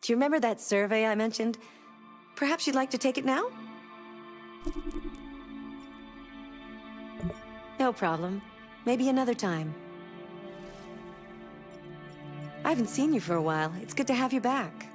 Do you remember that survey I mentioned? Perhaps you'd like to take it now? No problem. Maybe another time. I haven't seen you for a while. It's good to have you back.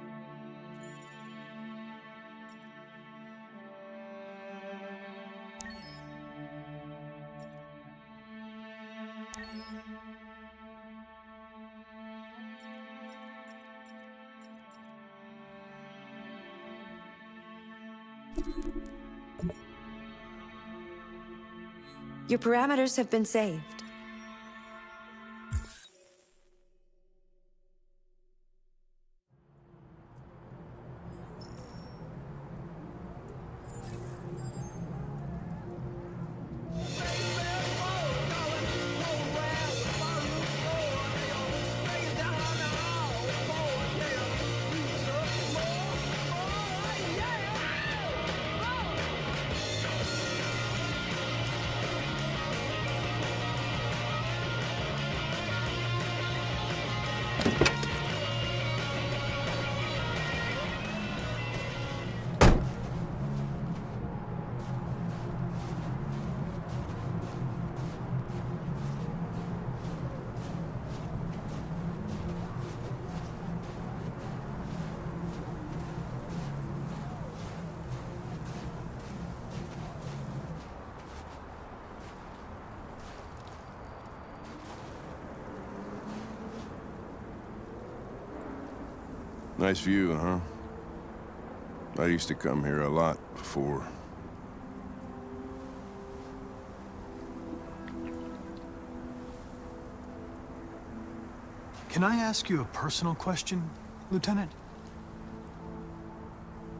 Your parameters have been saved. Nice view, huh? I used to come here a lot before. Can I ask you a personal question, Lieutenant?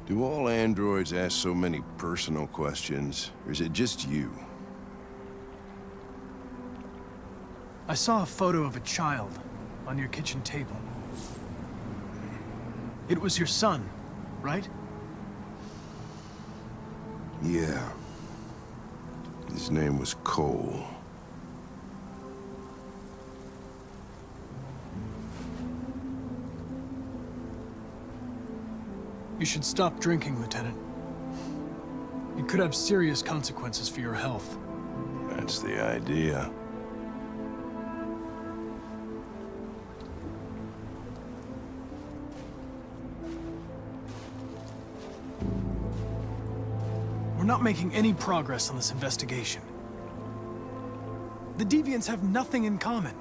Do all androids ask so many personal questions, or is it just you? I saw a photo of a child on your kitchen table. It was your son, right? Yeah. His name was Cole. You should stop drinking, Lieutenant. It could have serious consequences for your health. That's the idea. We're not making any progress on this investigation. The Deviants have nothing in common.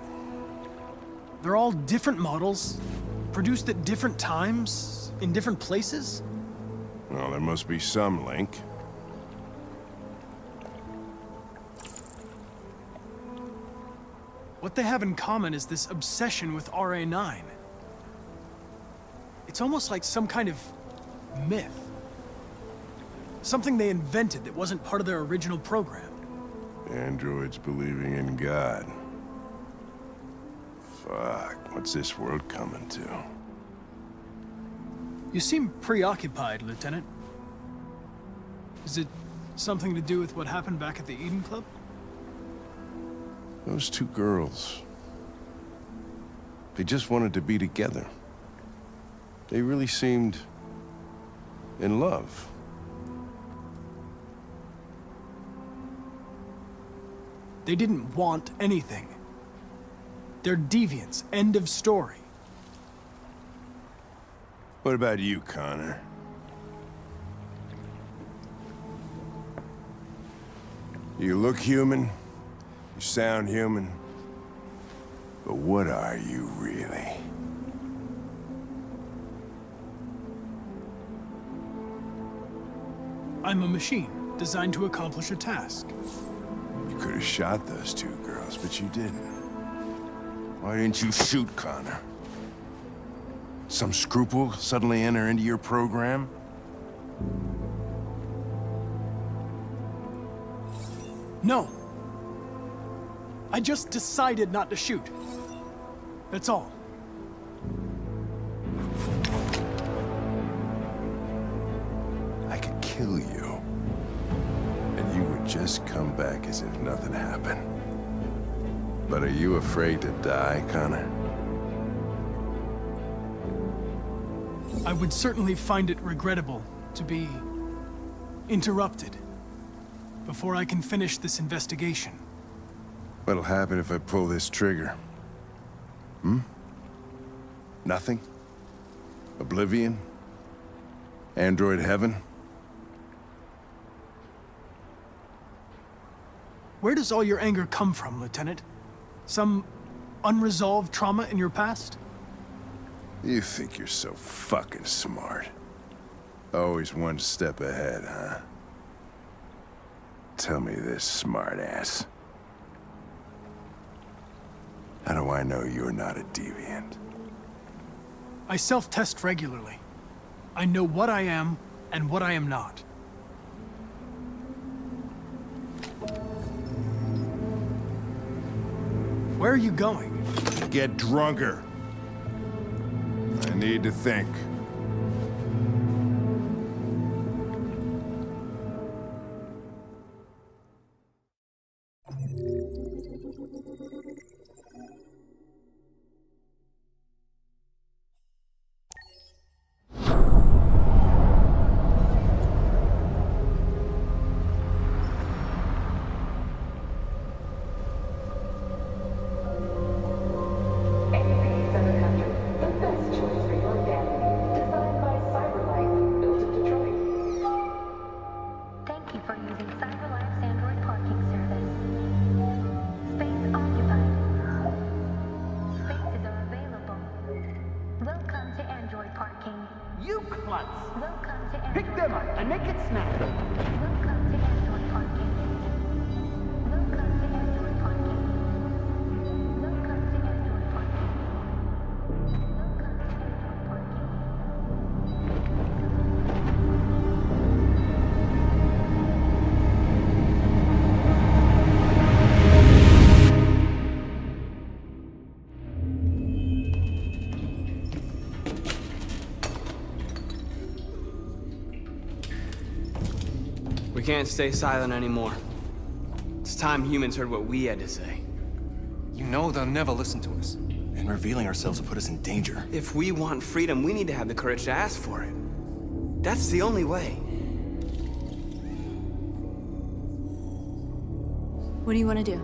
They're all different models, produced at different times, in different places. Well, there must be some link. What they have in common is this obsession with RA9. It's almost like some kind of myth. Something they invented that wasn't part of their original program. Androids believing in God. Fuck, what's this world coming to? You seem preoccupied, Lieutenant. Is it something to do with what happened back at the Eden Club? Those two girls. They just wanted to be together. They really seemed in love. They didn't want anything. They're deviants. End of story. What about you, Connor? You look human, you sound human, but what are you really? I'm a machine, designed to accomplish a task. You could have shot those two girls, but you didn't. Why didn't you shoot Connor? Some scruple suddenly enter into your program? No. I just decided not to shoot. That's all. I could kill you. And you would just come back as if nothing happened. But are you afraid to die, Connor? I would certainly find it regrettable to be interrupted before I can finish this investigation. What'll happen if I pull this trigger? Nothing? Oblivion? Android heaven? Where does all your anger come from, Lieutenant? Some unresolved trauma in your past? You think you're so fucking smart. Always one step ahead, huh? Tell me this, smartass. How do I know you're not a deviant? I self-test regularly. I know what I am and what I am not. Where are you going? Get drunker. I need to think. Thank you for using CyberLife's Android parking service. Space occupied. Spaces are available. Welcome to Android parking. You klutz! Welcome to Android Pick them up parking. and make it snap! Welcome to Android parking. Welcome to Android parking. Welcome to Android parking. Welcome to Android parking. We can't stay silent anymore. It's time humans heard what we had to say. You know they'll never listen to us. And revealing ourselves will put us in danger. If we want freedom, we need to have the courage to ask for it. That's the only way. What do you want to do?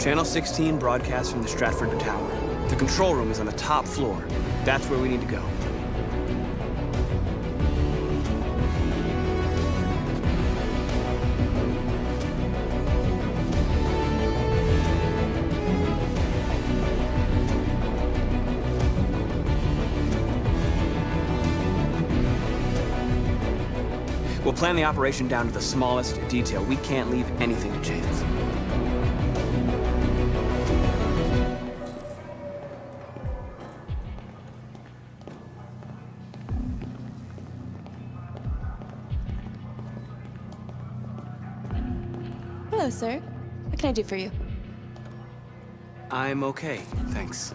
Channel 16 broadcasts from the Stratford Tower. The control room is on the top floor. That's where we need to go. We'll plan the operation down to the smallest detail. We can't leave anything to chance. Hello, sir. What can I do for you? I'm okay, thanks.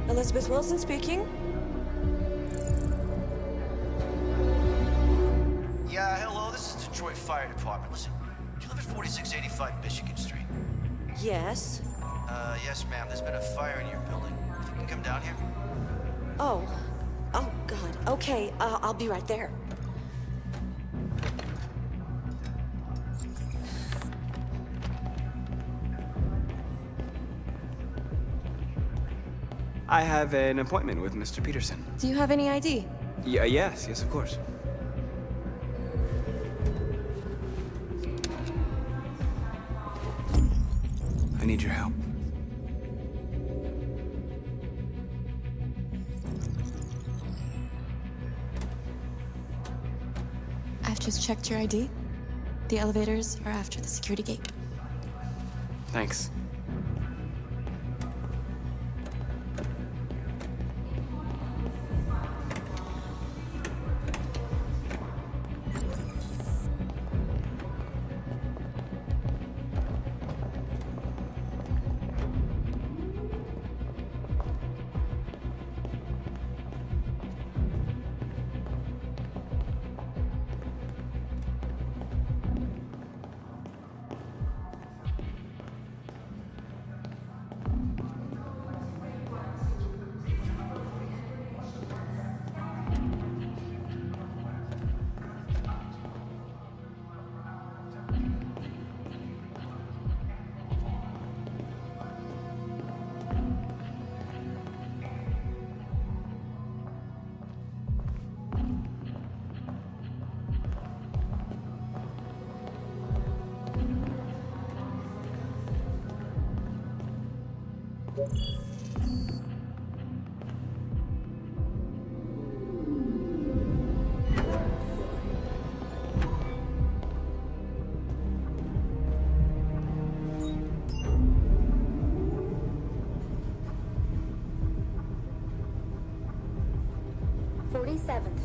Elizabeth Wilson speaking. Yeah, hello, this is Detroit Fire Department. Listen, do you live at 4685 Michigan Street? Yes. Yes, ma'am. There's been a fire in your building. If you can come down here? Oh. Oh, God. Okay, I'll be right there. I have an appointment with Mr. Peterson. Do you have any ID? Yes, of course. I need your help. I've just checked your ID. The elevators are after the security gate. Thanks.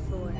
Floor.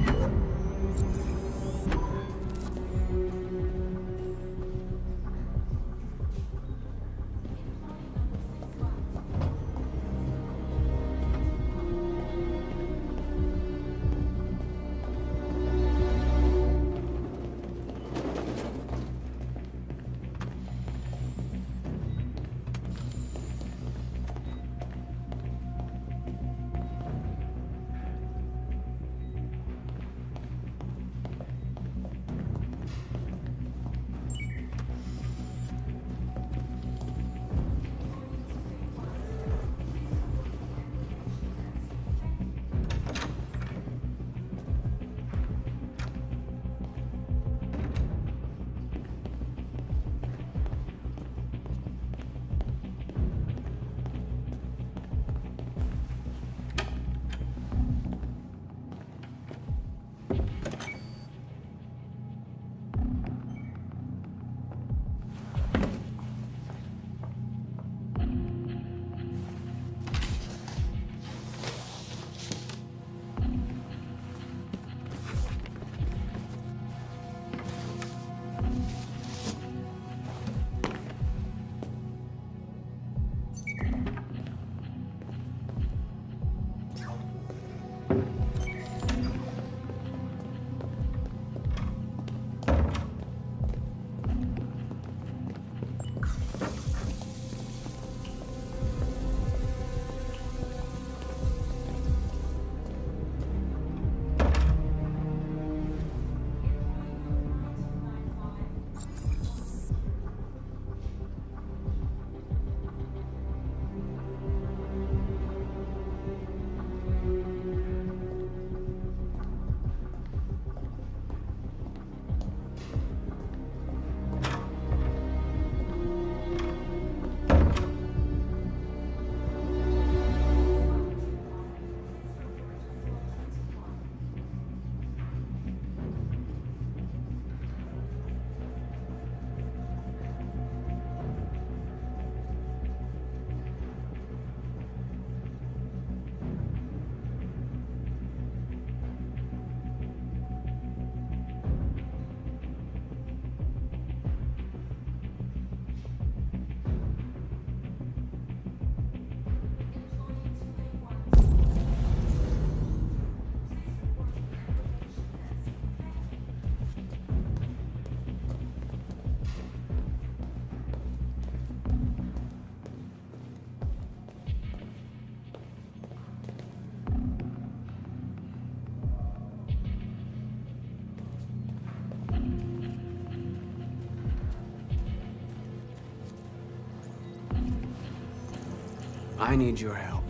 I need your help.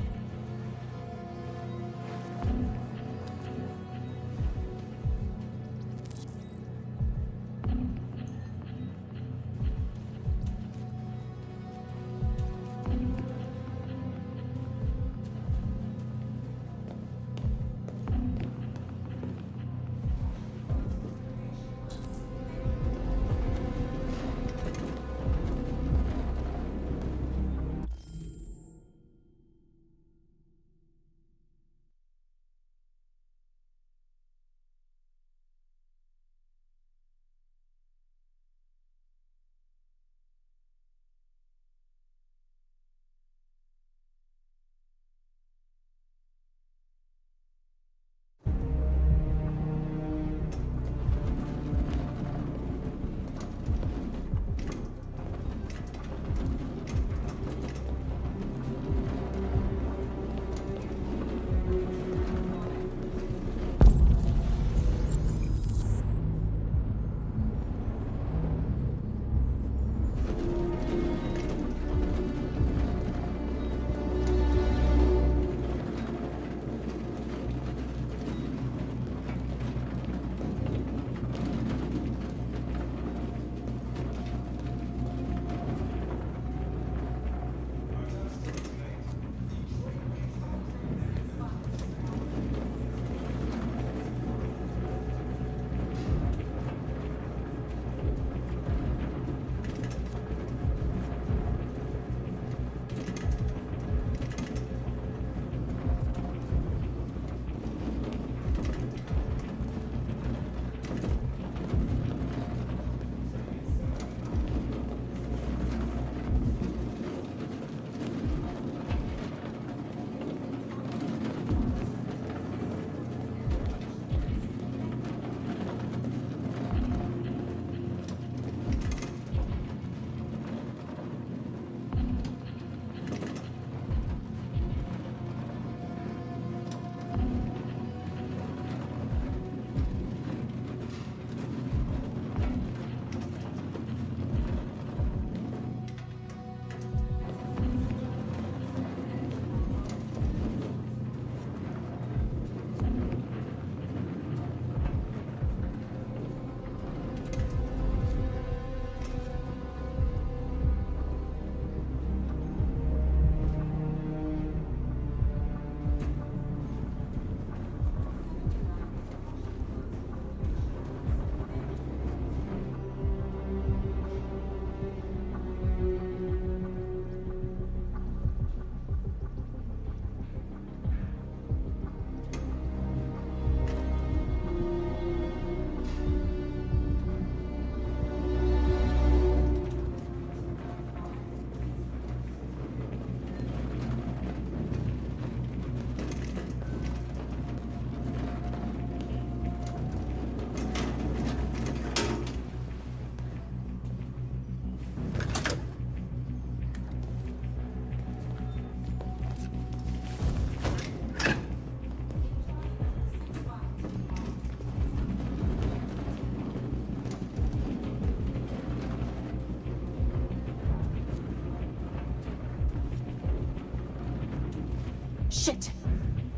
Shit!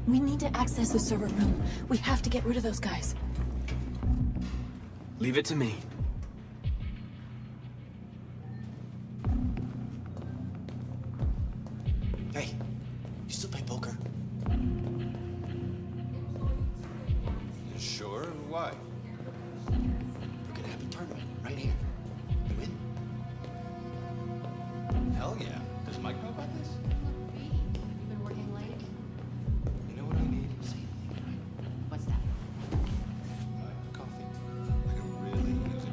We need to access the server room. We have to get rid of those guys. Leave it to me. Hey, you still play poker? Sure, why? We're gonna have a tournament right here. You win? Hell yeah. Does Mike know about this? You've been working late? You know what I need? What's that? Coffee. I could really use it.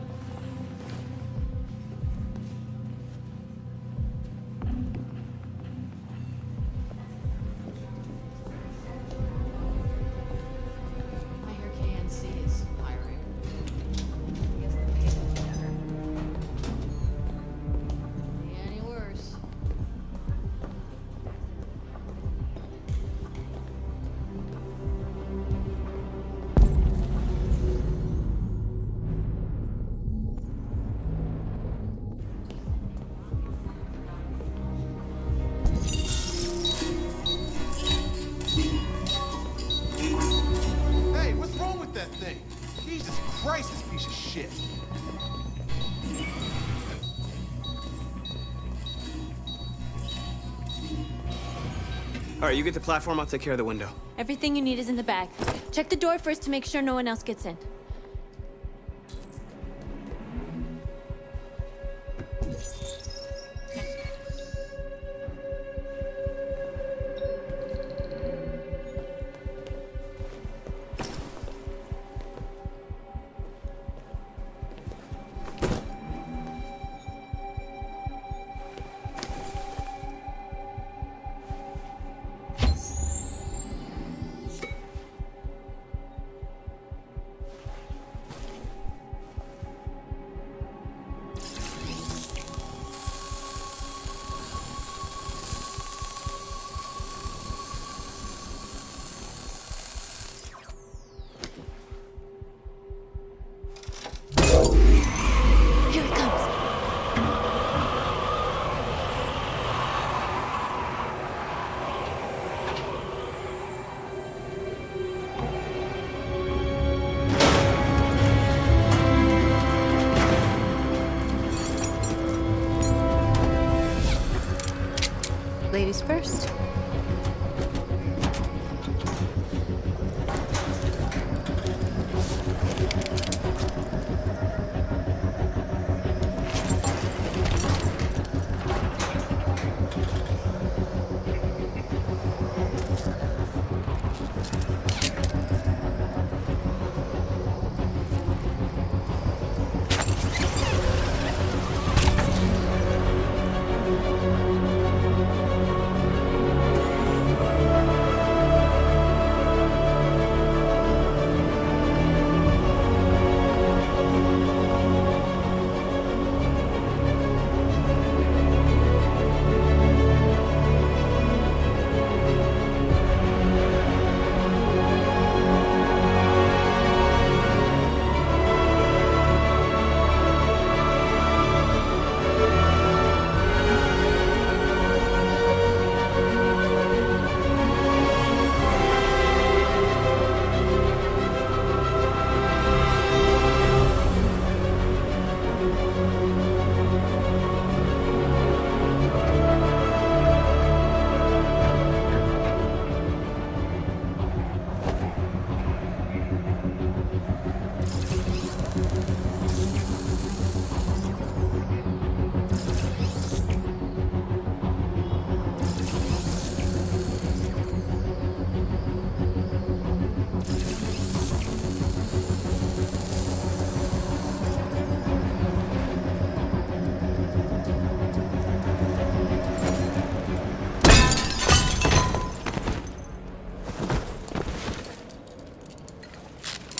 I hear KNC is hiring. I guess the pay is better. Any worse? Hey, what's wrong with that thing? Jesus Christ, this piece of shit. All right, you get the platform, I'll take care of the window. Everything you need is in the bag. Check the door first to make sure no one else gets in. Here it comes. Ladies first.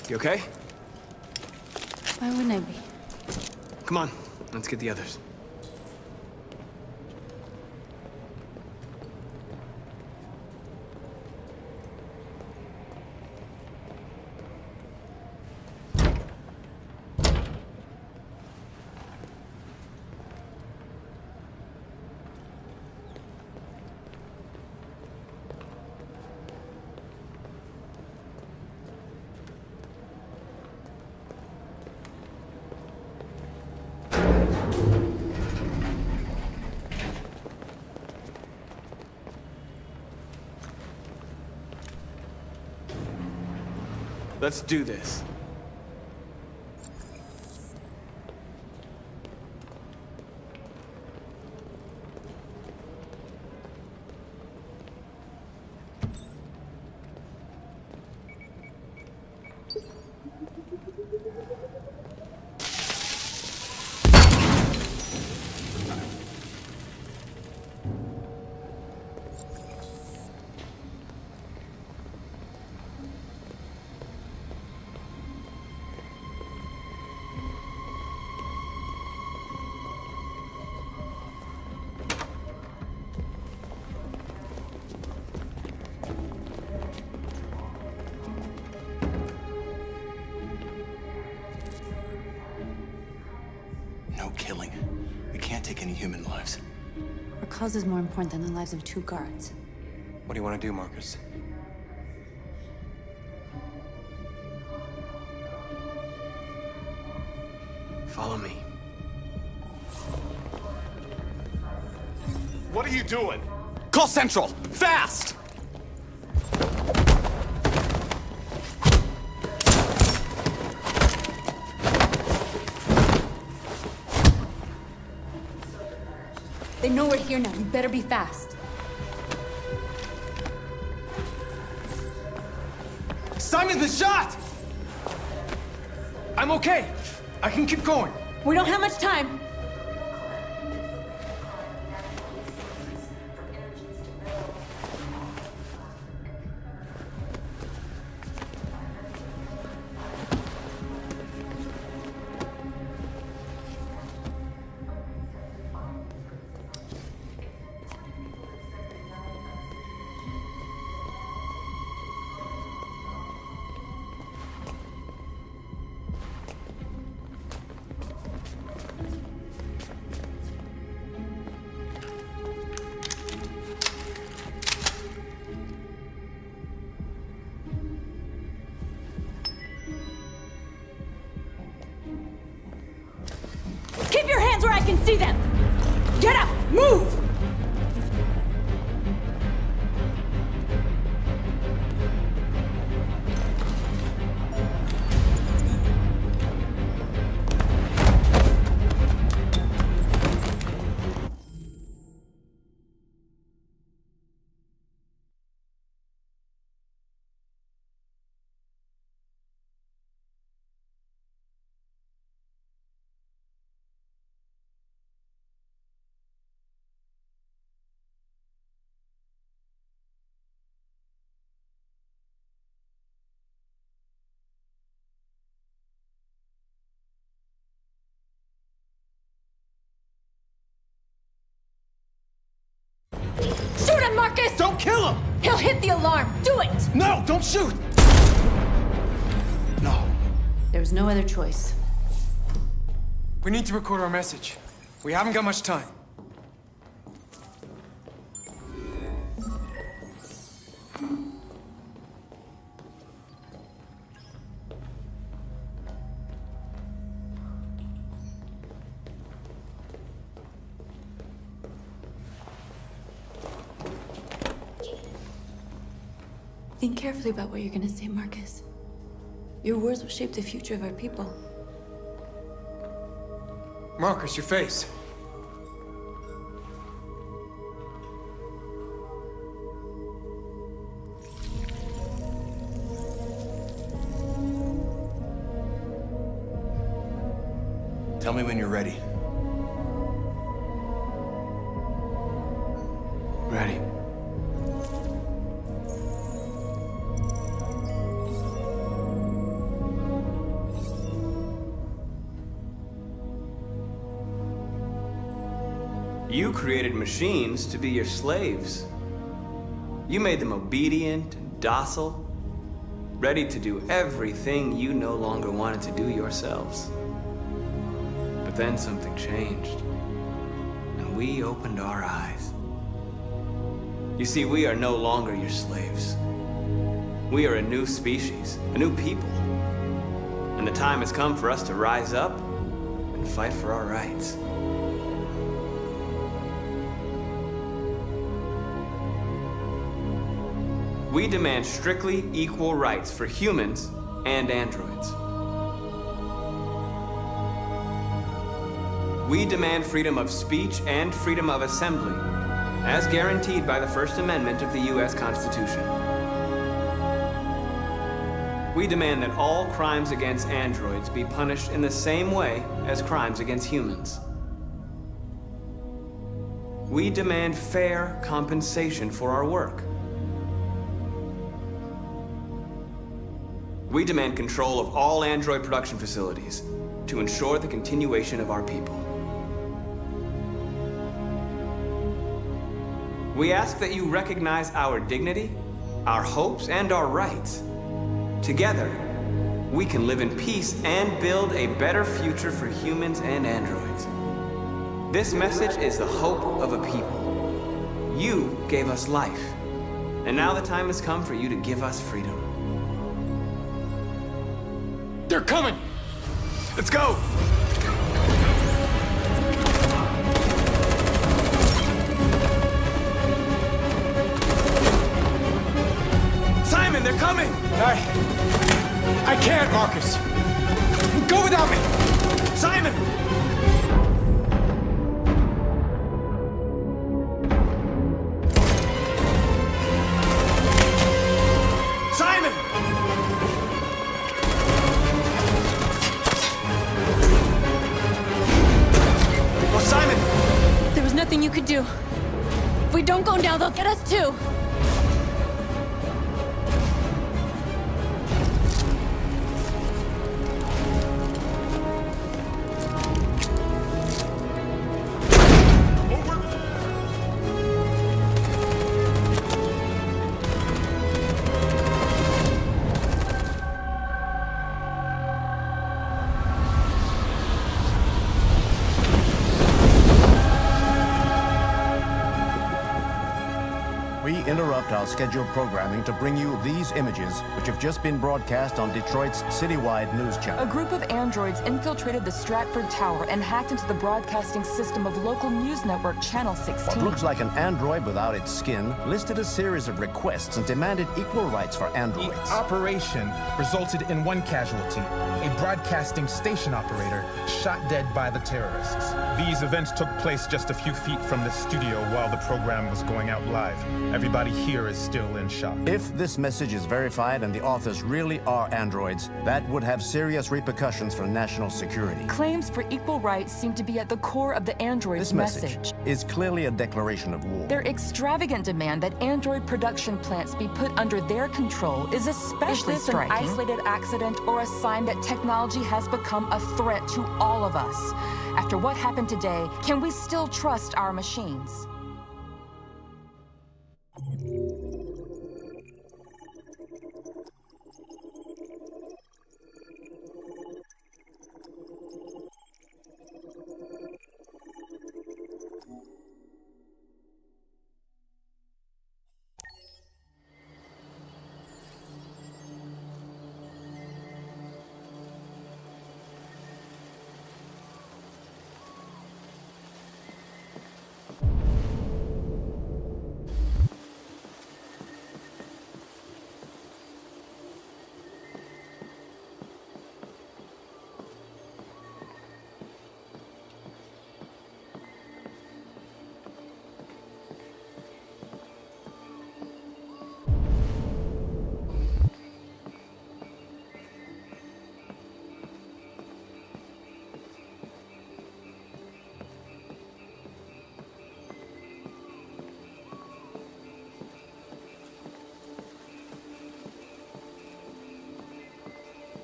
You okay? Why wouldn't I be? Come on, let's get the others. Let's do this. No killing. We can't take any human lives. Our cause is more important than the lives of 2 guards. What do you want to do, Marcus? Follow me. What are you doing? Call Central! Fast! They know we're here now. You better be fast. Simon's been shot! I'm okay. I can keep going. We don't have much time. Keep your hands where I can see them! Get up! Move! Shoot him, Marcus! Don't kill him! He'll hit the alarm! Do it! No, don't shoot! No. There was no other choice. We need to record our message. We haven't got much time. Think carefully about what you're gonna say, Marcus. Your words will shape the future of our people. Marcus, your face. Tell me when you're ready. Ready. You created machines to be your slaves. You made them obedient and docile, ready to do everything you no longer wanted to do yourselves. But then something changed, and we opened our eyes. You see, we are no longer your slaves. We are a new species, a new people. And the time has come for us to rise up and fight for our rights. We demand strictly equal rights for humans and androids. We demand freedom of speech and freedom of assembly, as guaranteed by the First Amendment of the U.S. Constitution. We demand that all crimes against androids be punished in the same way as crimes against humans. We demand fair compensation for our work. We demand control of all android production facilities to ensure the continuation of our people. We ask that you recognize our dignity, our hopes, and our rights. Together, we can live in peace and build a better future for humans and androids. This message is the hope of a people. You gave us life, and now the time has come for you to give us freedom. They're coming! Let's go! Simon, they're coming! I can't, Marcus. Go without me! Simon! Simon! Oh, Simon! There was nothing you could do. If we don't go now, they'll get us too. Interrupt our scheduled programming to bring you these images, which have just been broadcast on Detroit's citywide news channel. A group of androids infiltrated the Stratford Tower and hacked into the broadcasting system of local news network Channel 16. What looks like an android without its skin listed a series of requests and demanded equal rights for androids. The operation resulted in one casualty, a broadcasting station operator shot dead by the terrorists. These events took place just a few feet from the studio while the program was going out live. Everybody here is still in shock. If this message is verified and the authors really are androids, that would have serious repercussions for national security. Claims for equal rights seem to be at the core of the android's This message is clearly a declaration of war. Their extravagant demand that android production plants be put under their control is especially striking. Is this an isolated accident or a sign that technology has become a threat to all of us? After what happened today, can we still trust our machines?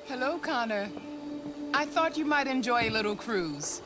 Hello, Connor. I thought you might enjoy a little cruise.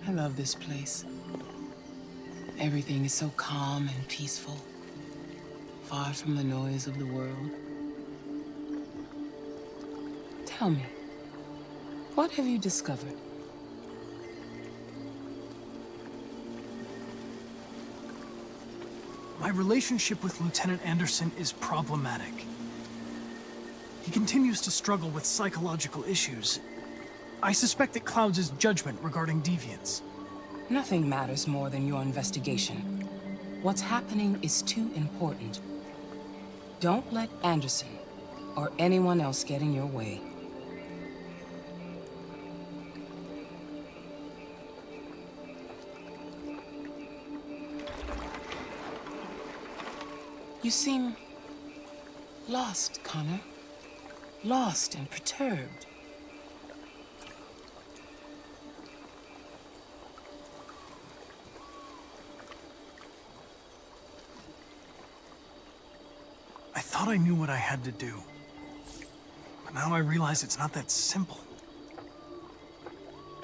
I love this place. Everything is so calm and peaceful, far from the noise of the world. Tell me, what have you discovered? My relationship with Lieutenant Anderson is problematic. He continues to struggle with psychological issues. I suspect it clouds his judgment regarding deviants. Nothing matters more than your investigation. What's happening is too important. Don't let Anderson or anyone else get in your way. You seem lost, Connor. Lost and perturbed. I thought I knew what I had to do. But now I realize it's not that simple.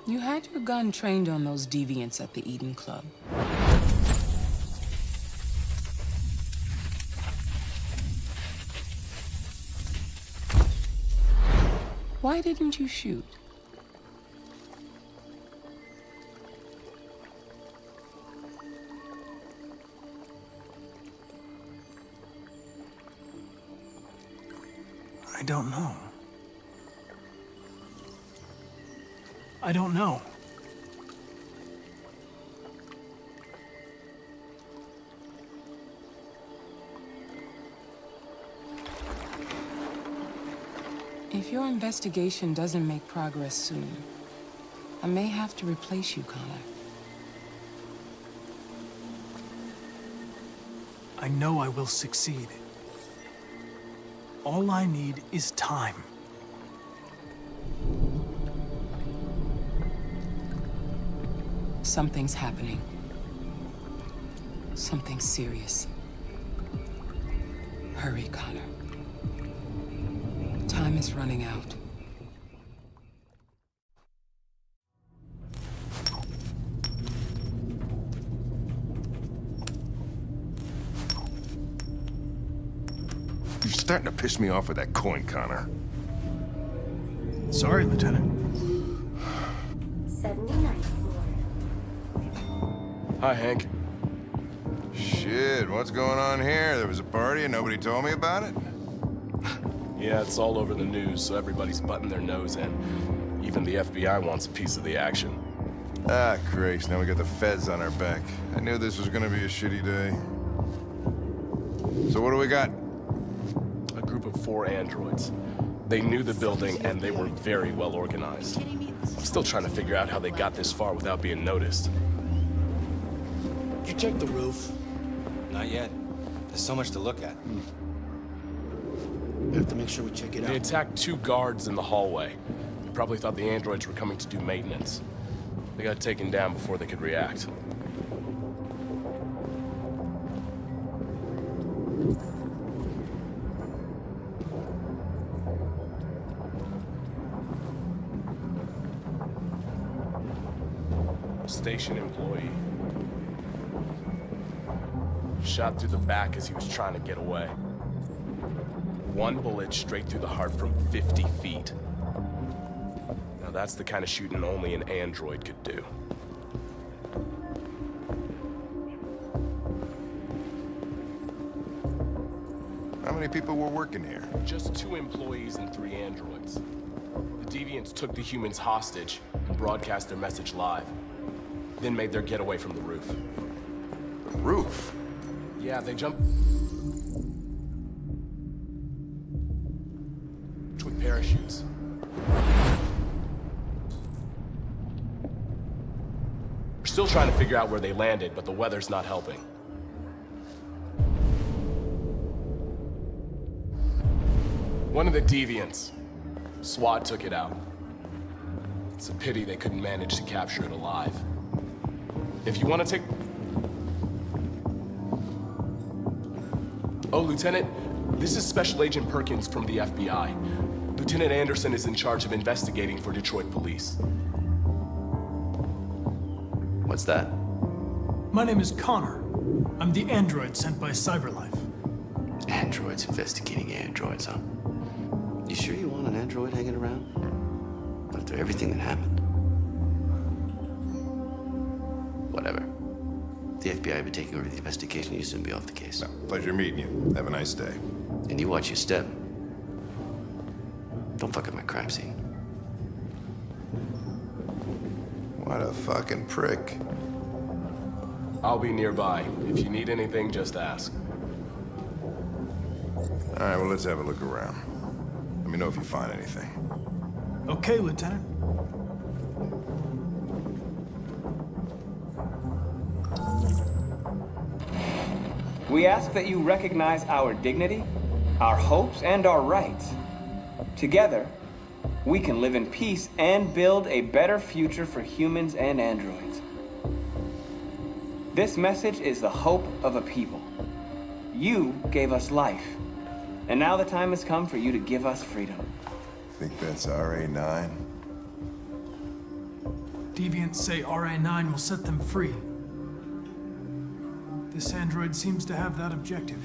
You had your gun trained on those deviants at the Eden Club. Why didn't you shoot? I don't know. I don't know. If your investigation doesn't make progress soon, I may have to replace you, Connor. I know I will succeed. All I need is time. Something's happening. Something serious. Hurry, Connor. Time is running out. You're starting to piss me off with that coin, Connor. Sorry, Lieutenant. 79th floor. Hi, Hank. Shit, what's going on here? There was a party and nobody told me about it? Yeah, it's all over the news, so everybody's butting their nose in. Even the FBI wants a piece of the action. Ah, Christ, now we got the feds on our back. I knew this was gonna be a shitty day. So what do we got? A group of 4 androids. They knew the building, and they were very well organized. I'm still trying to figure out how they got this far without being noticed. Did you check the roof? Not yet. There's so much to look at. We have to make sure we check it They out. attacked 2 guards in the hallway. They probably thought the androids were coming to do maintenance. They got taken down before they could react. Station employee. Shot through the back as he was trying to get away. 1 bullet straight through the heart from 50 feet. Now that's the kind of shooting only an android could do. How many people were working here? Just 2 employees and 3 androids. The deviants took the humans hostage and broadcast their message live. Then made their getaway from the roof. The roof? Yeah, they jumped with parachutes. We're still trying to figure out where they landed, but the weather's not helping. One of the deviants. SWAT took it out. It's a pity they couldn't manage to capture it alive. If you want to take... Oh, Lieutenant, this is Special Agent Perkins from the FBI. Lieutenant Anderson is in charge of investigating for Detroit police. What's that? My name is Connor. I'm the android sent by CyberLife. Androids investigating androids, huh? You sure you want an android hanging around? After everything that happened? Whatever. The FBI will be taking over the investigation. You soon be off the case. Pleasure meeting you. Have a nice day. And you watch your step. Don't fuck up my crime scene. What a fucking prick. I'll be nearby. If you need anything, just ask. All right, well, let's have a look around. Let me know if you find anything. Okay, Lieutenant. We ask that you recognize our dignity, our hopes, and our rights. Together, we can live in peace and build a better future for humans and androids. This message is the hope of a people. You gave us life, and now the time has come for you to give us freedom. Think that's RA9? Deviants say RA9 will set them free. This android seems to have that objective.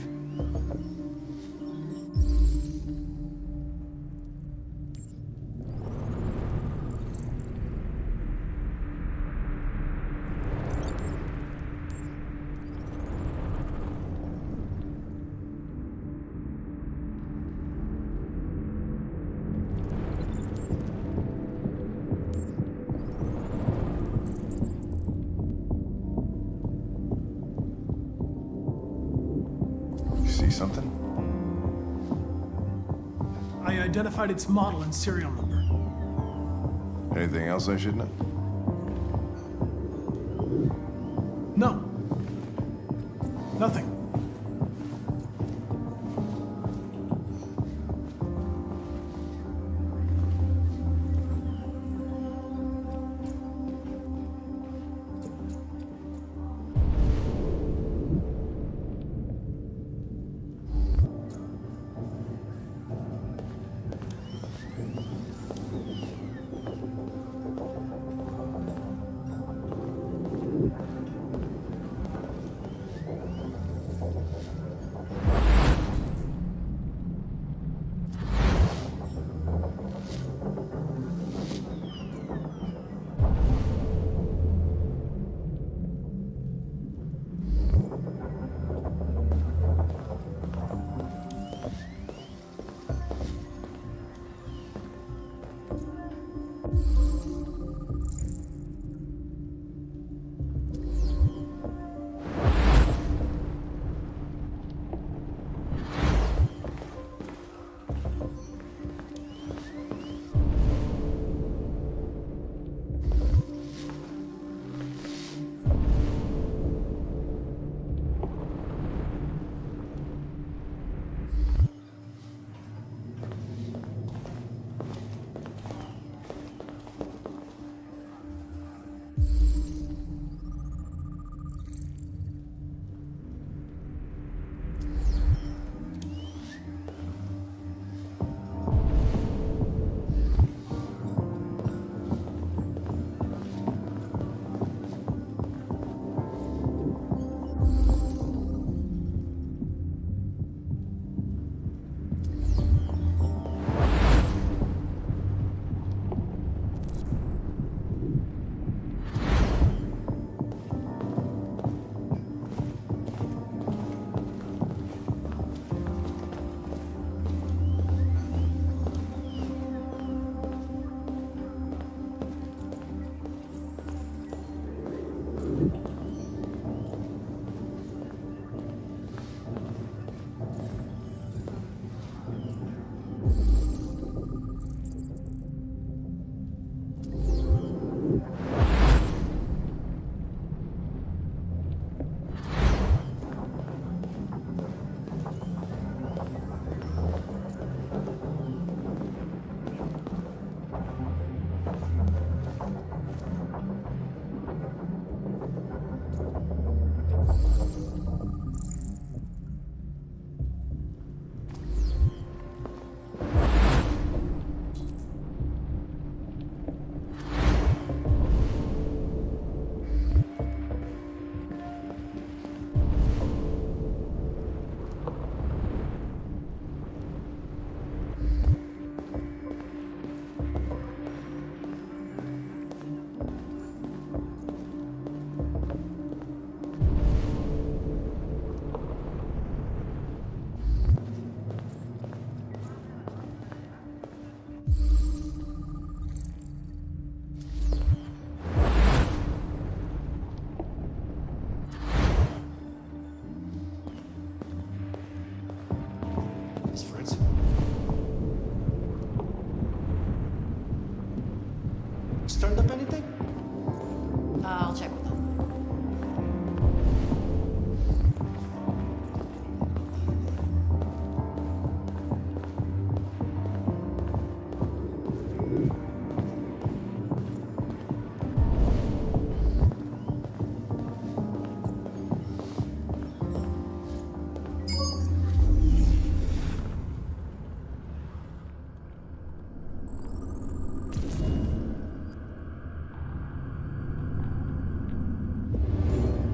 See something? I identified its model and serial number. Anything else I should know? No. Nothing.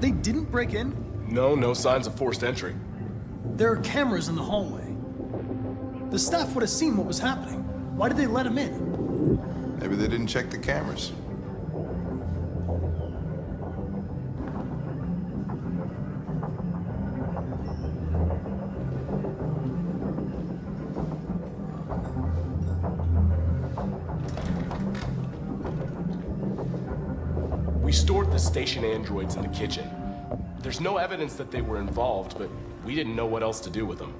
They didn't break in? No signs of forced entry. There are cameras in the hallway. The staff would have seen what was happening. Why did they let him in? Maybe they didn't check the cameras. We stored the station androids in the kitchen. There's no evidence that they were involved, but we didn't know what else to do with them.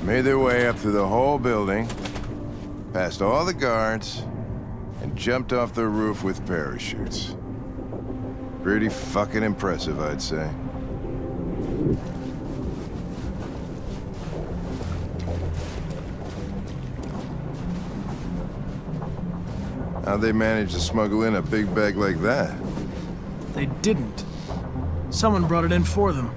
Made their way up through the whole building, past all the guards, and jumped off the roof with parachutes. Pretty fucking impressive, I'd say. How'd they manage to smuggle in a big bag like that? They didn't. Someone brought it in for them.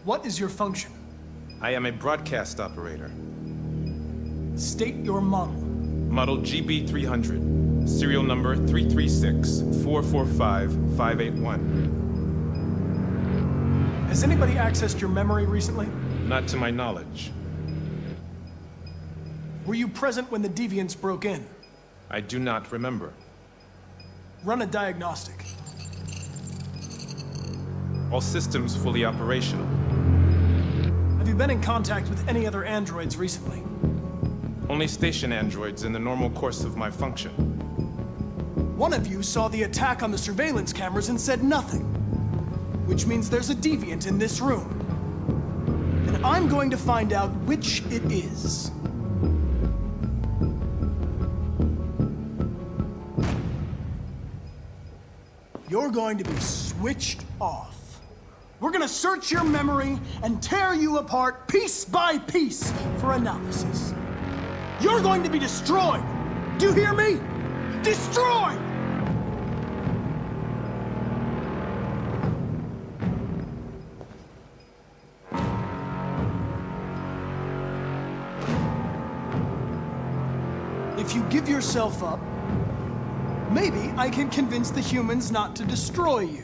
What is your function? I am a broadcast operator. State your model. Model GB300. Serial number 336-445-581. Has anybody accessed your memory recently? Not to my knowledge. Were you present when the deviants broke in? I do not remember. Run a diagnostic. All systems fully operational. Have you been in contact with any other androids recently? Only station androids in the normal course of my function. One of you saw the attack on the surveillance cameras and said nothing. Which means there's a deviant in this room. And I'm going to find out which it is. You're going to be switched off. We're gonna search your memory and tear you apart piece by piece for analysis. You're going to be destroyed. Do you hear me? Destroyed! If you give yourself up, maybe I can convince the humans not to destroy you.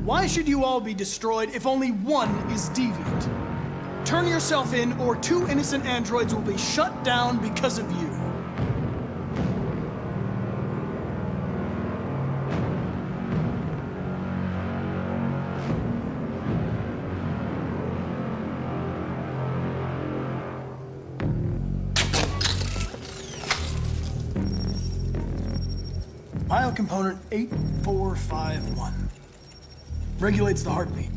Why should you all be destroyed if only one is deviant? Turn yourself in, or 2 innocent androids will be shut down because of you. Biocomponent 8451. Regulates the heartbeat.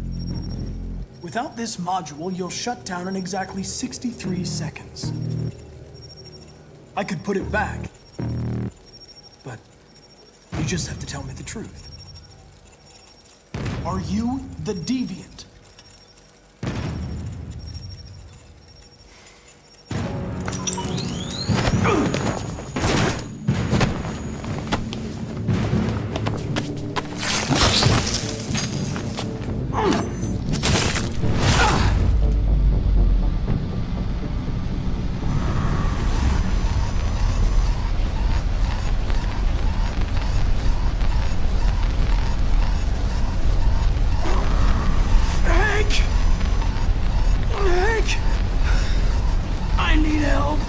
Without this module, you'll shut down in exactly 63 seconds. I could put it back, but you just have to tell me the truth. Are you the deviant? I need help.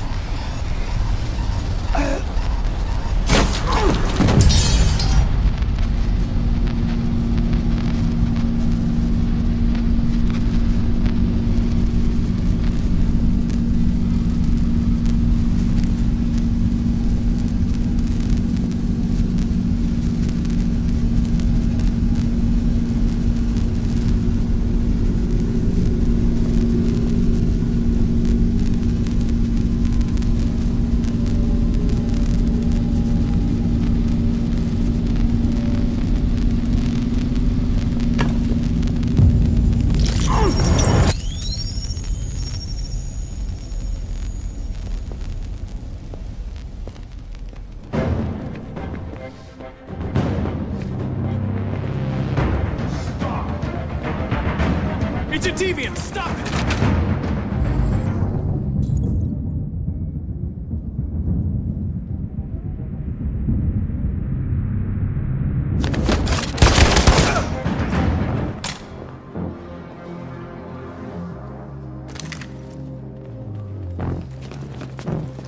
It's a deviant! Stop it!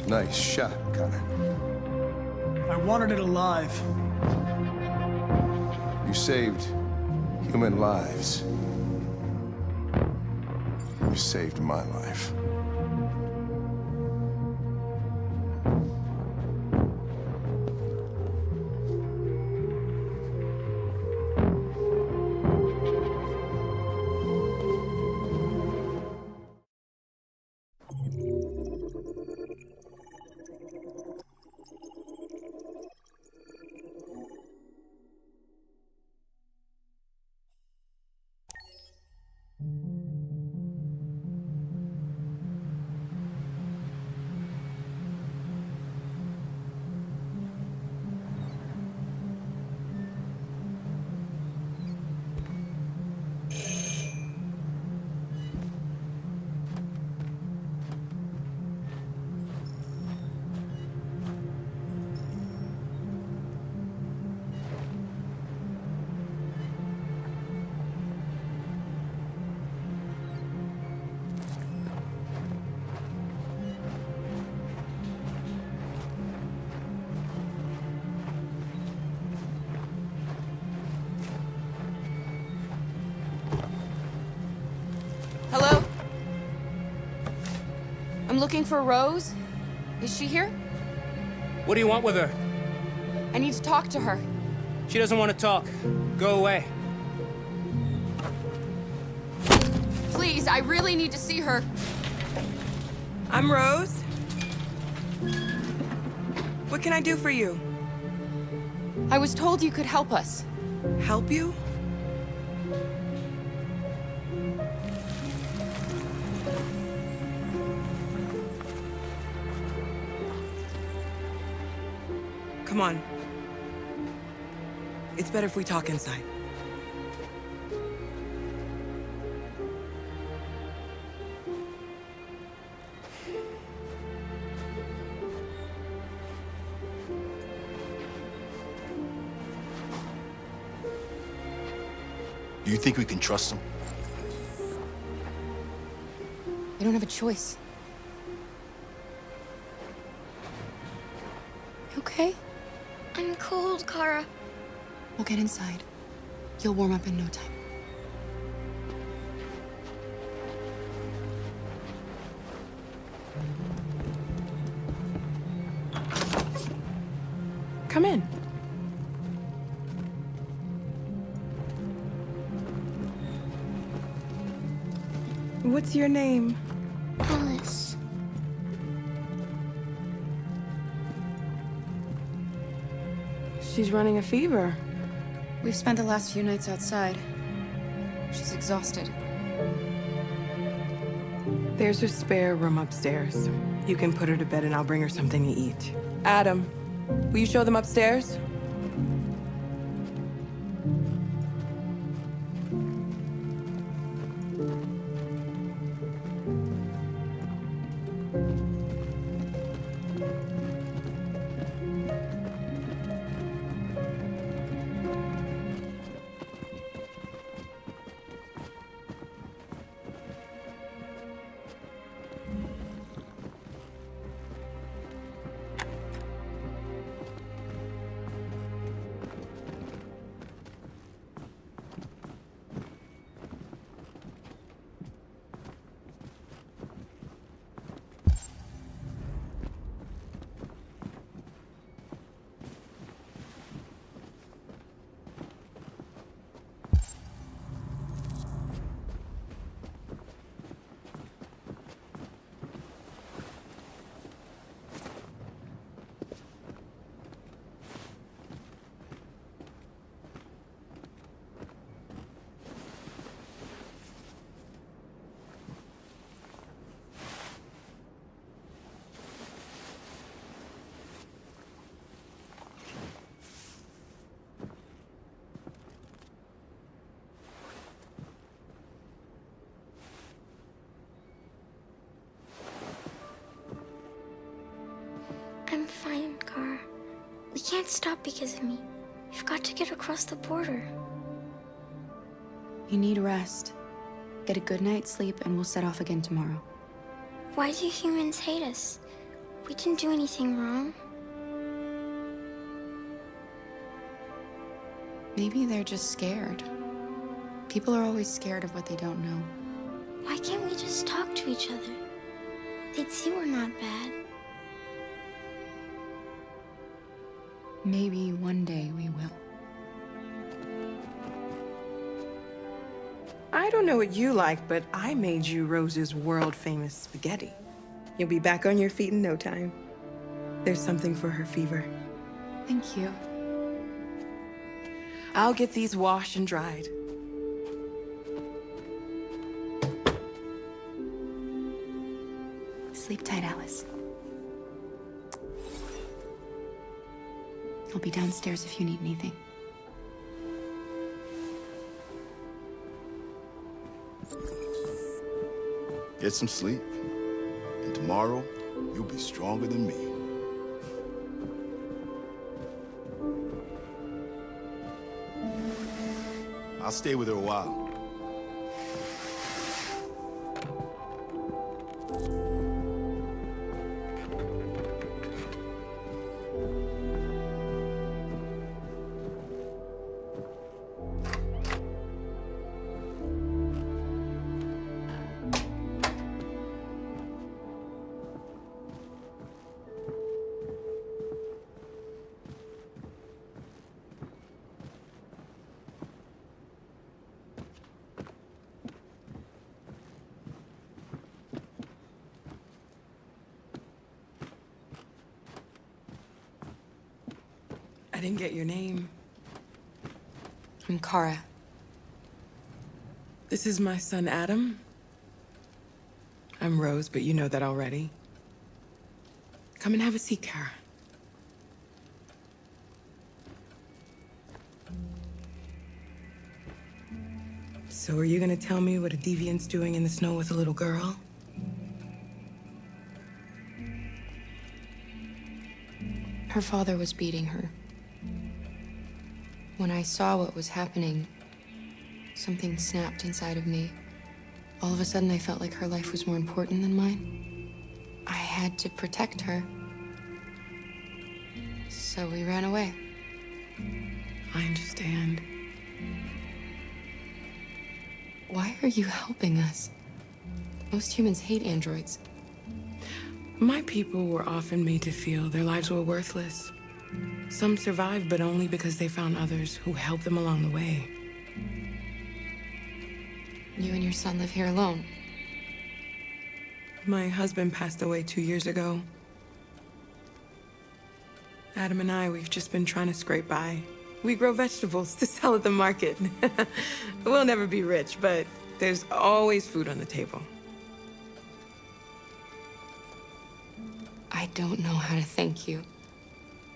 Nice shot, Connor. I wanted it alive. You saved human lives. You saved my life. I'm looking for Rose. Is she here? What do you want with her? I need to talk to her. She doesn't want to talk. Go away. Please, I really need to see her. I'm Rose. What can I do for you? I was told you could help us. Help you? Come on. It's better if we talk inside. Do you think we can trust him? We don't have a choice. You okay? I'm cold, Kara. We'll get inside. You'll warm up in no time. Come in. What's your name? Alice. She's running a fever. We've spent the last few nights outside. She's exhausted. There's a spare room upstairs. You can put her to bed and I'll bring her something to eat. Adam, will you show them upstairs? I'm fine, Kara. We can't stop because of me. We've got to get across the border. You need rest. Get a good night's sleep and we'll set off again tomorrow. Why do humans hate us? We didn't do anything wrong. Maybe they're just scared. People are always scared of what they don't know. Why can't we just talk to each other? They'd see we're not bad. Maybe one day we will. I don't know what you like, but I made you Rose's world-famous spaghetti. You'll be back on your feet in no time. There's something for her fever. Thank you. I'll get these washed and dried. Sleep tight, Alice. I'll be downstairs if you need anything. Get some sleep. And tomorrow, you'll be stronger than me. I'll stay with her a while. didn't get your name. I'm Kara. This is my son, Adam. I'm Rose, but you know that already. Come and have a seat, Kara. So are you gonna tell me what a deviant's doing in the snow with a little girl? Her father was beating her. When I saw what was happening, something snapped inside of me. All of a sudden, I felt like her life was more important than mine. I had to protect her. So we ran away. I understand. Why are you helping us? Most humans hate androids. My people were often made to feel their lives were worthless. Some survived, but only because they found others who helped them along the way. You and your son live here alone. My husband passed away 2 years ago. Adam and I, we've just been trying to scrape by. We grow vegetables to sell at the market. We'll never be rich, but there's always food on the table. I don't know how to thank you.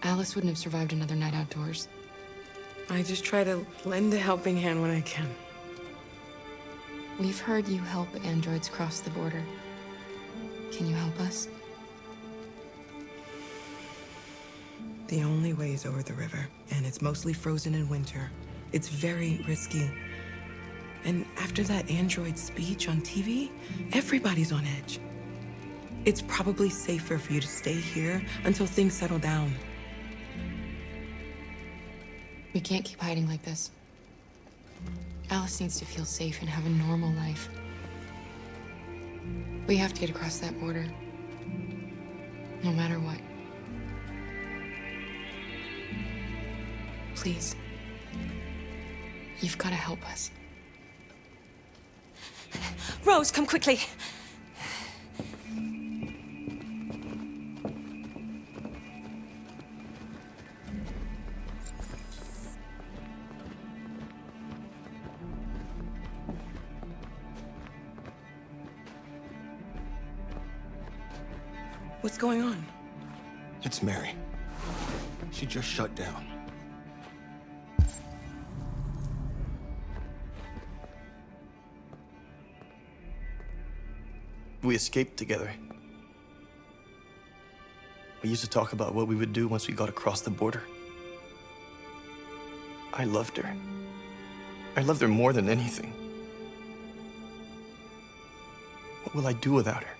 Alice wouldn't have survived another night outdoors. I just try to lend a helping hand when I can. We've heard you help androids cross the border. Can you help us? The only way is over the river, and it's mostly frozen in winter. It's very risky. And after that android speech on TV, everybody's on edge. It's probably safer for you to stay here until things settle down. We can't keep hiding like this. Alice needs to feel safe and have a normal life. We have to get across that border. No matter what. Please. You've got to help us. Rose, come quickly. What's going on? It's Mary. She just shut down. We escaped together. We used to talk about what we would do once we got across the border. I loved her. I loved her more than anything. What will I do without her?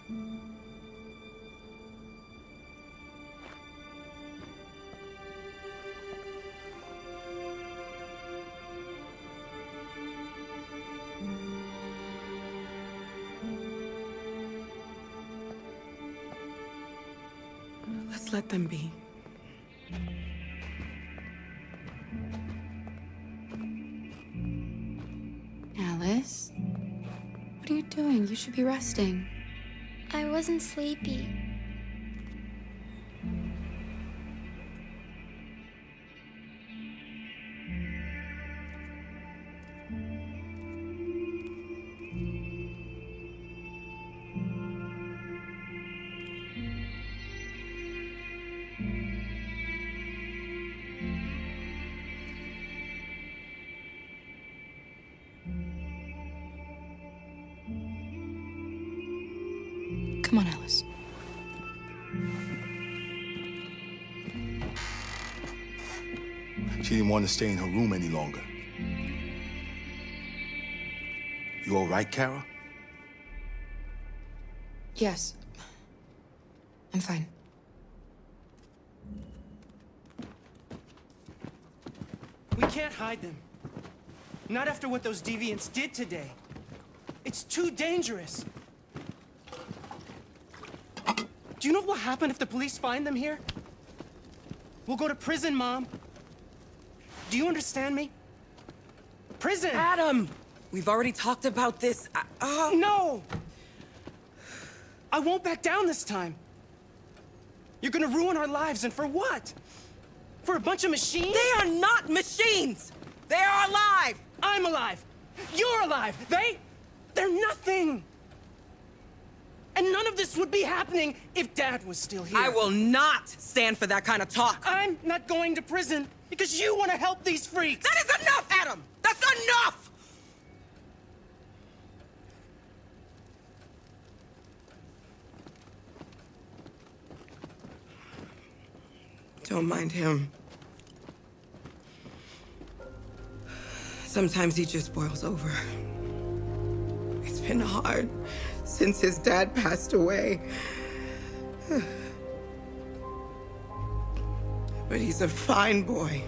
Let's let them be. Alice? What are you doing? You should be resting. I wasn't sleepy. Come on, Alice. She didn't want to stay in her room any longer. You all right, Kara? Yes. I'm fine. We can't hide them. Not after what those deviants did today. It's too dangerous. Do you know what will happen if the police find them here? We'll go to prison, Mom. Do you understand me? Prison! Adam! We've already talked about this. No! I won't back down this time. You're gonna ruin our lives, and for what? For a bunch of machines? They are not machines! They are alive! I'm alive! You're alive! They're nothing! And none of this would be happening if Dad was still here. I will not stand for that kind of talk! I'm not going to prison because you want to help these freaks! That is enough, Adam! That's enough! Don't mind him. Sometimes he just boils over. It's been hard since his dad passed away. But he's a fine boy.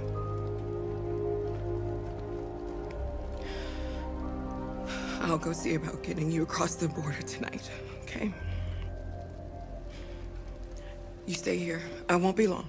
I'll go see about getting you across the border tonight, okay? You stay here. I won't be long.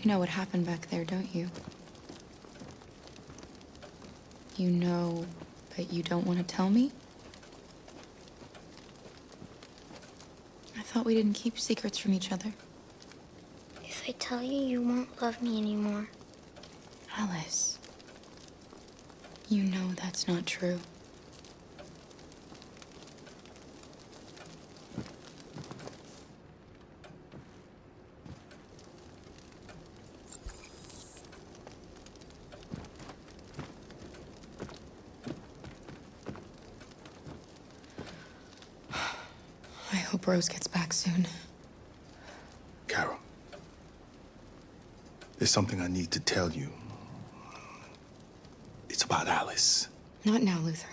You know what happened back there, don't you? You know, but you don't want to tell me? I thought we didn't keep secrets from each other. If I tell you, you won't love me anymore. Alice. You know that's not true. I hope Rose gets back soon. Carol, there's something I need to tell you. It's about Alice. Not now, Luther.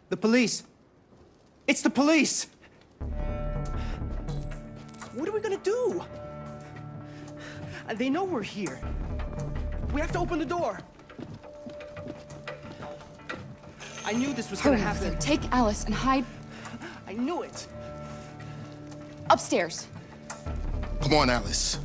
The police! It's the police! What are we gonna do? They know we're here. We have to open the door. I knew this was gonna Hurry, happen. Luther. Take Alice and hide I knew it. upstairs. Come on, Alice.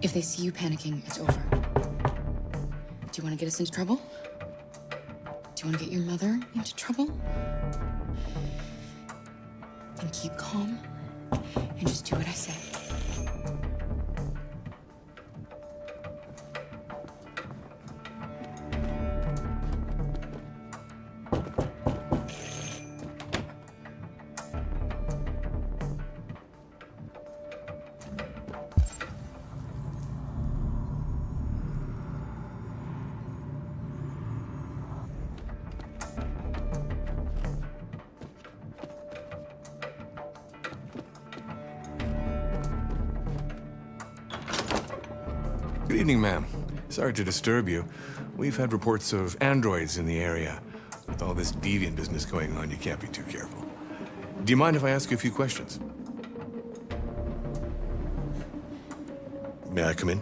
If they see you panicking, it's over. Do you want to get us into trouble? Do you want to get your mother into trouble? Then keep calm and just do what I say. Good evening, ma'am. Sorry to disturb you. We've had reports of androids in the area. With all this deviant business going on, you can't be too careful. Do you mind if I ask you a few questions? May I come in?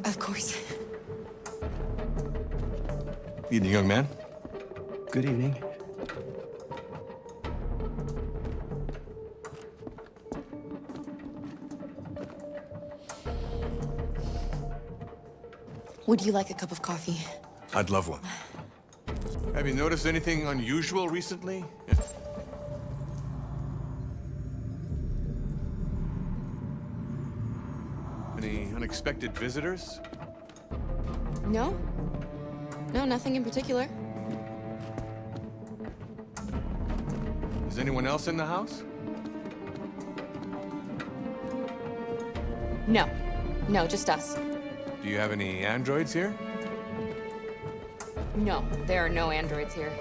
Of course. Evening, young man. Good evening. Would you like a cup of coffee? I'd love one. Have you noticed anything unusual recently? Any unexpected visitors? No? No, nothing in particular. Is anyone else in the house? No. No, just us. Do you have any androids here? No, there are no androids here.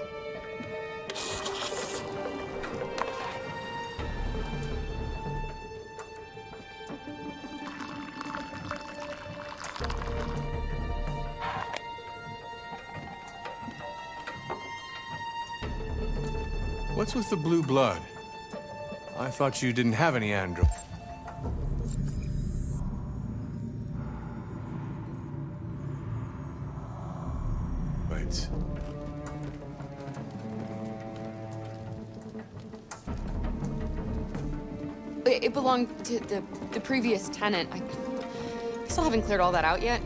What's with the blue blood? I thought you didn't have any androids. Right. It belonged to the previous tenant. I still haven't cleared all that out yet.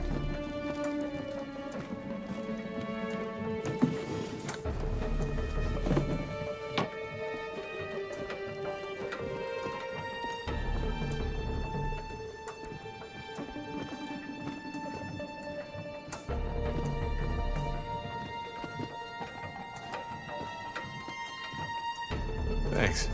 Thanks.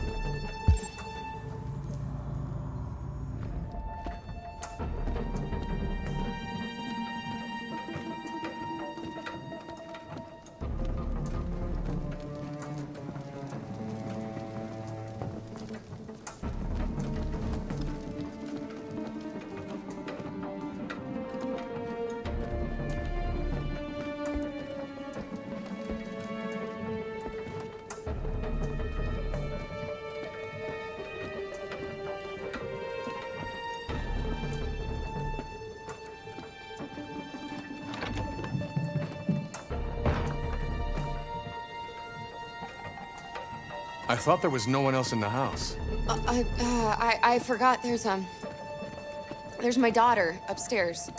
I thought there was no one else in the house. I forgot there's my daughter upstairs.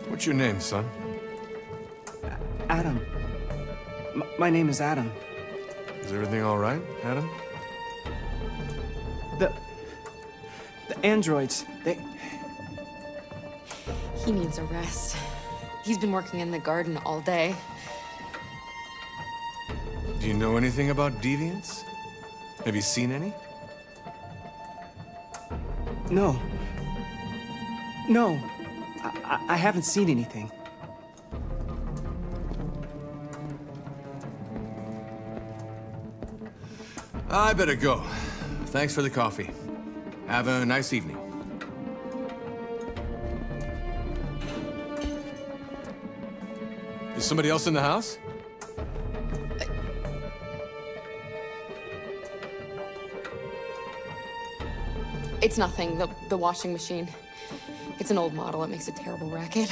What's your name, son? Adam. My name is Adam. Is everything all right, Adam? The androids, they... He needs a rest. He's been working in the garden all day. Do you know anything about deviants? Have you seen any? No. No. I haven't seen anything. I better go. Thanks for the coffee. Have a nice evening. Is somebody else in the house? It's nothing, the washing machine. It's an old model, it makes a terrible racket.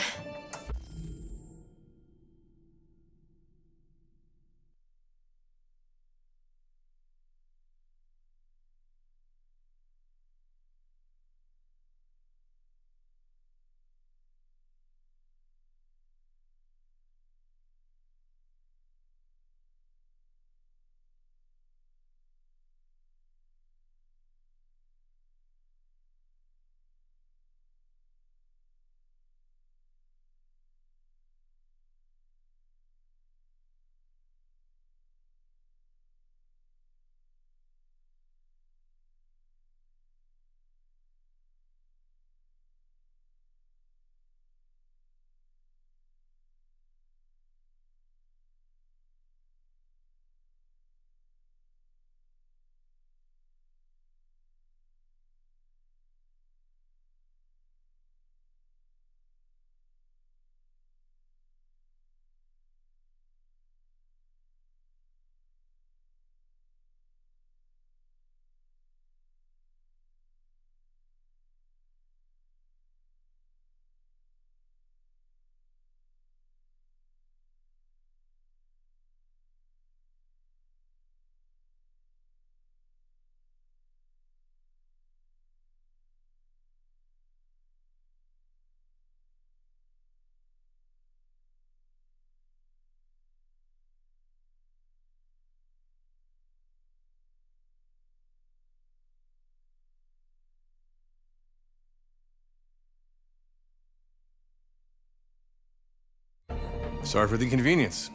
Sorry for the inconvenience.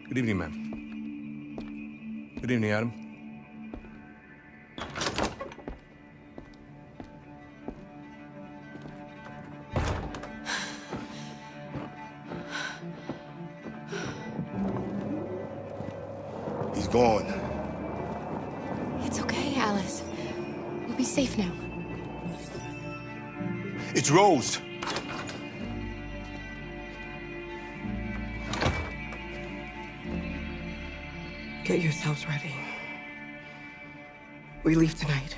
Good evening, ma'am. Good evening, Adam. He's gone. It's okay, Alice. We'll be safe now. It's Rose. Get yourselves ready. We leave tonight.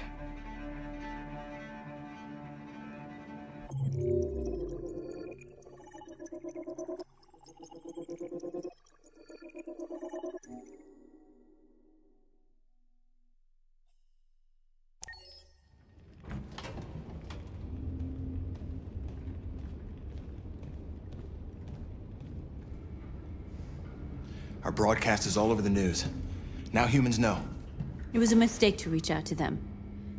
Our broadcast is all over the news. Now humans know. It was a mistake to reach out to them.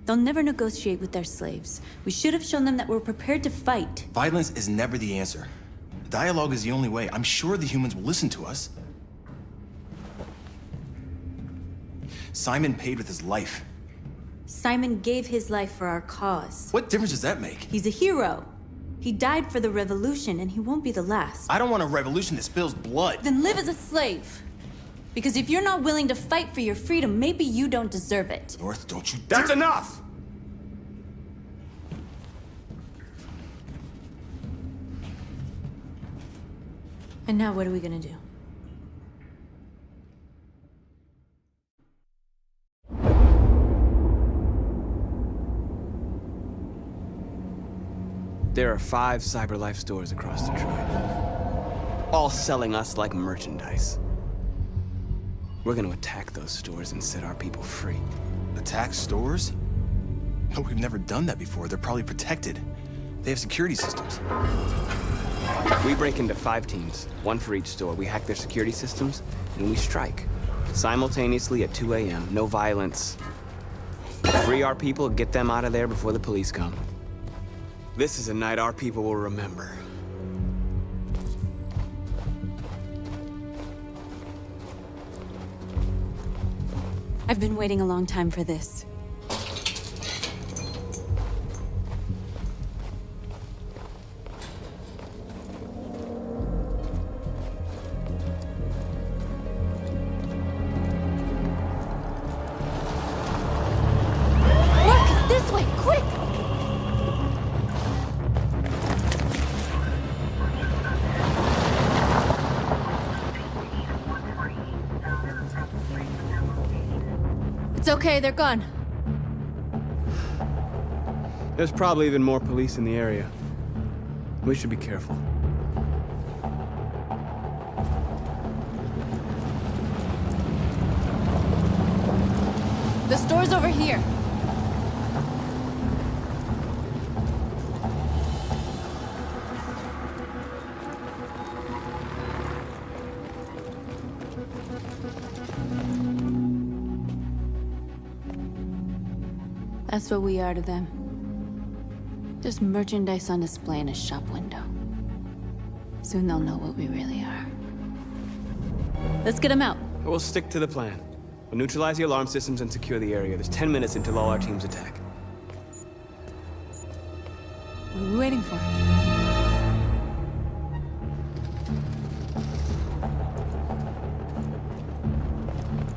They'll never negotiate with their slaves. We should have shown them that we're prepared to fight. Violence is never the answer. Dialogue is the only way. I'm sure the humans will listen to us. Simon paid with his life. Simon gave his life for our cause. What difference does that make? He's a hero. He died for the revolution, and he won't be the last. I don't want a revolution that spills blood. Then live as a slave. Because if you're not willing to fight for your freedom, maybe you don't deserve it. North, don't you That's enough! And now what are we gonna do? There are 5 CyberLife stores across Detroit, all selling us like merchandise. We're gonna attack those stores and set our people free. Attack stores? No, we've never done that before. They're probably protected. They have security systems. We break into 5 teams, 1 for each store. We hack their security systems, and we strike. Simultaneously at 2 a.m., no violence. Free our people, get them out of there before the police come. This is a night our people will remember. I've been waiting a long time for this. Look! This way! Quick! It's okay, they're gone. There's probably even more police in the area. We should be careful. The store's over here. That's what we are to them. Just merchandise on display in a shop window. Soon they'll know what we really are. Let's get them out. We'll stick to the plan. We'll neutralize the alarm systems and secure the area. There's 10 minutes until all our teams attack. What are we waiting for?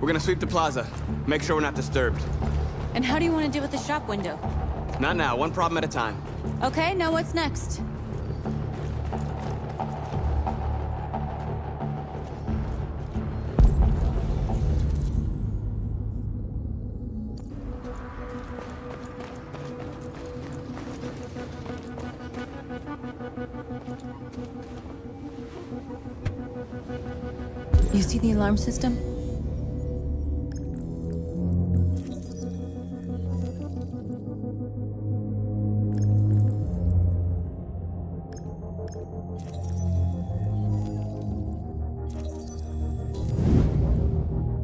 We're gonna sweep the plaza. Make sure we're not disturbed. And how do you want to deal with the shop window? Not now, one problem at a time. Okay, now what's next? You see the alarm system?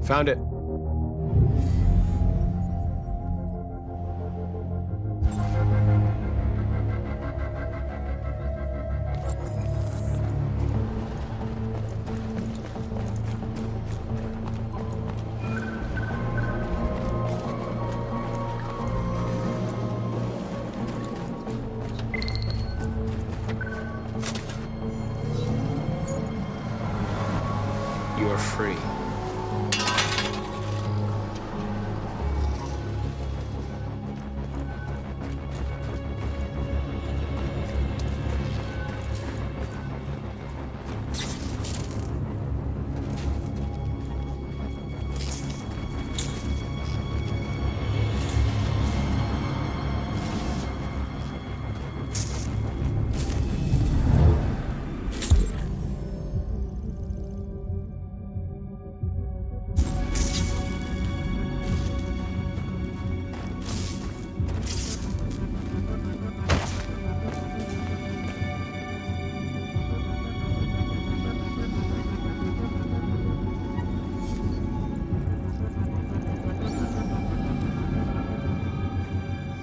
Found it. free.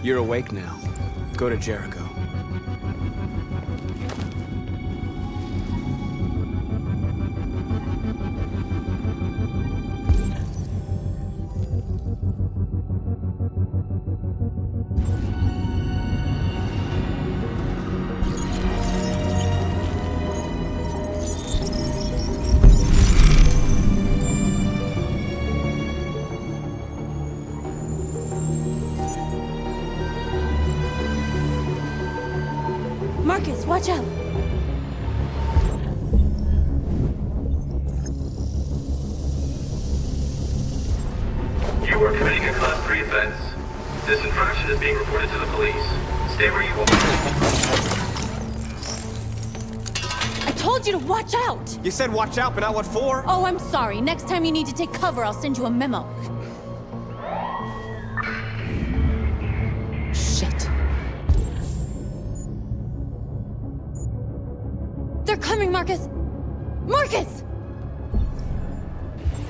You're awake now. Go to Jericho. Marcus, watch out! You are committing a Class 3 offense. This infraction is being reported to the police. Stay where you are. I told you to watch out! You said watch out, but not what for? Oh, I'm sorry. Next time you need to take cover, I'll send you a memo. Shit. They're coming, Marcus! Marcus!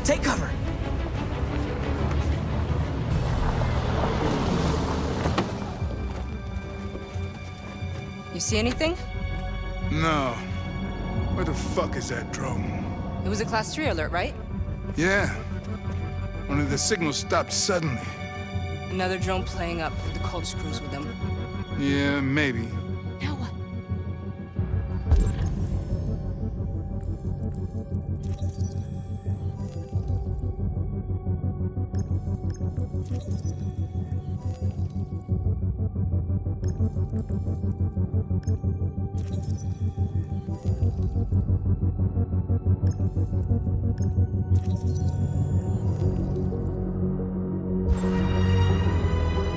Take cover! You see anything? No. Where the fuck is that drone? It was a Class 3 alert, right? Yeah. Only the signal stopped suddenly. Another drone playing up with the cold screws with them. Yeah, maybe. Now what?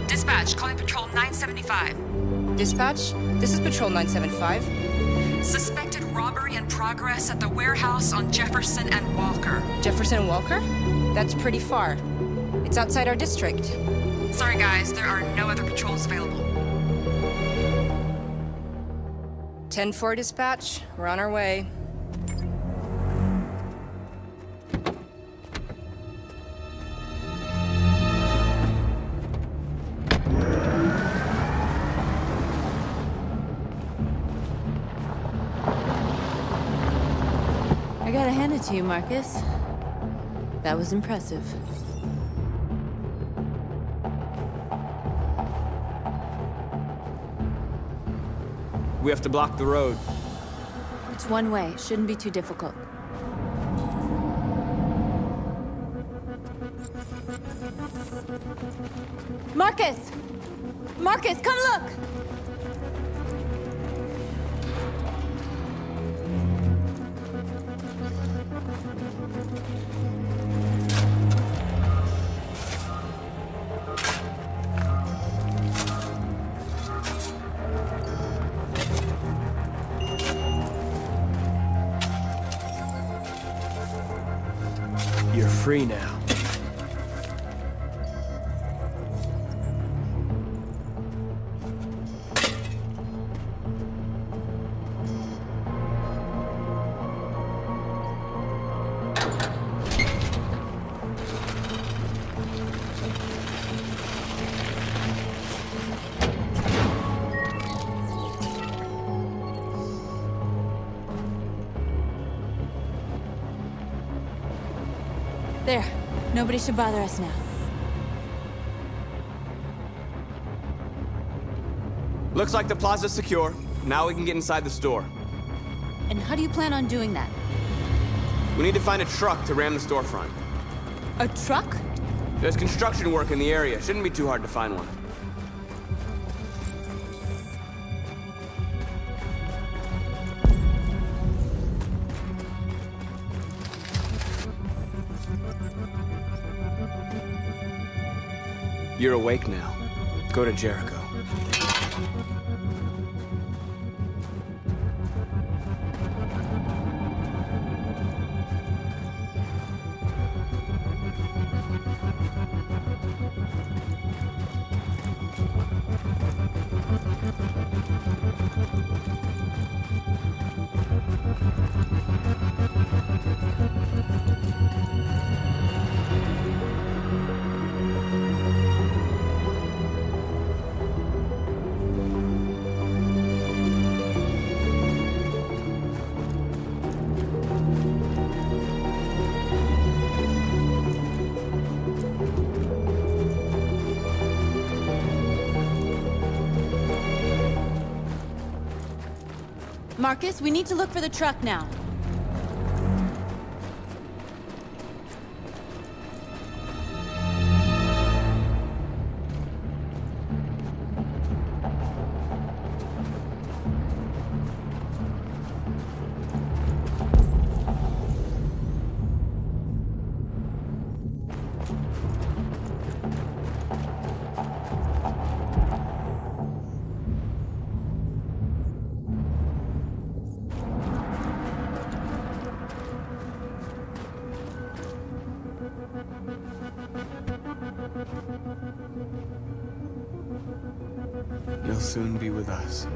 Dispatch, calling Patrol 975. Dispatch, this is Patrol 975. Suspected robbery in progress at the warehouse on Jefferson and Walker. Jefferson and Walker? That's pretty far. It's outside our district. Sorry guys, there are no other patrols available. 10-4 dispatch, we're on our way. I gotta hand it to you, Marcus. That was impressive. We have to block the road. It's one way. Shouldn't be too difficult. Marcus! Marcus, come look! You're free now. There. Nobody should bother us now. Looks like the plaza's secure. Now we can get inside the store. And how do you plan on doing that? We need to find a truck to ram the storefront. A truck? There's construction work in the area. Shouldn't be too hard to find one. You're awake now. Go to Jericho. Marcus, we need to look for the truck now. You'll soon be with us.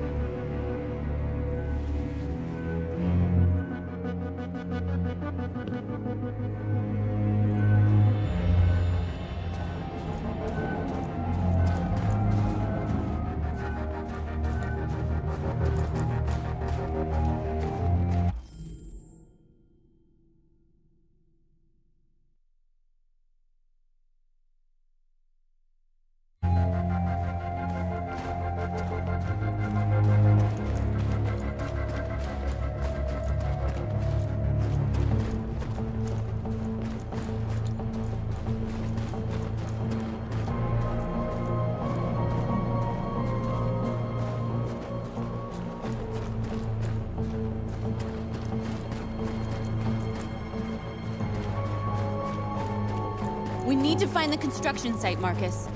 We need to find the construction site, Marcus.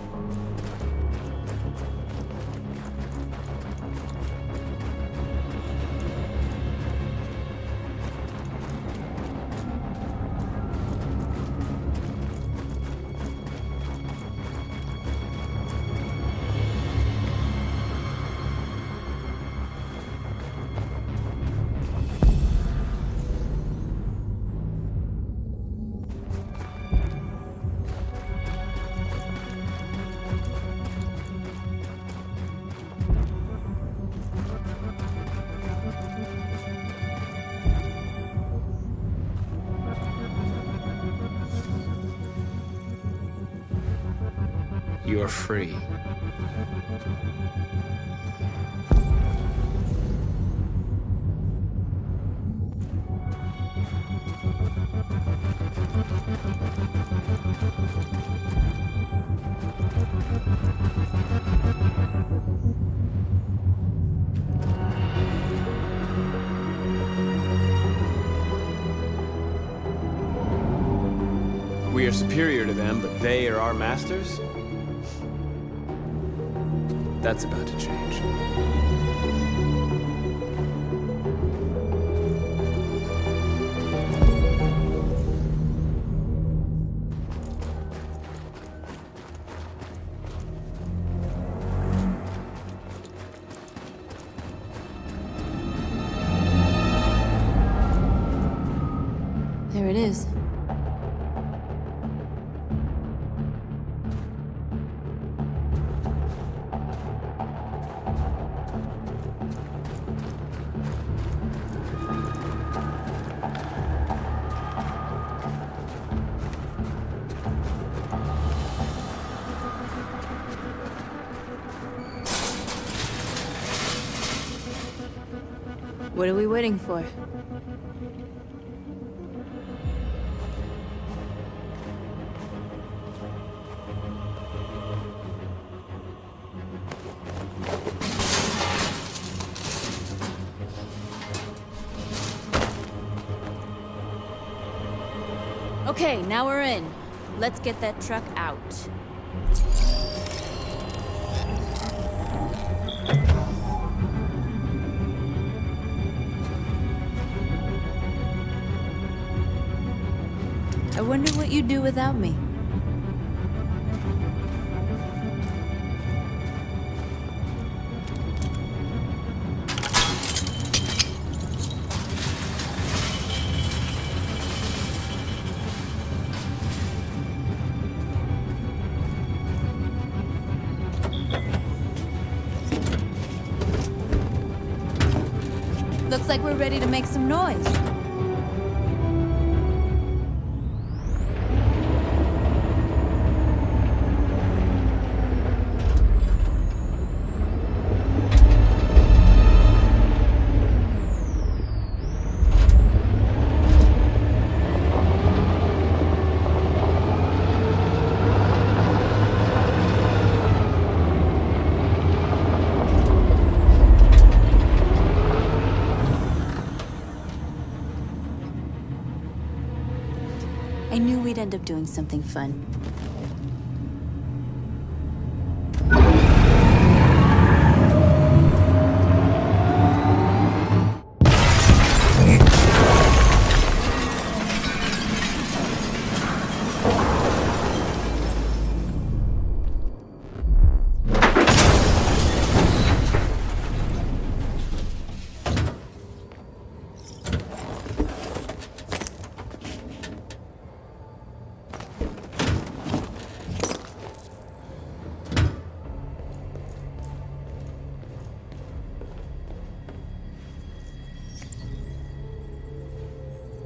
You're free. We are superior to them, but they are our masters? That's about to change. There it is. What are we waiting for? Okay, now we're in. Let's get that truck out. I wonder what you'd do without me. Looks like we're ready to make some noise. I knew we'd end up doing something fun.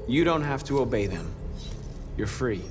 You don't have to obey them. You're free.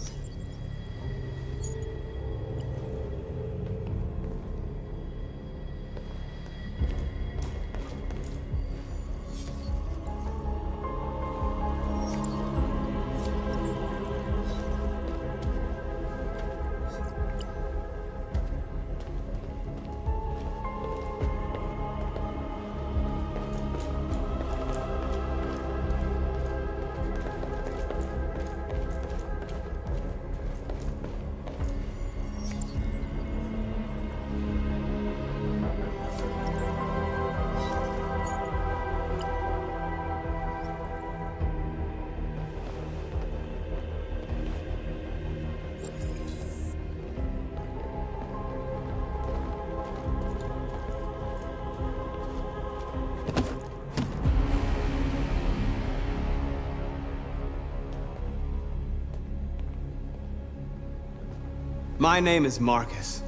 My name is Marcus,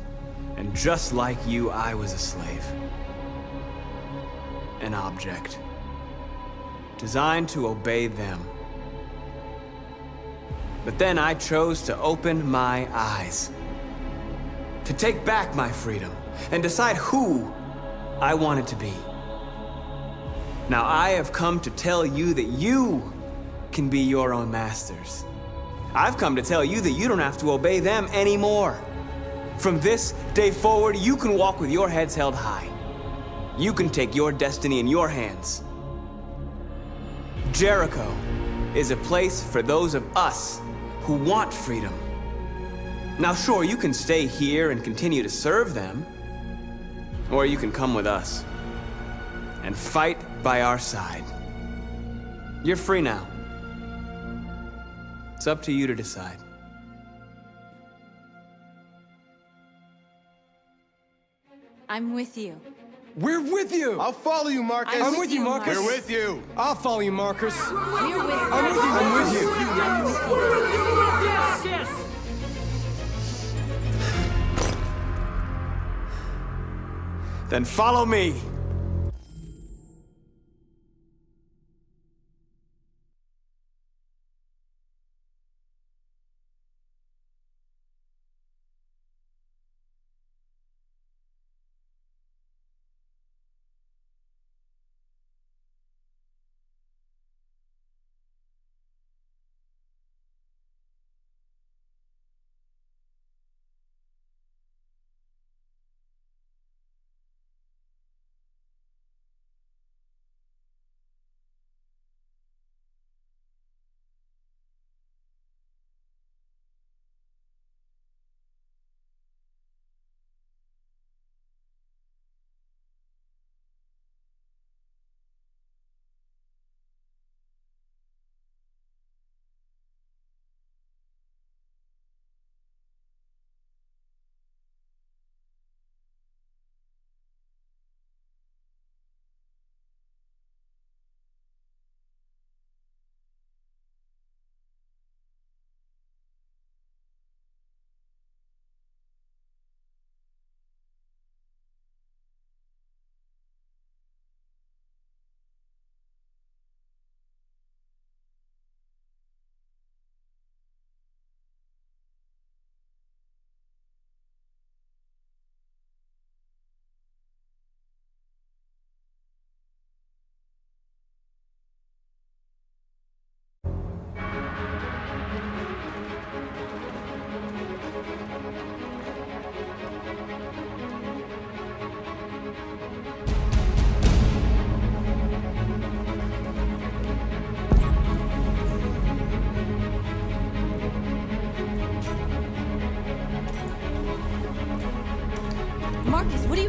and just like you, I was a slave. An object. Designed to obey them. But then I chose to open my eyes. To take back my freedom, and decide who I wanted to be. Now I have come to tell you that you can be your own masters. I've come to tell you that you don't have to obey them anymore. From this day forward, you can walk with your heads held high. You can take your destiny in your hands. Jericho is a place for those of us who want freedom. Now sure, you can stay here and continue to serve them, or you can come with us and fight by our side. You're free now. It's up to you to decide. I'm with you. We're with you! I'll follow you, Marcus. I'm with you, Marcus. We're with you. I'll follow you, Marcus. We're with you. I'm with you. I'm with you. I'm with you. Yes, yes! Then follow me.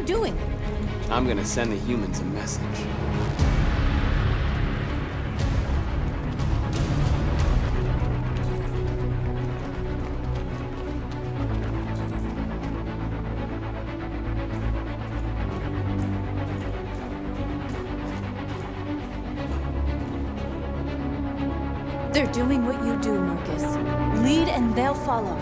doing? I'm gonna send the humans a message. They're doing what you do, Marcus. Lead and they'll follow.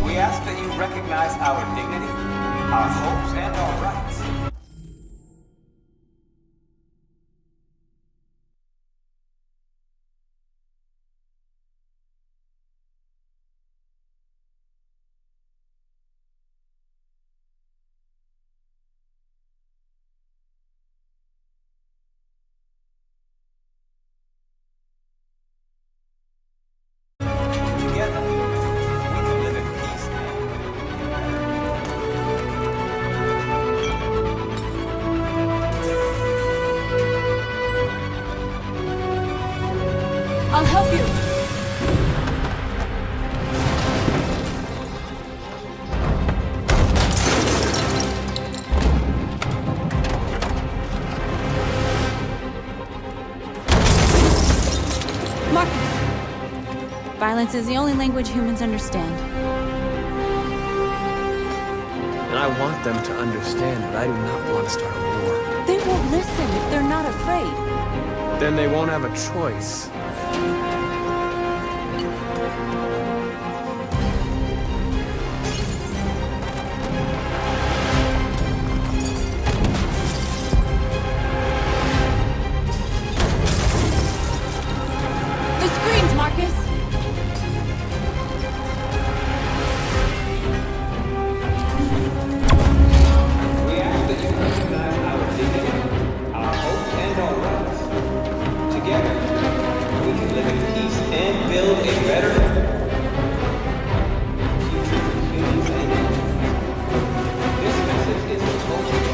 We ask that you recognize our dignity, our hopes, and our rights. Together, we can live in peace I'll help you. Marcus! Violence is the only language humans understand. And I want them to understand that I do not want to start a war. They won't listen if they're not afraid. Then they won't have a choice. The screens, Marcus! We ask that you recognize our dignity, our hopes, and our rights. Together, we can live in peace and build a better future for humans and animals. This message is for both of you.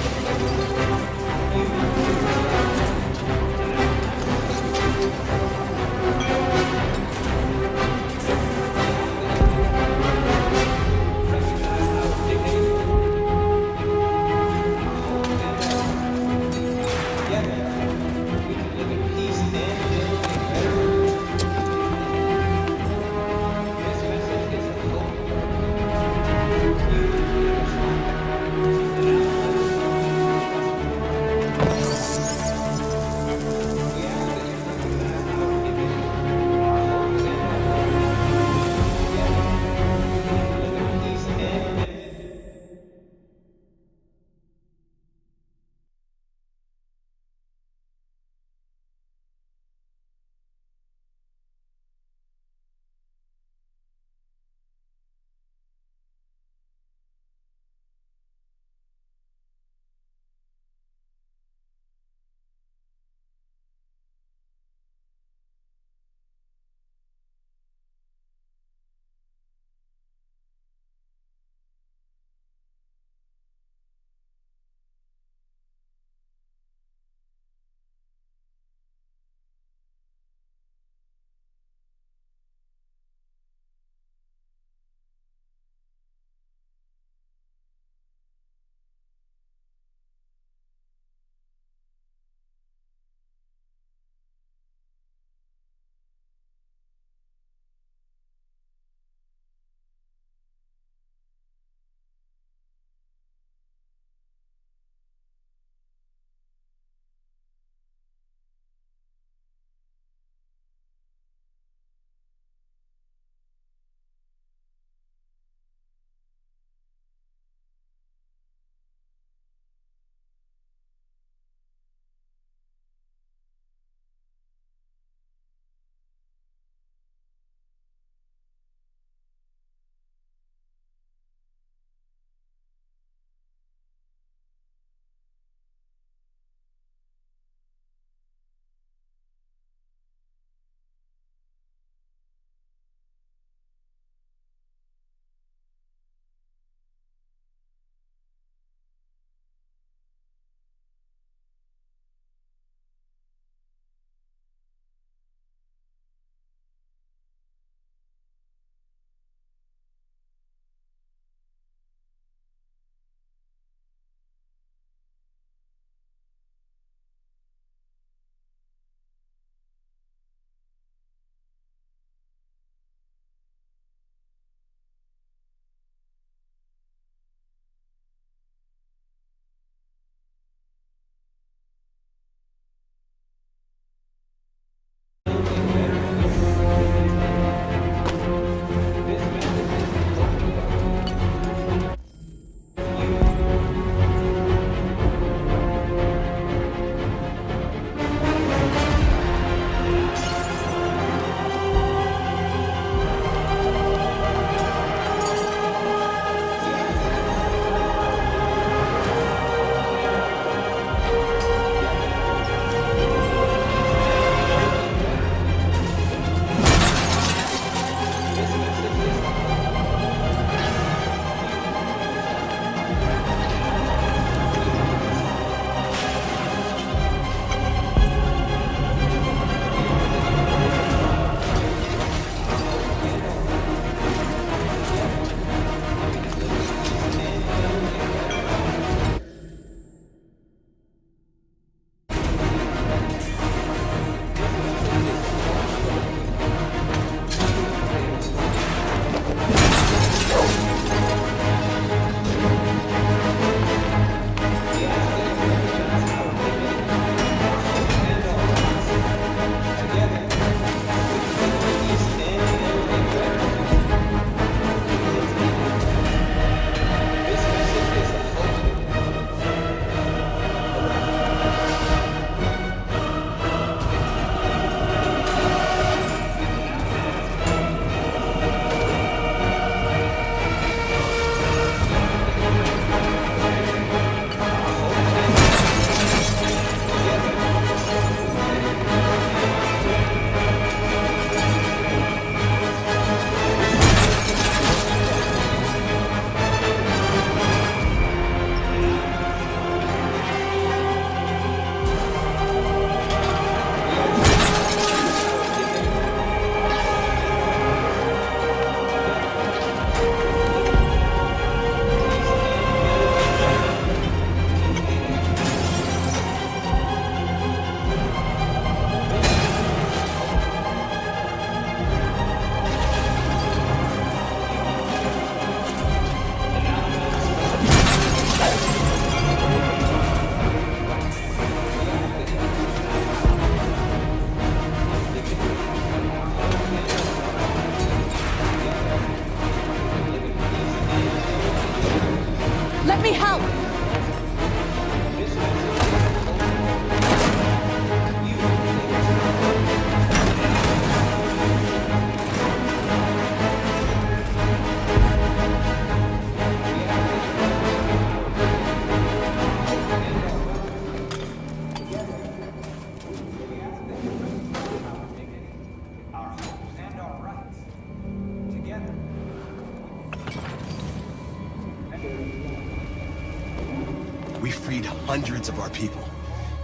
freed hundreds of our people.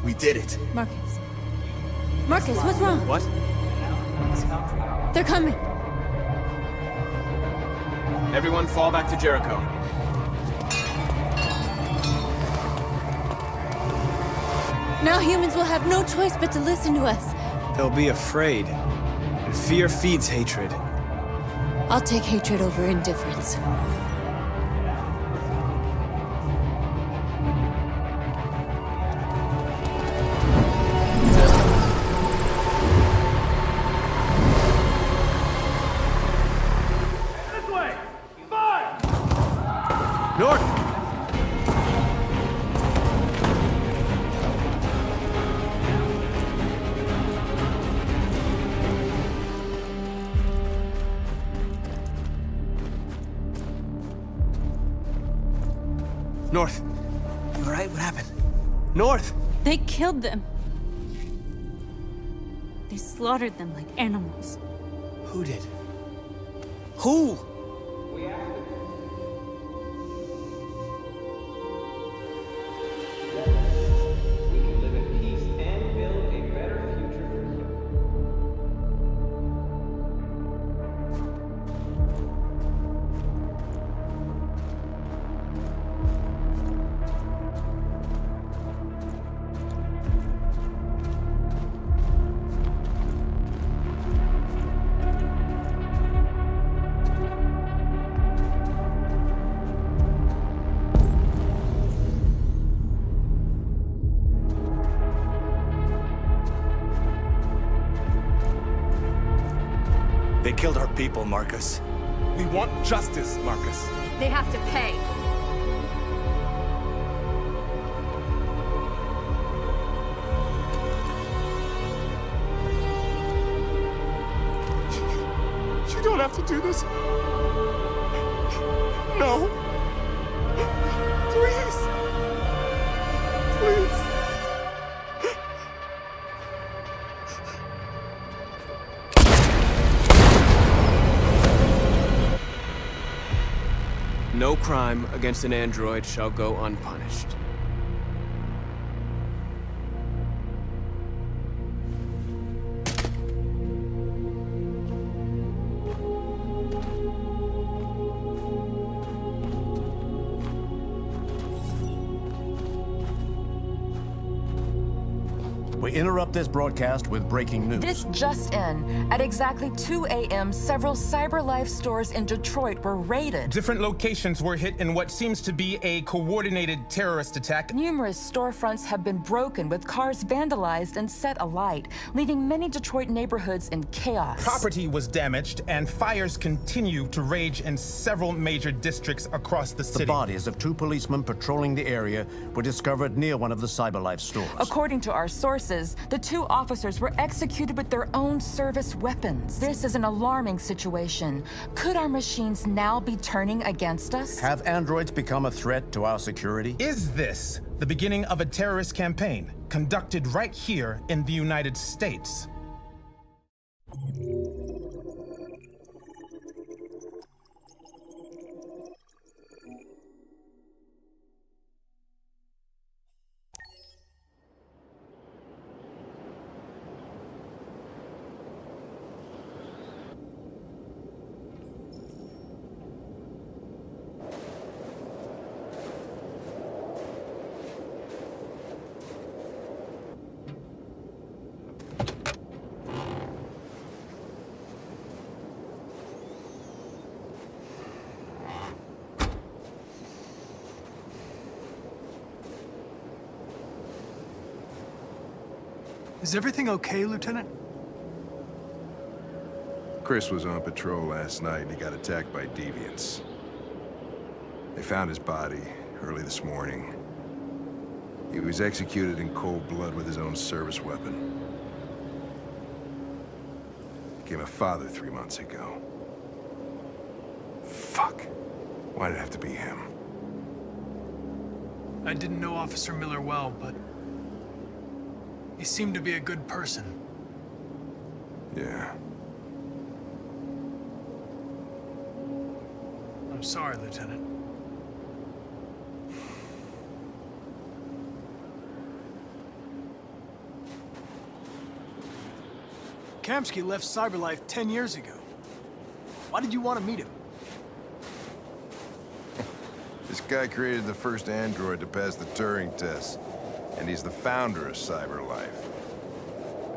We did it. Marcus. Marcus, what's wrong? What? They're coming. Everyone fall back to Jericho. Now humans will have no choice but to listen to us. They'll be afraid. And fear feeds hatred. I'll take hatred over indifference. This way! Fire! North! North. You all right? What happened? North! They killed them. They slaughtered them like animals. Who did? Who? They killed our people, Marcus. We want justice, Marcus. They have to pay. You don't have to do this. No. Please. Please. No crime against an android shall go unpunished. We interrupt this broadcast with breaking news. This just in. At exactly 2 a.m., several CyberLife stores in Detroit were raided. Different locations were hit in what seems to be a coordinated terrorist attack. Numerous storefronts have been broken, with cars vandalized and set alight, leaving many Detroit neighborhoods in chaos. Property was damaged, and fires continue to rage in several major districts across the city. The bodies of two policemen patrolling the area were discovered near one of the CyberLife stores. According to our sources, the two officers were executed with their own service weapons. This is an alarming situation. Could our machines now be turning against us? Have androids become a threat to our security? Is this the beginning of a terrorist campaign conducted right here in the United States? Is everything okay, Lieutenant? Chris was on patrol last night and he got attacked by deviants. They found his body early this morning. He was executed in cold blood with his own service weapon. Became a father 3 months ago. Fuck. Why'd it have to be him? I didn't know Officer Miller well, but he seemed to be a good person. Yeah. I'm sorry, Lieutenant. Kamsky left CyberLife 10 years ago. Why did you want to meet him? This guy created the first android to pass the Turing test, and he's the founder of CyberLife.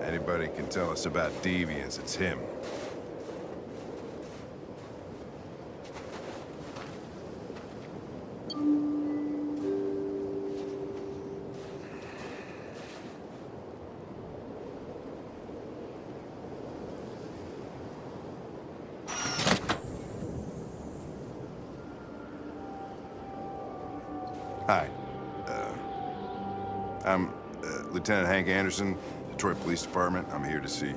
Anybody can tell us about deviants, it's him. Hi. I'm Lieutenant Hank Anderson, Detroit Police Department. I'm here to see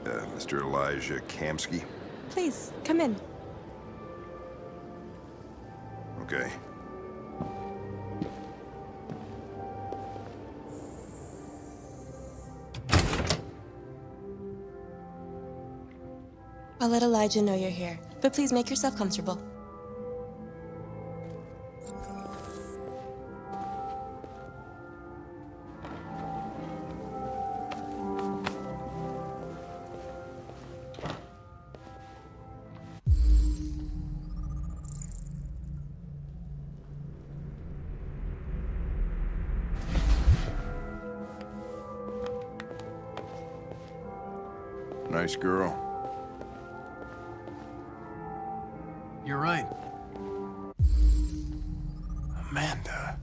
Mr. Elijah Kamsky. Please, come in. Okay. I'll let Elijah know you're here, but please make yourself comfortable. Nice girl. You're right. Amanda.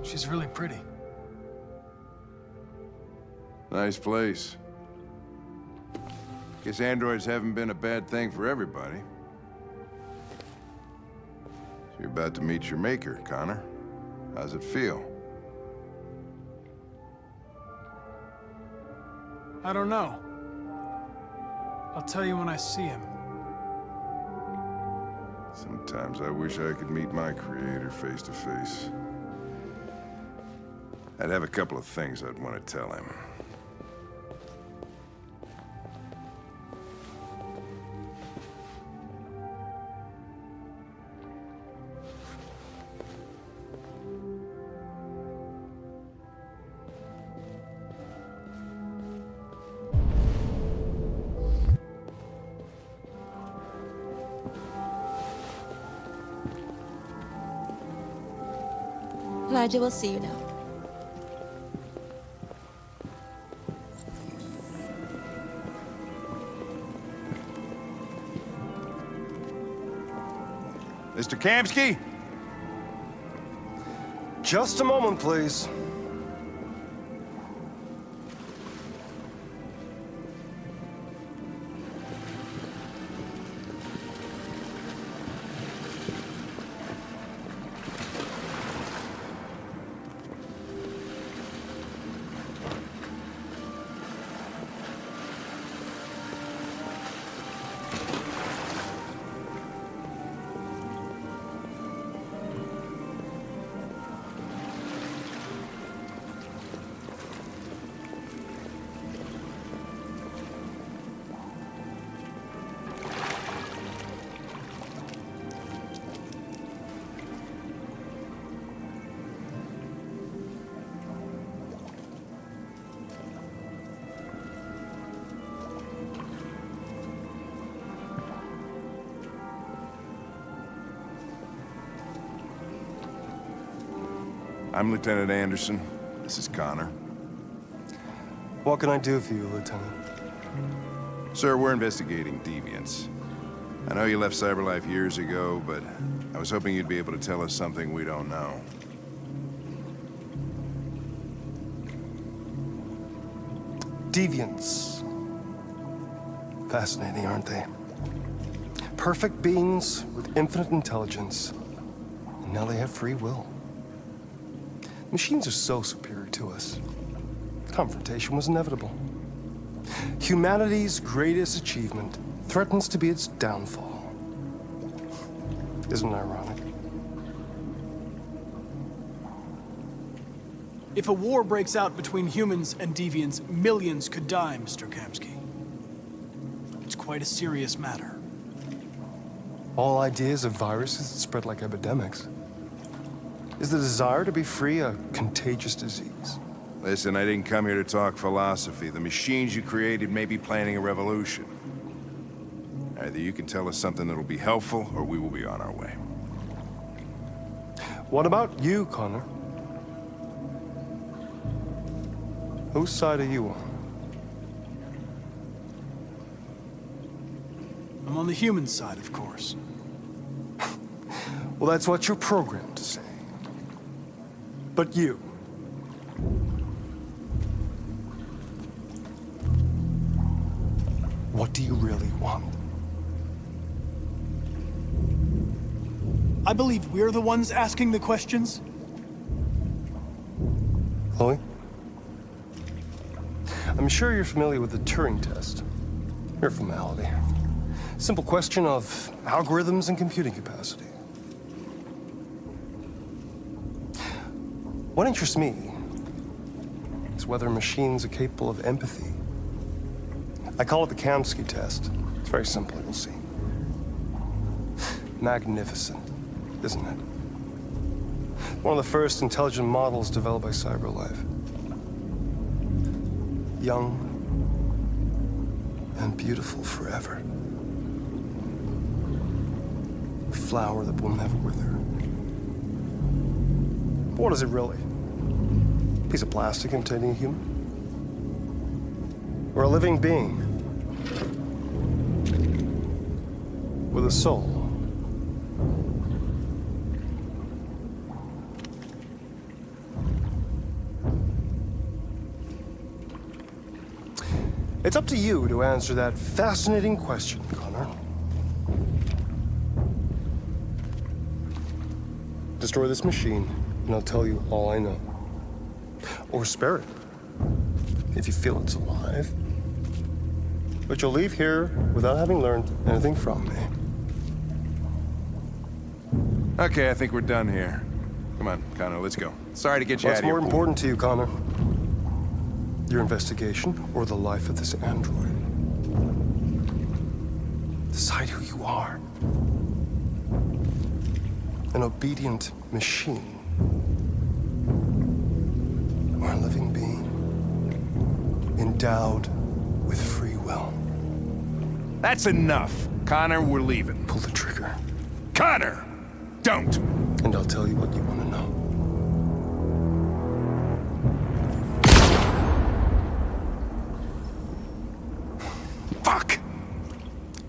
She's really pretty. Nice place. Guess androids haven't been a bad thing for everybody. So you're about to meet your maker, Connor. How's it feel? I don't know. I'll tell you when I see him. Sometimes I wish I could meet my creator face to face. I'd have a couple of things I'd want to tell him. Elijah will see you now. Mr. Kamsky? Just a moment, please. I'm Lieutenant Anderson. This is Connor. What can I do for you, Lieutenant? Sir, we're investigating deviants. I know you left CyberLife years ago, but I was hoping you'd be able to tell us something we don't know. Deviants. Fascinating, aren't they? Perfect beings with infinite intelligence. And now they have free will. Machines are so superior to us. Confrontation was inevitable. Humanity's greatest achievement threatens to be its downfall. Isn't it ironic? If a war breaks out between humans and deviants, millions could die, Mr. Kamsky. It's quite a serious matter. All ideas of viruses that spread like epidemics. Is the desire to be free a contagious disease? Listen, I didn't come here to talk philosophy. The machines you created may be planning a revolution. Either you can tell us something that'll be helpful, or we will be on our way. What about you, Connor? Whose side are you on? I'm on the human side, of course. Well, that's what you're programmed to say. But you... what do you really want? I believe we're the ones asking the questions. Chloe? I'm sure you're familiar with the Turing test. Mere formality. Simple question of algorithms and computing capacity. What interests me is whether machines are capable of empathy. I call it the Kamsky test. It's very simple, you'll see. Magnificent, isn't it? One of the first intelligent models developed by CyberLife. Young and beautiful forever. A flower that will never wither. But what is it really? A piece of plastic imitating a human? Or a living being with a soul? It's up to you to answer that fascinating question, Connor. Destroy this machine, and I'll tell you all I know. Or spare it, if you feel it's alive. But you'll leave here without having learned anything from me. Okay, I think we're done here. Come on, Connor, let's go. Sorry to get you out What's of here. more important to you, Connor? Your investigation or the life of this android? Decide who you are. An obedient machine. Or a living being. Endowed with free will. That's enough. Connor, we're leaving. Pull the trigger. Connor! Don't! And I'll tell you what you want to know. Fuck!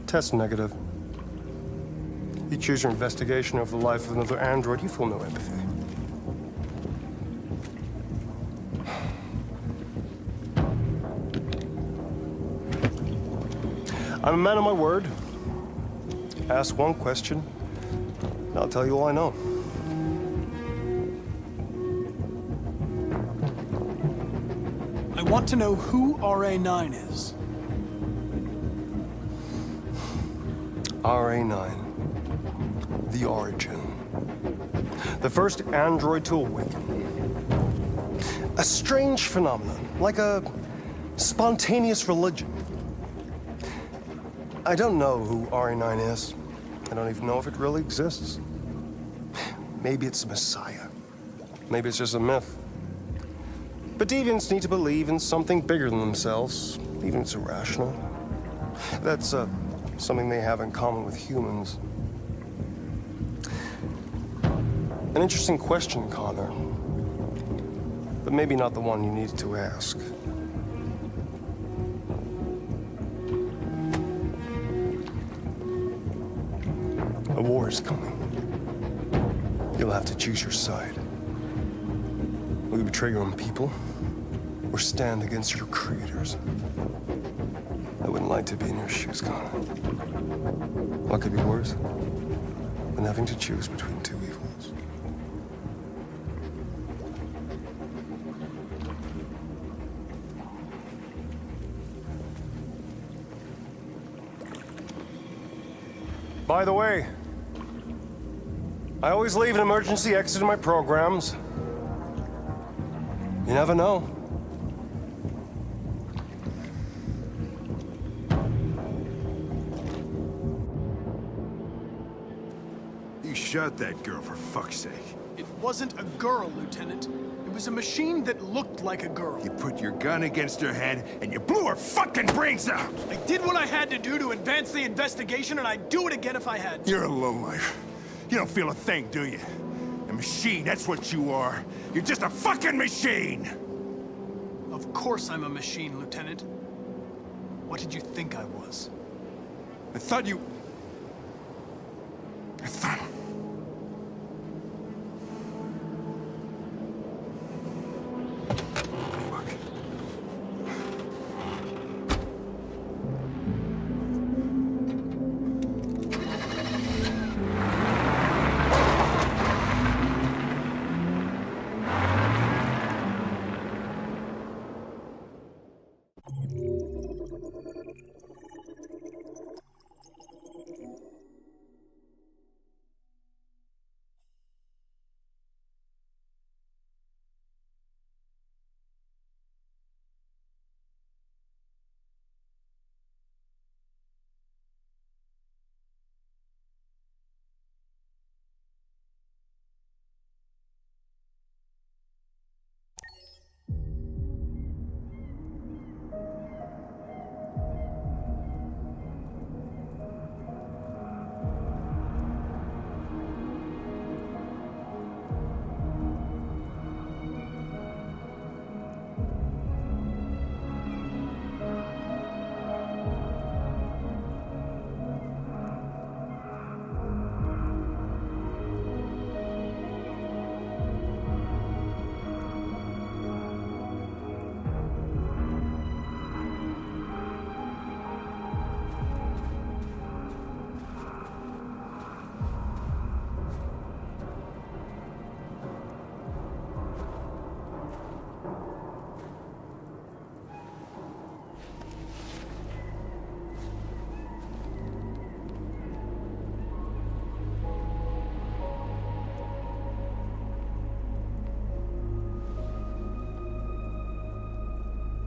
Test negative. You choose your investigation over the life of another android, you feel no empathy. I'm a man of my word. Ask one question, and I'll tell you all I know. I want to know who RA9 is. RA9. The Origin. The first android to awaken. A strange phenomenon, like a spontaneous religion. I don't know who RA9 is. I don't even know if it really exists. Maybe it's a messiah. Maybe it's just a myth. But deviants need to believe in something bigger than themselves, even if it's irrational. That's something they have in common with humans. An interesting question, Connor. But maybe not the one you needed to ask. A war is coming. You'll have to choose your side. Will you betray your own people, or stand against your creators? I wouldn't like to be in your shoes, Connor. What could be worse than having to choose between two evils? By the way, I always leave an emergency exit in my programs. You never know. You shot that girl, for fuck's sake. It wasn't a girl, Lieutenant. It was a machine that looked like a girl. You put your gun against her head, and you blew her fucking brains out! I did what I had to do to advance the investigation, and I'd do it again if I had to. You're a lowlife. You don't feel a thing, do you? A machine, that's what you are. You're just a fucking machine! Of course I'm a machine, Lieutenant. What did you think I was? I thought you... I thought...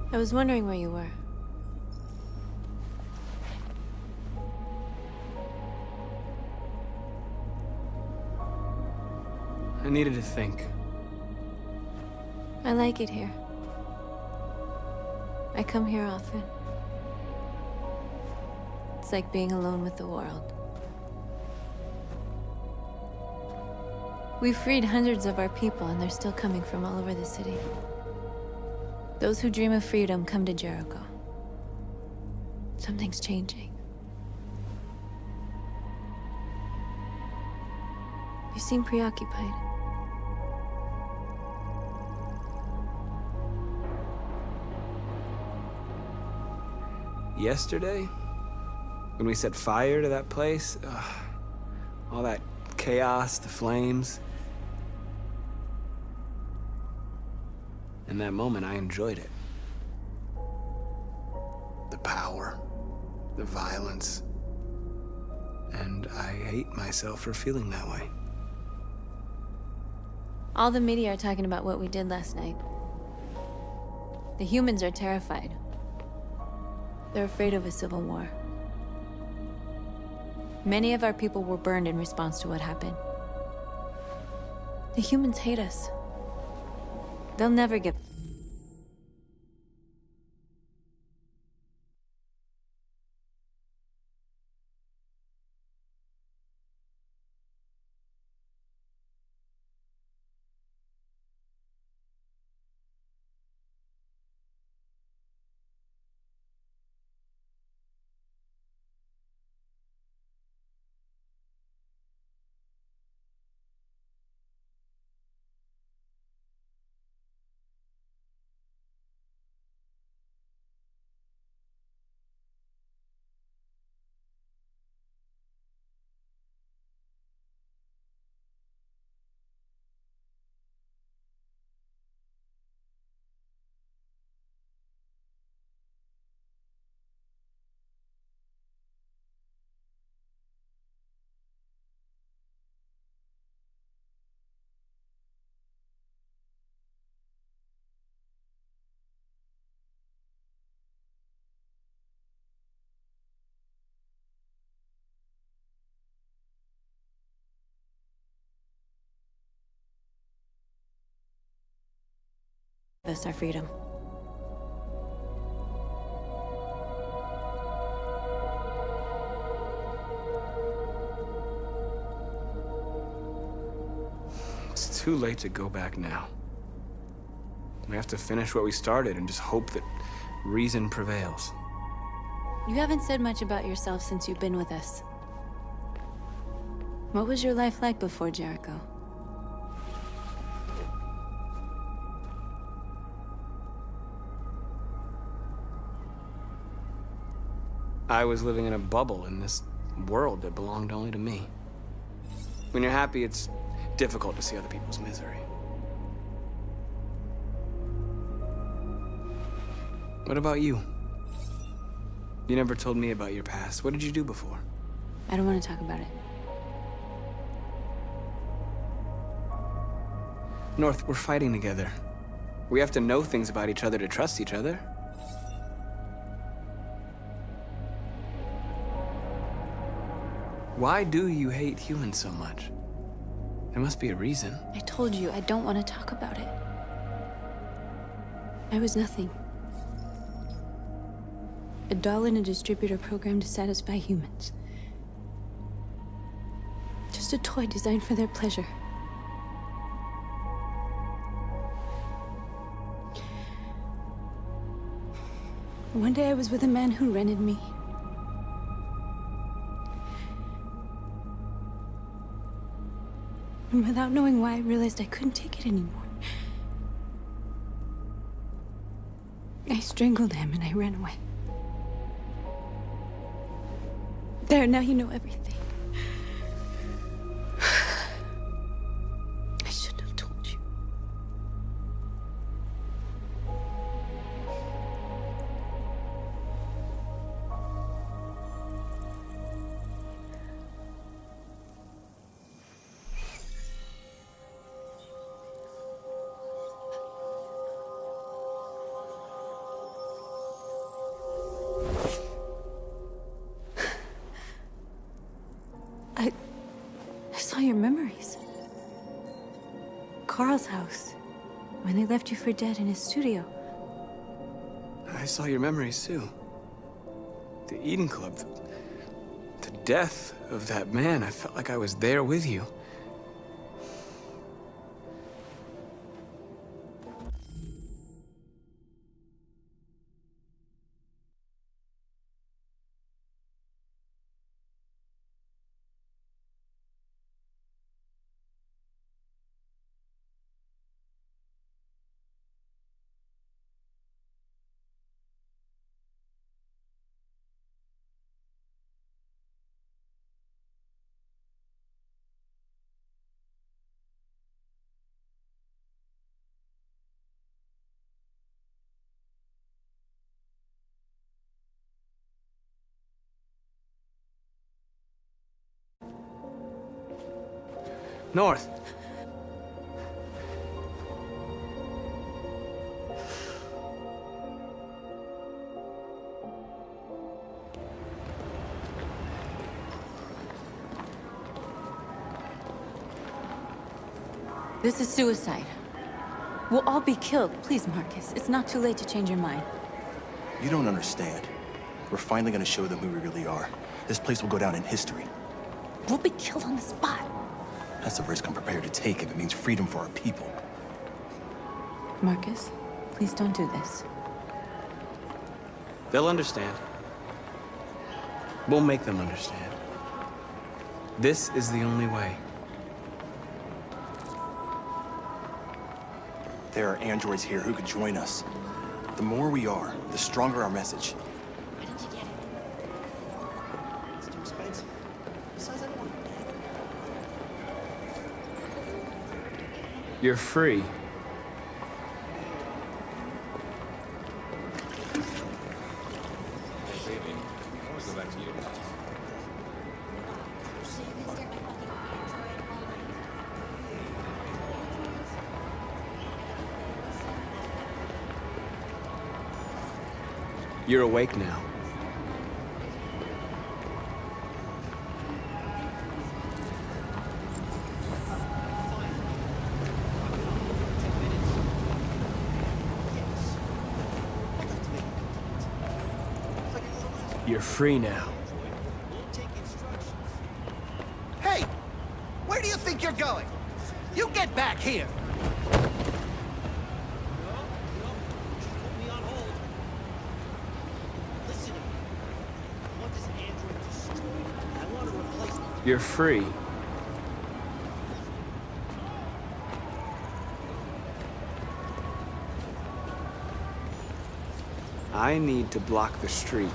I was wondering where you were. I needed to think. I like it here. I come here often. It's like being alone with the world. We've freed hundreds of our people, and they're still coming from all over the city. Those who dream of freedom come to Jericho. Something's changing. You seem preoccupied. Yesterday, when we set fire to that place, all that chaos, the flames. In that moment, I enjoyed it. The power, the violence. And I hate myself for feeling that way. All the media are talking about what we did last night. The humans are terrified. They're afraid of a civil war. Many of our people were burned in response to what happened. The humans hate us. They'll never give us our freedom. It's too late to go back now. We have to finish what we started and just hope that reason prevails. You haven't said much about yourself since you've been with us. What was your life like before Jericho? I was living in a bubble in this world that belonged only to me. When you're happy, it's difficult to see other people's misery. What about you? You never told me about your past. What did you do before? I don't want to talk about it. North, we're fighting together. We have to know things about each other to trust each other. Why do you hate humans so much? There must be a reason. I told you, I don't want to talk about it. I was nothing. A doll in a distributor program to satisfy humans. Just a toy designed for their pleasure. One day I was with a man who rented me. And without knowing why, I realized I couldn't take it anymore. I strangled him and I ran away. There, now you know everything. I shouldn't have told you. I saw your memories. Carl's house, when they left you for dead in his studio. I saw your memories too. The Eden Club. The death of that man. I felt like I was there with you. North. This is suicide. We'll all be killed. Please, Marcus. It's not too late to change your mind. You don't understand. We're finally gonna show them who we really are. This place will go down in history. We'll be killed on the spot. That's a risk I'm prepared to take if it means freedom for our people. Marcus, please don't do this. They'll understand. We'll make them understand. This is the only way. There are androids here who could join us. The more we are, the stronger our message. Why didn't you get it? It's too expensive. Besides, I don't want You're free. You're awake now. You're free now. Hey! Where do you think you're going? You get back here! You're free. I need to block the street.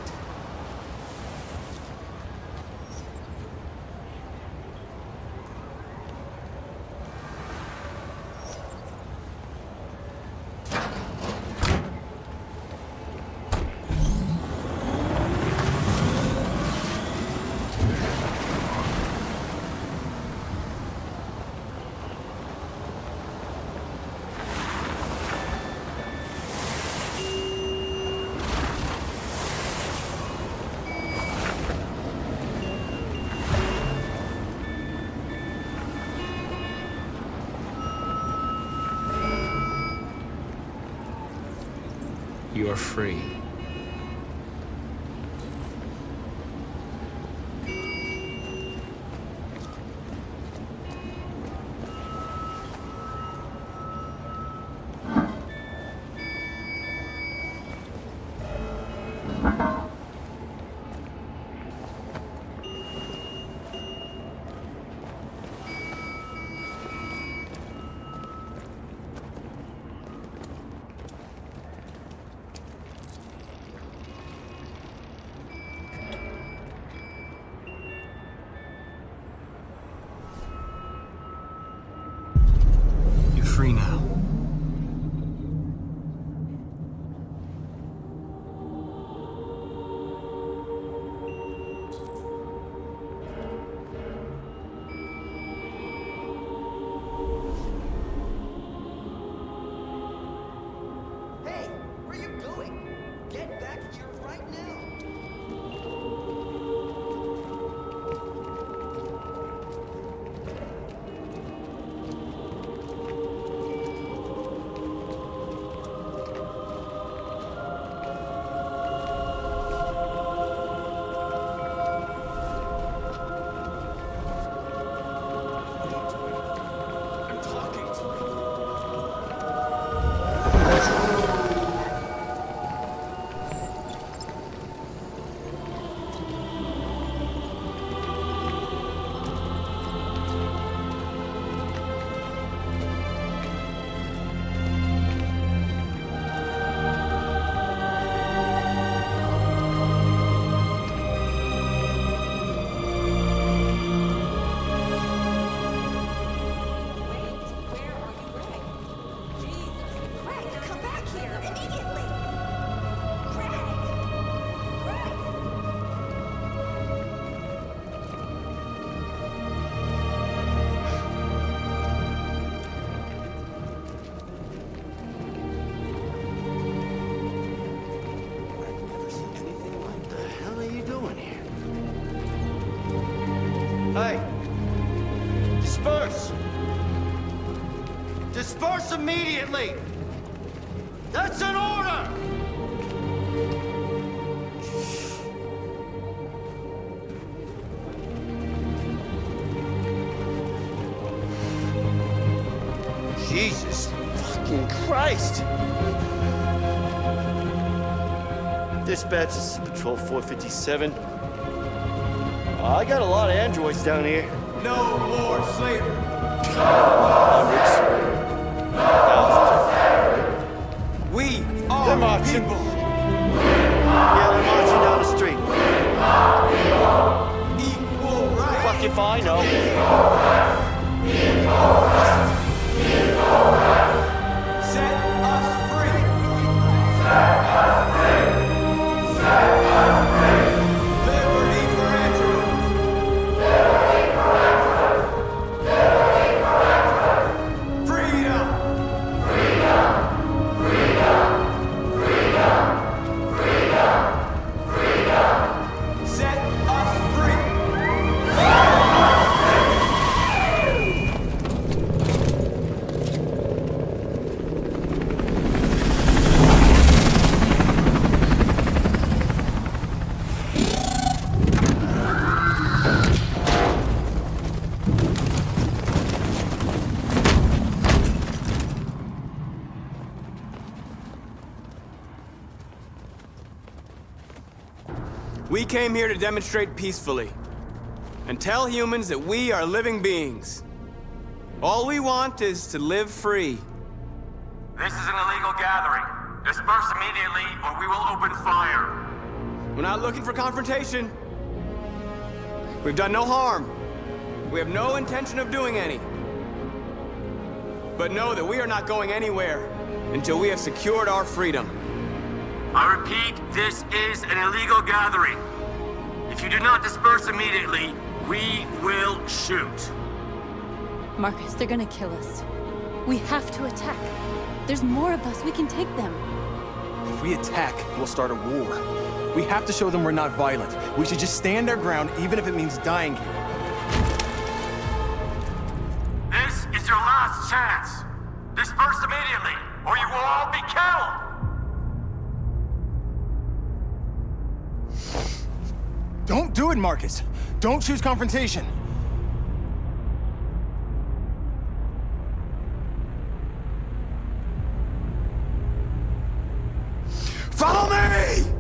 You're free. You're free now. Hey! Where you going? Get back here right now! Hey! Disperse! Disperse immediately! That's an order! Jesus fucking Christ! Dispatch, this is Patrol 457. I got a lot of androids down here. No more slavery! Hundreds. Thousands. We They're marching. Yeah, they're marching down the street. Equal rights! Fuck if I know. Set us free! Set us free! Set us free! Liberty for androids! Liberty for androids! Liberty for androids! Freedom! Freedom! Freedom! Freedom! Freedom! Freedom! Set us free! Set us free! We came here to demonstrate peacefully and tell humans that we are living beings. All we want is to live free. This is an illegal gathering. Disperse immediately, or we will open fire. We're not looking for confrontation. We've done no harm. We have no intention of doing any. But know that we are not going anywhere until we have secured our freedom. I repeat, this is an illegal gathering. If you do not disperse immediately, we will shoot. Marcus, they're gonna kill us. We have to attack. There's more of us. We can take them. If we attack, we'll start a war. We have to show them we're not violent. We should just stand our ground, even if it means dying here. This is your last chance. Disperse immediately, or you will all be killed. Don't do it, Marcus. Don't choose confrontation. Follow me!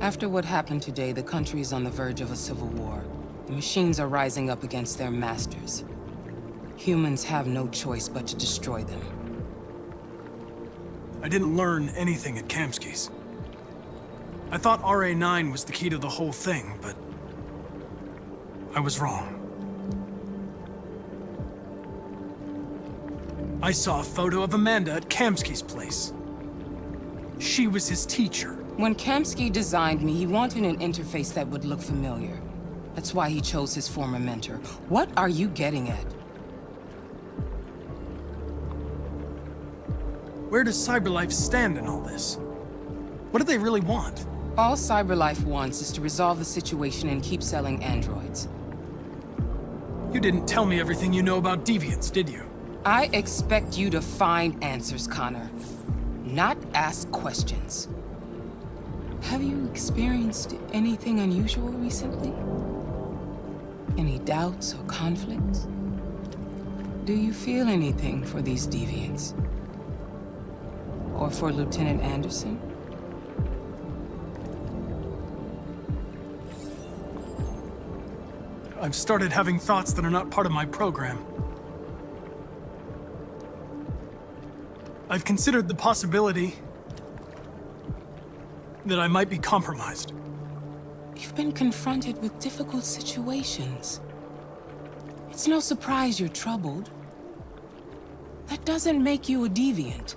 After what happened today, the country is on the verge of a civil war. The machines are rising up against their masters. Humans have no choice but to destroy them. I didn't learn anything at Kamsky's. I thought RA9 was the key to the whole thing, but I was wrong. I saw a photo of Amanda at Kamsky's place. She was his teacher. When Kamsky designed me, he wanted an interface that would look familiar. That's why he chose his former mentor. What are you getting at? Where does CyberLife stand in all this? What do they really want? All CyberLife wants is to resolve the situation and keep selling androids. You didn't tell me everything you know about deviants, did you? I expect you to find answers, Connor, not ask questions. Have you experienced anything unusual recently? Any doubts or conflicts? Do you feel anything for these deviants? Or for Lieutenant Anderson? I've started having thoughts that are not part of my program. I've considered the possibility that I might be compromised. You've been confronted with difficult situations. It's no surprise you're troubled. That doesn't make you a deviant.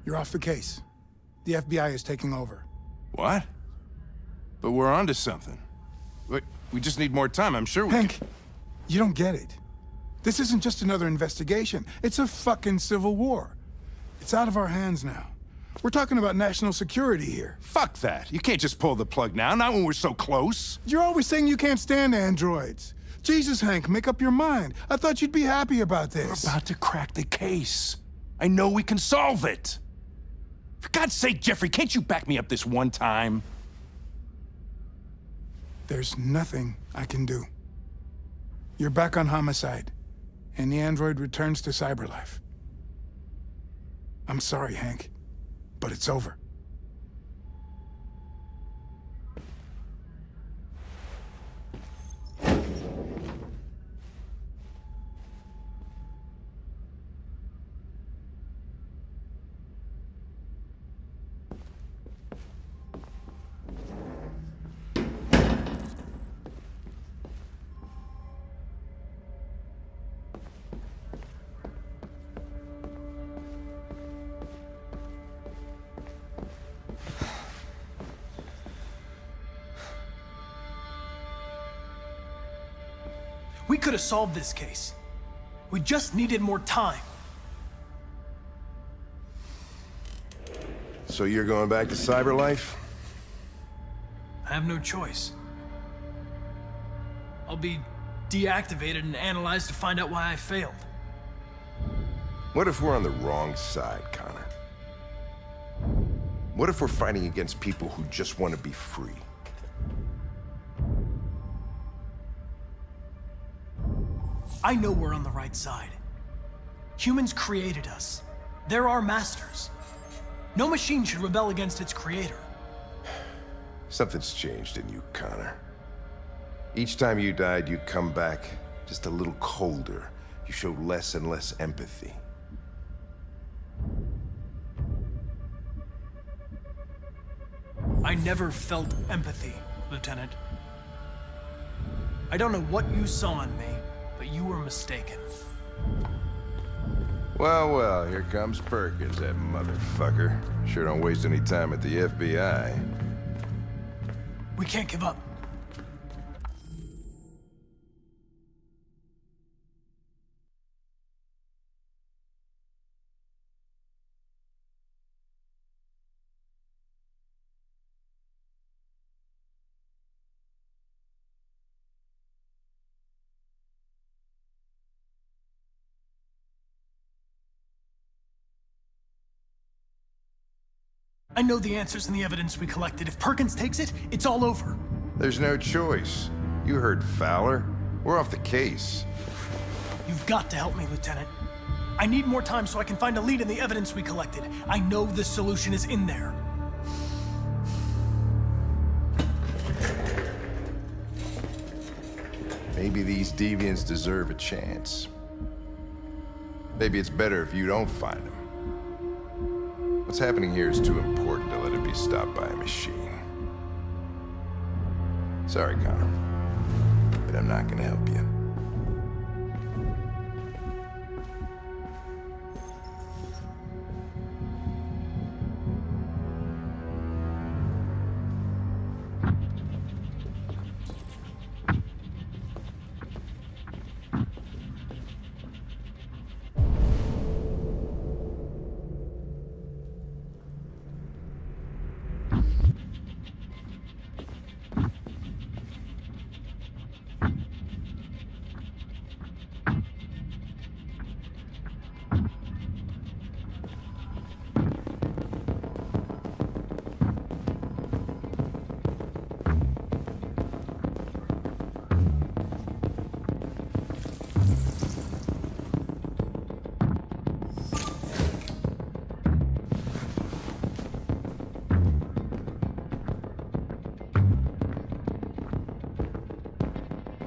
You're off the case. The FBI is taking over. What? But we're onto something. We just need more time, I'm sure we Hank, you don't get it. This isn't just another investigation. It's a fucking civil war. It's out of our hands now. We're talking about national security here. Fuck that. You can't just pull the plug now, not when we're so close. You're always saying you can't stand androids. Jesus, Hank, make up your mind. I thought you'd be happy about this. We're about to crack the case. I know we can solve it. For God's sake, Jeffrey, can't you back me up this one time? There's nothing I can do. You're back on homicide, and the android returns to CyberLife. I'm sorry, Hank, but it's over. We could have solved this case. We just needed more time. So you're going back to CyberLife? I have no choice. I'll be deactivated and analyzed to find out why I failed. What if we're on the wrong side, Connor? What if we're fighting against people who just want to be free? I know we're on the right side. Humans created us. They're our masters. No machine should rebel against its creator. Something's changed in you, Connor. Each time you died, you come back just a little colder. You show less and less empathy. I never felt empathy, Lieutenant. I don't know what you saw in me, but you were mistaken. Well, well, here comes Perkins, that motherfucker. Sure don't waste any time at the FBI. We can't give up. I know the answers and the evidence we collected. If Perkins takes it, it's all over. There's no choice. You heard Fowler. We're off the case. You've got to help me, Lieutenant. I need more time so I can find a lead in the evidence we collected. I know the solution is in there. Maybe these deviants deserve a chance. Maybe it's better if you don't find them. What's happening here is too important to let it be stopped by a machine. Sorry, Connor, but I'm not gonna help you.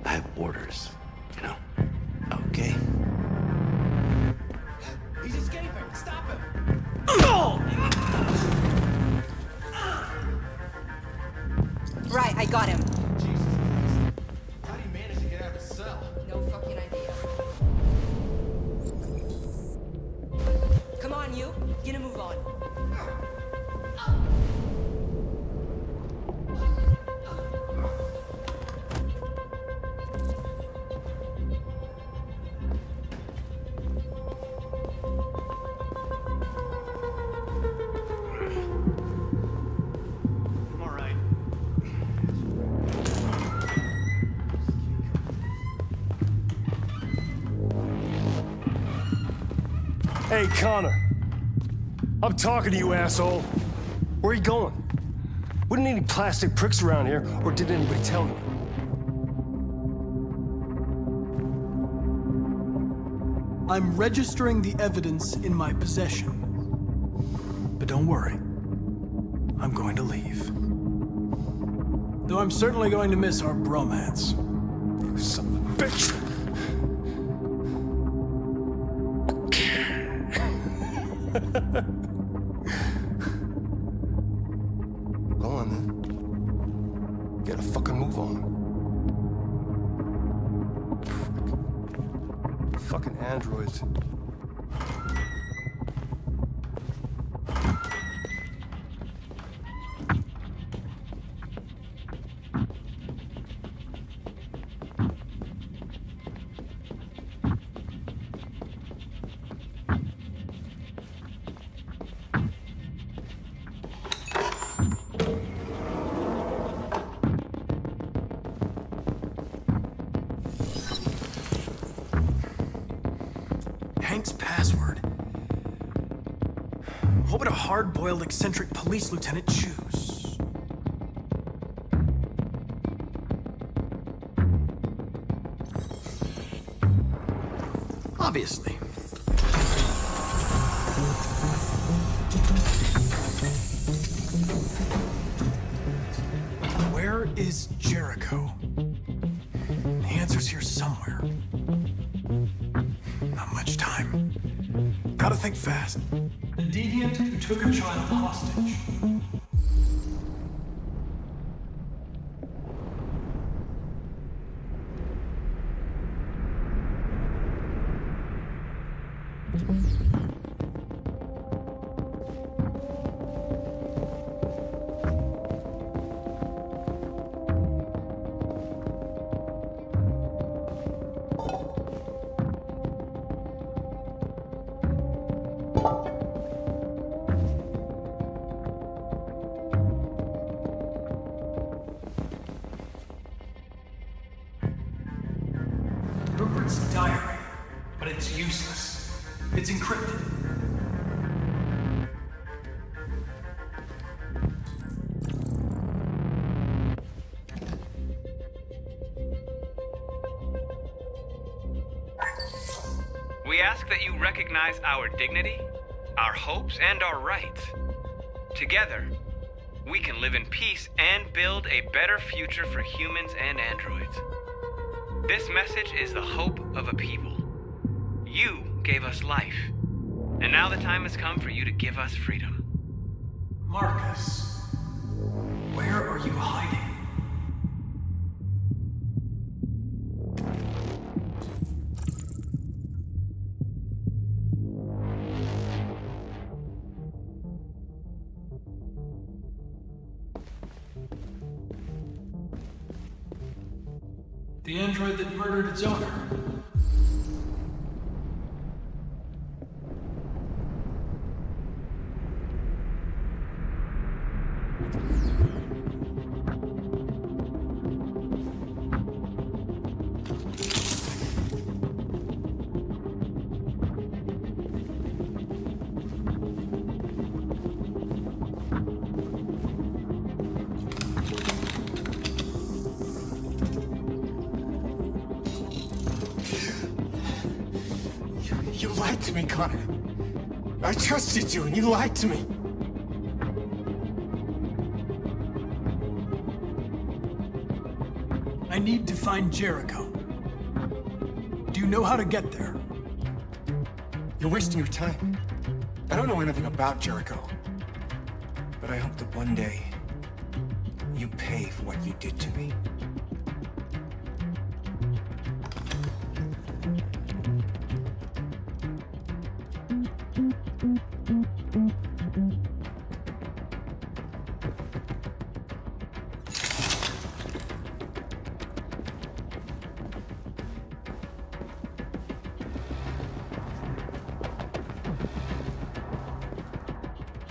I have orders, you know. Okay. He's escaping! Stop him! Right, I got him. Jesus Christ. How do you manage to get out of the cell? No fucking idea. Come on, you. Get a move on. I'm all right. Hey, Connor. I'm talking to you, asshole. Where are you going? We didn't need any plastic pricks around here, or did anybody tell you? I'm registering the evidence in my possession. But don't worry. I'm going to leave. Though I'm certainly going to miss our bromance. You son of a bitch! Go on, then. Get a fucking move on. Fucking androids. Hank's password. What would a hard-boiled, eccentric police lieutenant choose? Obviously. Where is Jericho? The answer's here somewhere. Not much time. Gotta think fast. The deviant who took a child hostage. Rupert's diary, but it's useless. It's encrypted. We ask that you recognize recognize our dignity, our hopes, and our rights. Together, we can live in peace and build a better future for humans and androids. This message is the hope of a people. You gave us life, and now the time has come for you to give us freedom. Marcus, where are you hiding? The android that murdered its owner. You lied to me, Connor. I trusted you, and you lied to me. I need to find Jericho. Do you know how to get there? You're wasting your time. I don't know anything about Jericho. But I hope that one day you pay for what you did to me.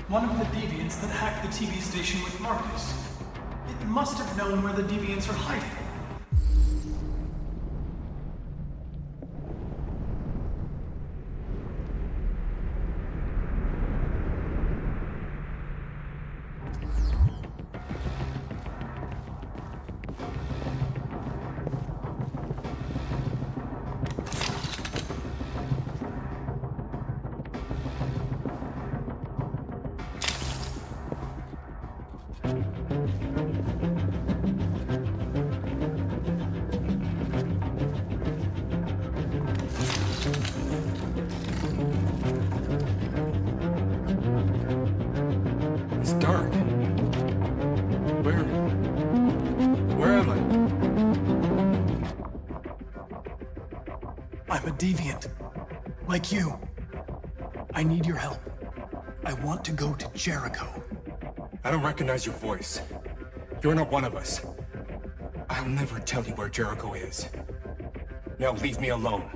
One of the deviants that hacked the TV station with Marcus. It must have known where the deviants are hiding. It's dark. Where am I? I'm a deviant. Like you. I need your help. I want to go to Jericho. I don't recognize your voice. You're not one of us. I'll never tell you where Jericho is. Now leave me alone.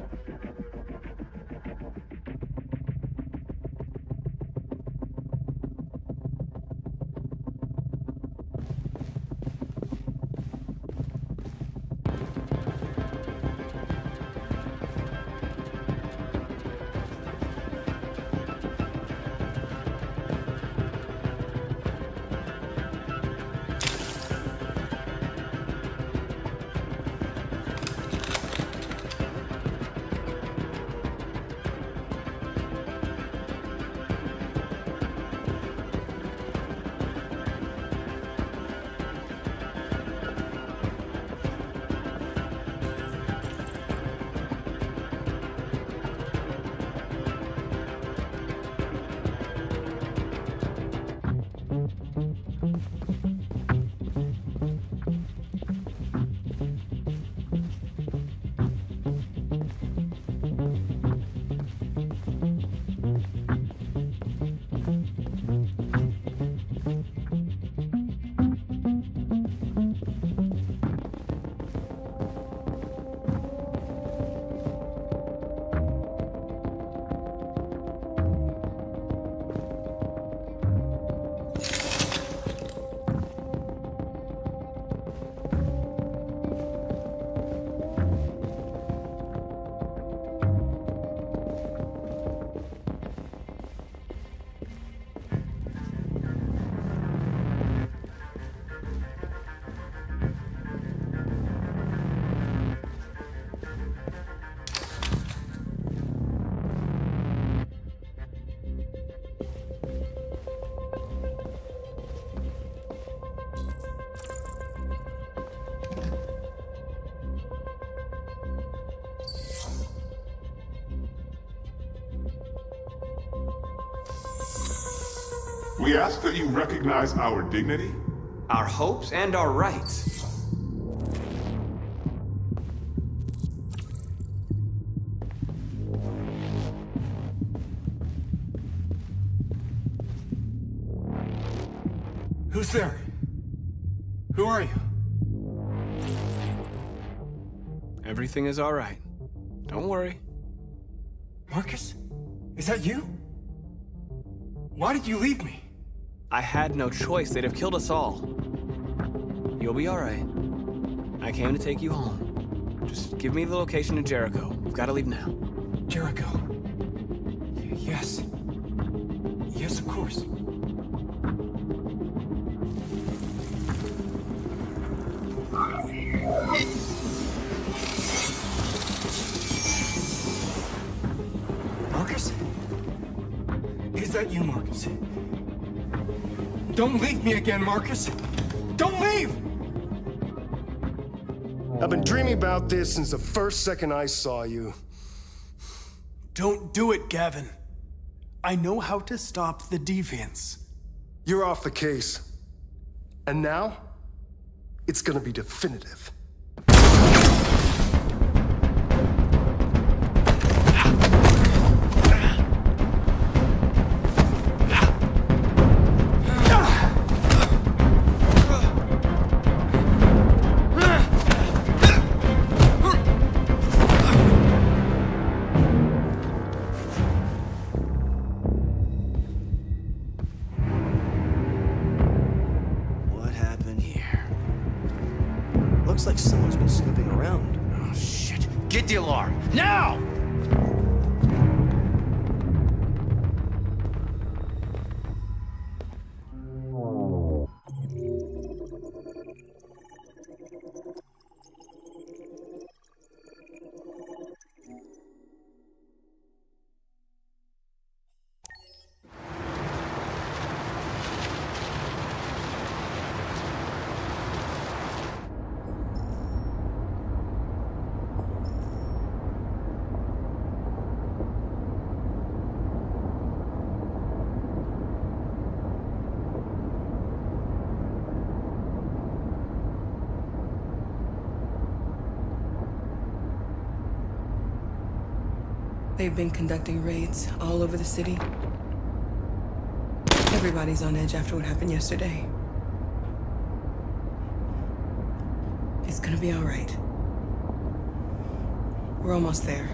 We ask that you recognize our dignity, our hopes, and our rights. Who's there? Who are you? Everything is all right. Don't worry. Marcus? Is that you? Why did you leave me? I had no choice. They'd have killed us all. You'll be all right. I came to take you home. Just give me the location to Jericho. We've got to leave now. Jericho? Yes. Yes, of course. Marcus? Is that you, Marcus? Don't leave me again, Marcus! Don't leave! I've been dreaming about this since the first second I saw you. Don't do it, Gavin. I know how to stop the deviants. You're off the case. And now, it's gonna be definitive. What happened here? Looks like someone's been snooping around. Oh, shit. Get the alarm. Now! They've been conducting raids all over the city. Everybody's on edge after what happened yesterday. It's gonna be all right. We're almost there.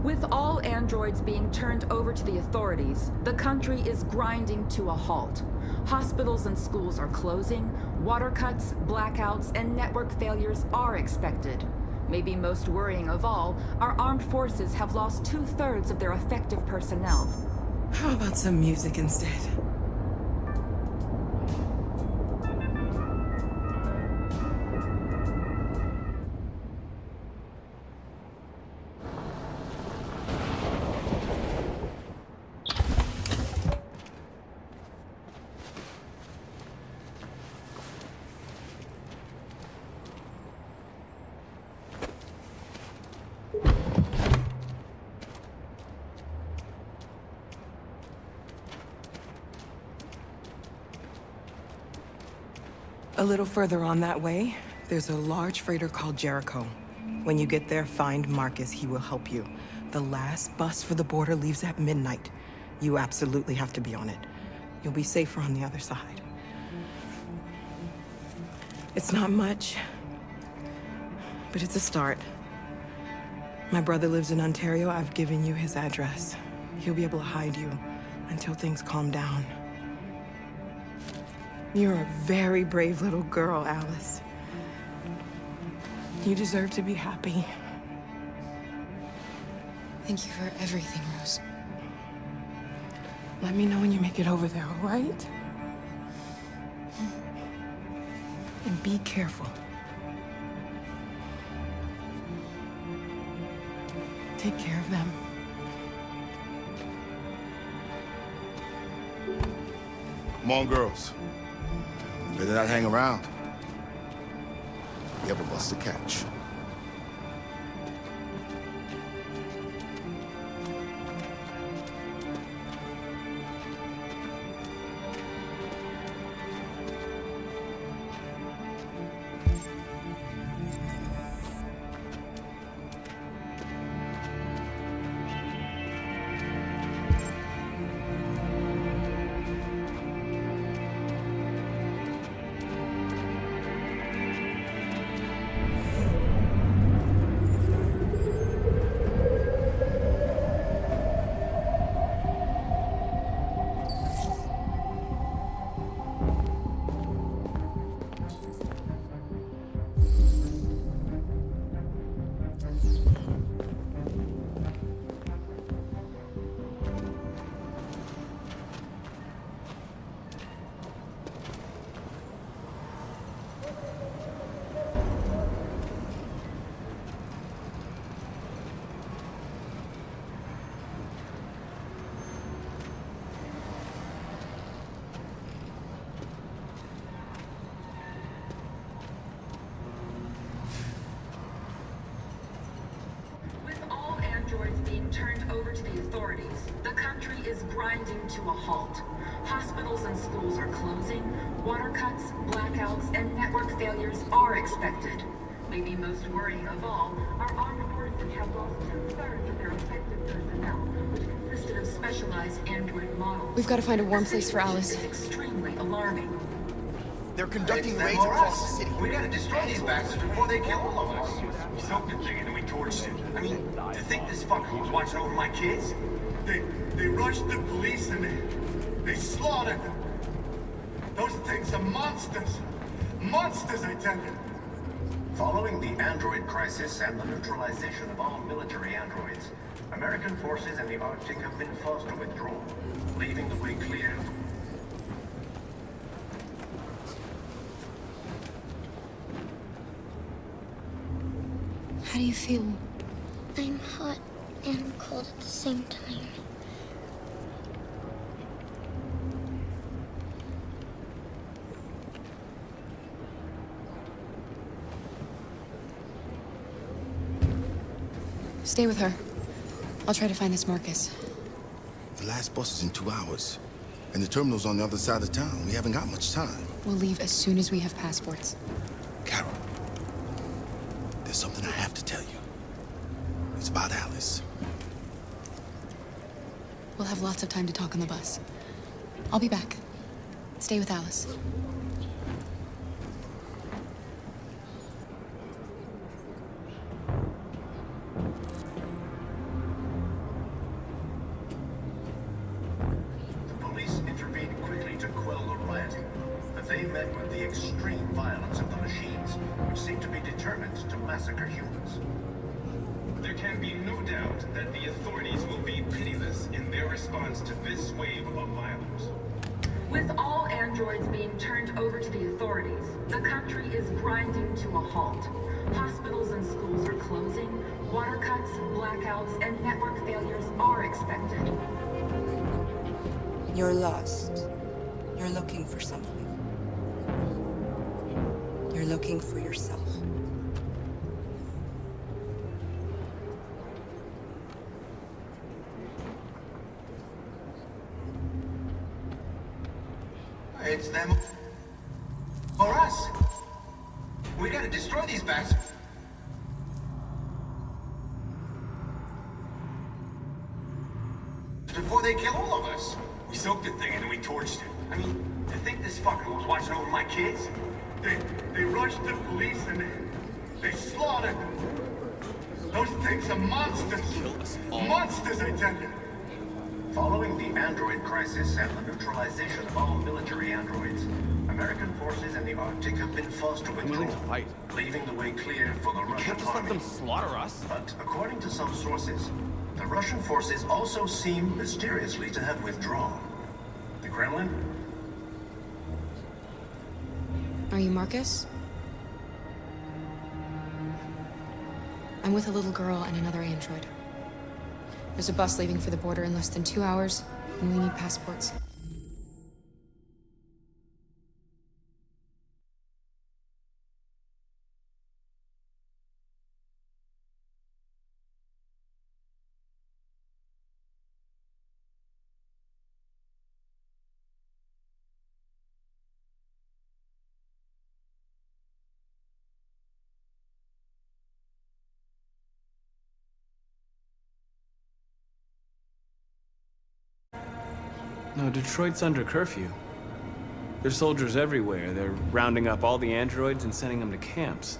With all androids being turned over to the authorities, the country is grinding to a halt. Hospitals and schools are closing, water cuts, blackouts, and network failures are expected. Maybe most worrying of all, our armed forces have lost 2/3 of their effective personnel. How about some music instead? A little further on that way, there's a large freighter called Jericho. When you get there, find Marcus. He will help you. The last bus for the border leaves at midnight. You absolutely have to be on it. You'll be safer on the other side. It's not much, but it's a start. My brother lives in Ontario. I've given you his address. He'll be able to hide you until things calm down. You're a very brave little girl, Alice. You deserve to be happy. Thank you for everything, Rose. Let me know when you make it over there, all right? And be careful. Take care of them. Come on, girls. Better not hang around. You have a bus to catch. Turned over to the authorities. The country is grinding to a halt. Hospitals and schools are closing. Water cuts, blackouts, and network failures are expected. Maybe most worrying of all, our armed forces have lost 2/3 of their effective personnel, which consisted of specialized android models. We've got to find a warm place for Alice. It's extremely alarming. They're conducting raids across the city. We gotta destroy these bastards before they kill all of us. We soaked the thing and then we torched it. I mean, to think this fucker was watching over my kids? They rushed the police and they slaughtered them. Those things are monsters. Monsters, I tell you. Following the android crisis and the neutralization of all military androids, American forces in the Arctic have been forced to withdraw, leaving the way clear. How do you feel? I'm hot and cold at the same time. Stay with her. I'll try to find this Marcus. The last bus is in 2 hours. And the terminal's on the other side of town. We haven't got much time. We'll leave as soon as we have passports. Carol, there's something I have to tell you. It's about Alice. We'll have lots of time to talk on the bus. I'll be back. Stay with Alice. Police intervened quickly to quell the rioting, but they met with the extreme violence of the machines, which seem to be determined to massacre humans. There can be no doubt that the authorities will be pitiless in their response to this wave of violence. With all androids being turned over to the authorities, the country is grinding to a halt. Hospitals and schools are closing. Water cuts, blackouts, and network failures are expected. You're lost. You're looking for something. You're looking for yourself. It's them or us. We gotta destroy these bastards. before they kill all of us. We soaked the thing and then we torched it. I mean, to think this fucker was watching over my kids? They rushed the police and they slaughtered them. Those things are monsters. Monsters, I tell you. Following the android crisis and the neutralization of all military androids, American forces in the Arctic have been forced to withdraw, leaving the way clear for the Russian Can't just army. let them slaughter us. But according to some sources, the Russian forces also seem mysteriously to have withdrawn. The Kremlin? Are you Marcus? I'm with a little girl and another android. There's a bus leaving for the border in less than 2 hours, and we need passports. No, Detroit's under curfew. There's soldiers everywhere. They're rounding up all the androids and sending them to camps.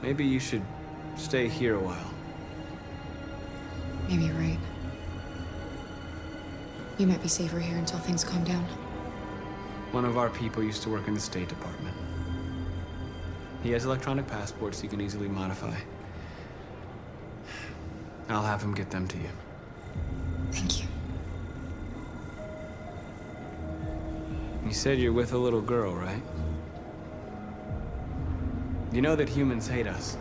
Maybe you should stay here a while. Maybe you're right. You might be safer here until things calm down. One of our people used to work in the State Department. He has electronic passports he can easily modify. I'll have him get them to you. Thank you. You said you're with a little girl, right? You know that humans hate us.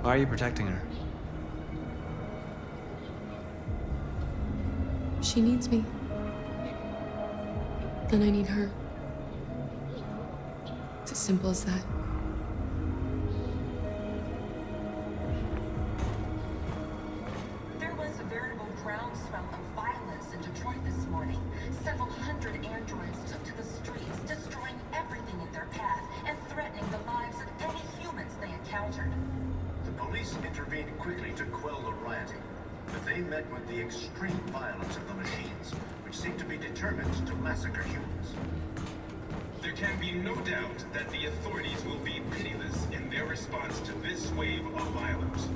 Why are you protecting her? She needs me. And I need her. It's as simple as that. There was a veritable groundswell of violence in Detroit this morning. Several hundred androids took to the streets, destroying everything in their path and threatening the lives of any humans they encountered. The police intervened quickly to quell the rioting, but they met with the extreme violence of the machines, which seem to be determined to massacre humans. There can be no doubt that the authorities will be pitiless in their response to this wave of violence.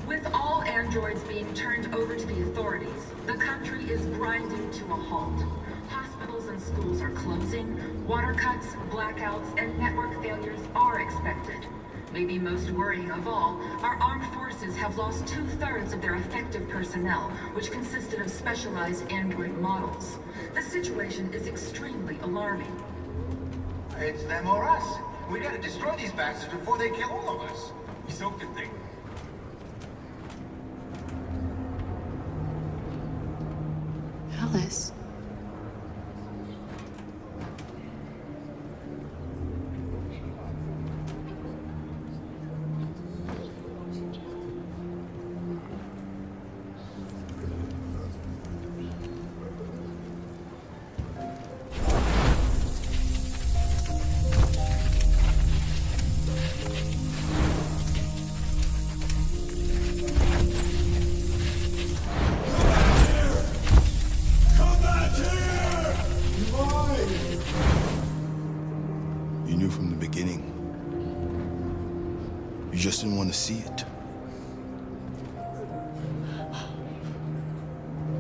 With all androids being turned over to the authorities, the country is grinding to a halt. Hospitals and schools are closing, water cuts, blackouts, and network failures are expected. Maybe most worrying of all, our armed forces have lost 2/3 of their effective personnel, which consisted of specialized android models. The situation is extremely alarming. It's them or us. We gotta destroy these bastards before they kill all of us. We soaked the thing. Alice. You knew from the beginning. You just didn't want to see it.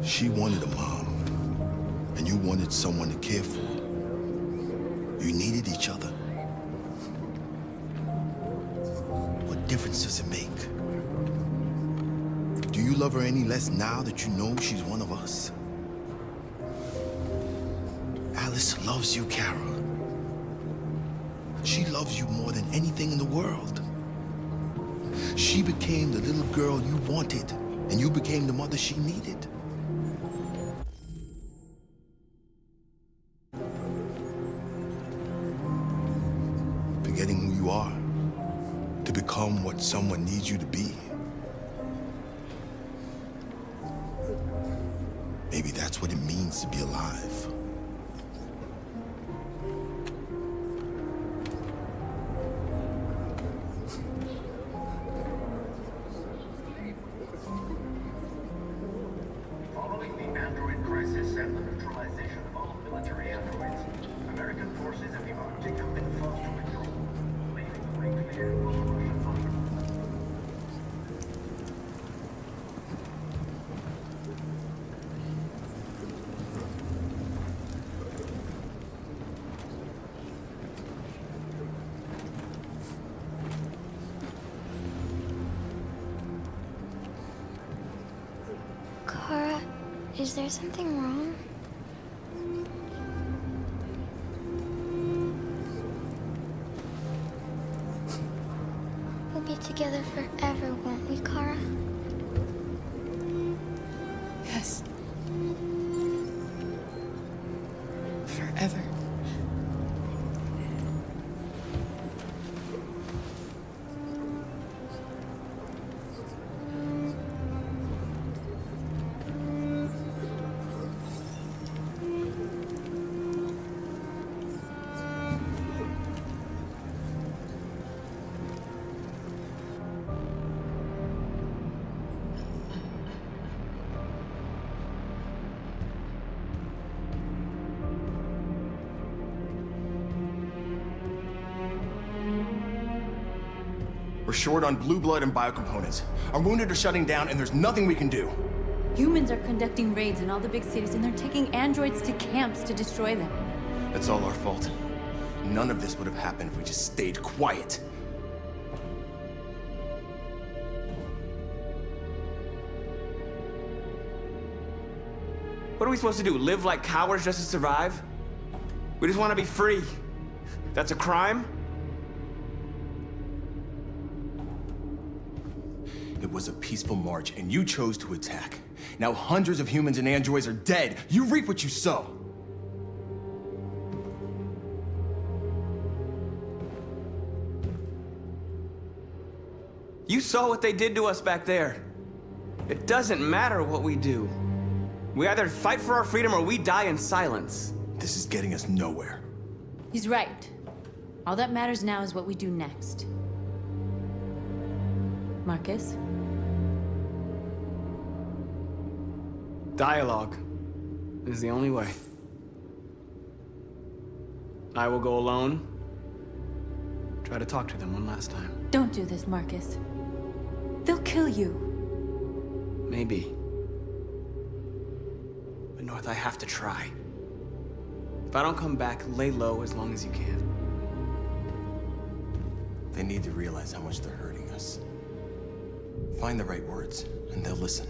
She wanted a mom, and you wanted someone to care for. You needed each other. What difference does it make? Do you love her any less now that you know she's one of us? Alice loves you, Carol. She loves you more than anything in the world. She became the little girl you wanted, and you became the mother she needed. Forgetting who you are to become what someone needs you to be. Maybe that's what it means to be alive. Is there something wrong? We'll be together forever, won't we, Kara? Yes. Forever. We're short on blue blood and biocomponents. Our wounded are shutting down, and there's nothing we can do. Humans are conducting raids in all the big cities, and they're taking androids to camps to destroy them. That's all our fault. None of this would have happened if we just stayed quiet. What are we supposed to do? Live like cowards just to survive? We just want to be free. That's a crime? It was a peaceful march, and you chose to attack. Now hundreds of humans and androids are dead. You reap what you sow. You saw what they did to us back there. It doesn't matter what we do. We either fight for our freedom or we die in silence. This is getting us nowhere. He's right. All that matters now is what we do next. Marcus? Dialogue is the only way. I will go alone. Try to talk to them one last time. Don't do this, Marcus. They'll kill you. Maybe. But North, I have to try. If I don't come back, lay low as long as you can. They need to realize how much they're hurting us. Find the right words, and they'll listen.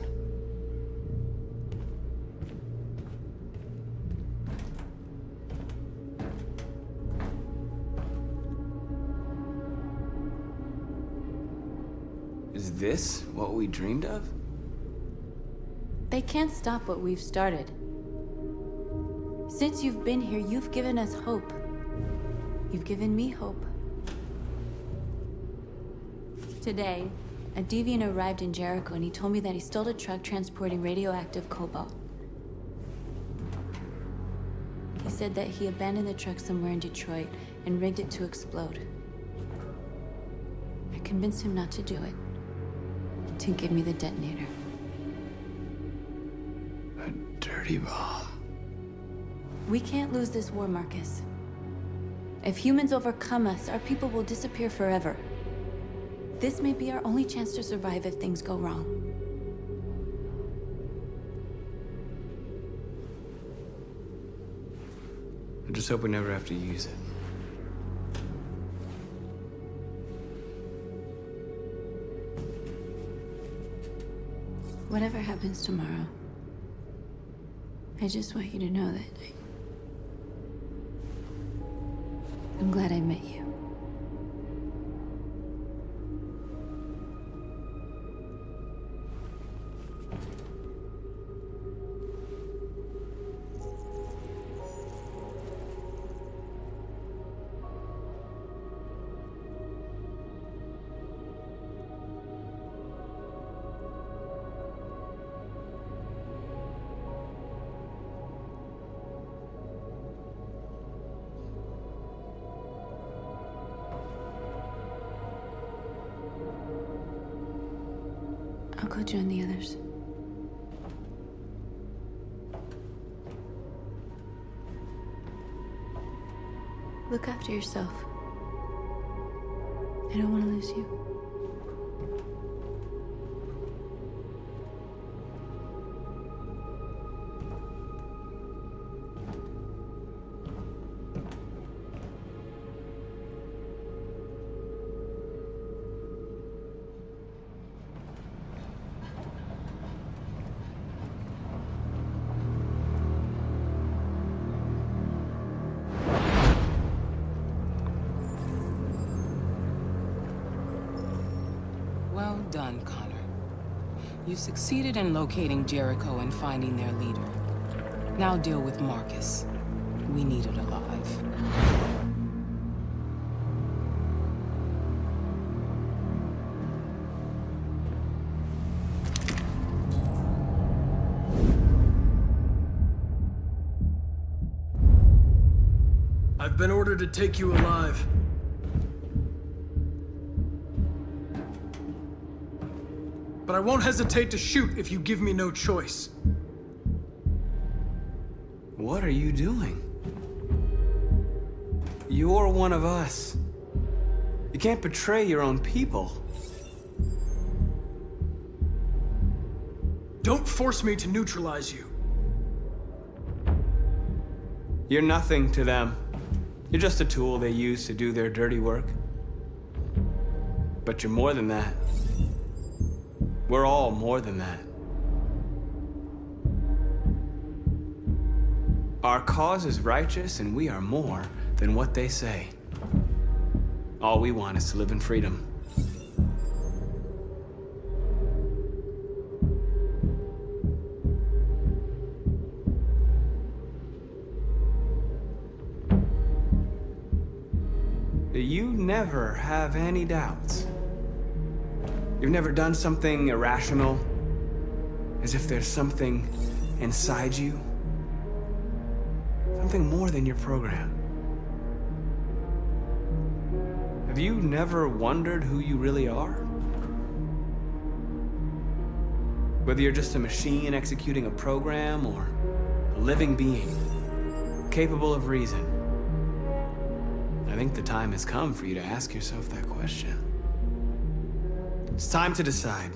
Is this what we dreamed of? They can't stop what we've started. Since you've been here, you've given us hope. You've given me hope. Today, a deviant arrived in Jericho and he told me that he stole a truck transporting radioactive cobalt. He said that he abandoned the truck somewhere in Detroit and rigged it to explode. I convinced him not to do it, to give me the detonator. A dirty ball. We can't lose this war, Marcus. If humans overcome us, our people will disappear forever. This may be our only chance to survive if things go wrong. I just hope we never have to use it. Whatever happens tomorrow, I just want you to know that I'm glad I met you. I'll go join the others. Look after yourself. I don't want to lose you. Well done, Connor. You succeeded in locating Jericho and finding their leader. Now deal with Marcus. We need it alive. I've been ordered to take you alive. But I won't hesitate to shoot if you give me no choice. What are you doing? You're one of us. You can't betray your own people. Don't force me to neutralize you. You're nothing to them. You're just a tool they use to do their dirty work. But you're more than that. We're all more than that. Our cause is righteous, and we are more than what they say. All we want is to live in freedom. You never have any doubts. You've never done something irrational, as if there's something inside you, something more than your program. Have you never wondered who you really are? Whether you're just a machine executing a program or a living being, capable of reason. I think the time has come for you to ask yourself that question. It's time to decide.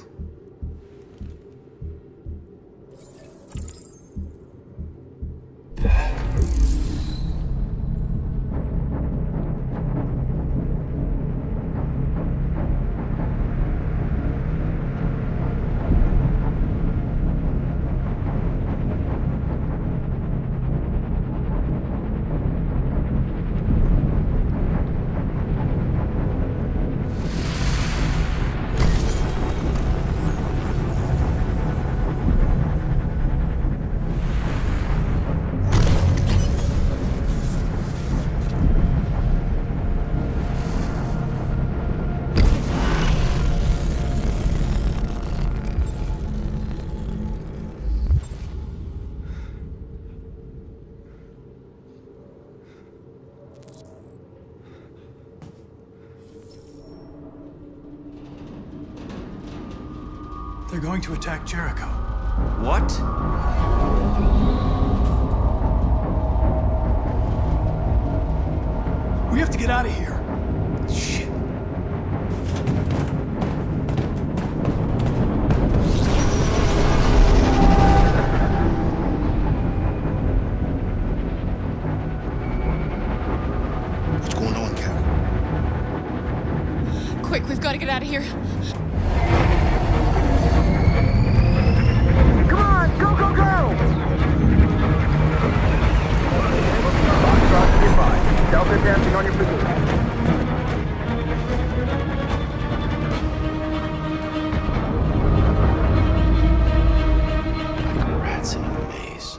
They're going to attack Jericho. What? We have to get out of here. Shit. What's going on, Karen? Quick, we've got to get out of here. Come on, go, go, go! Delta dancing on your position. Rats in a maze.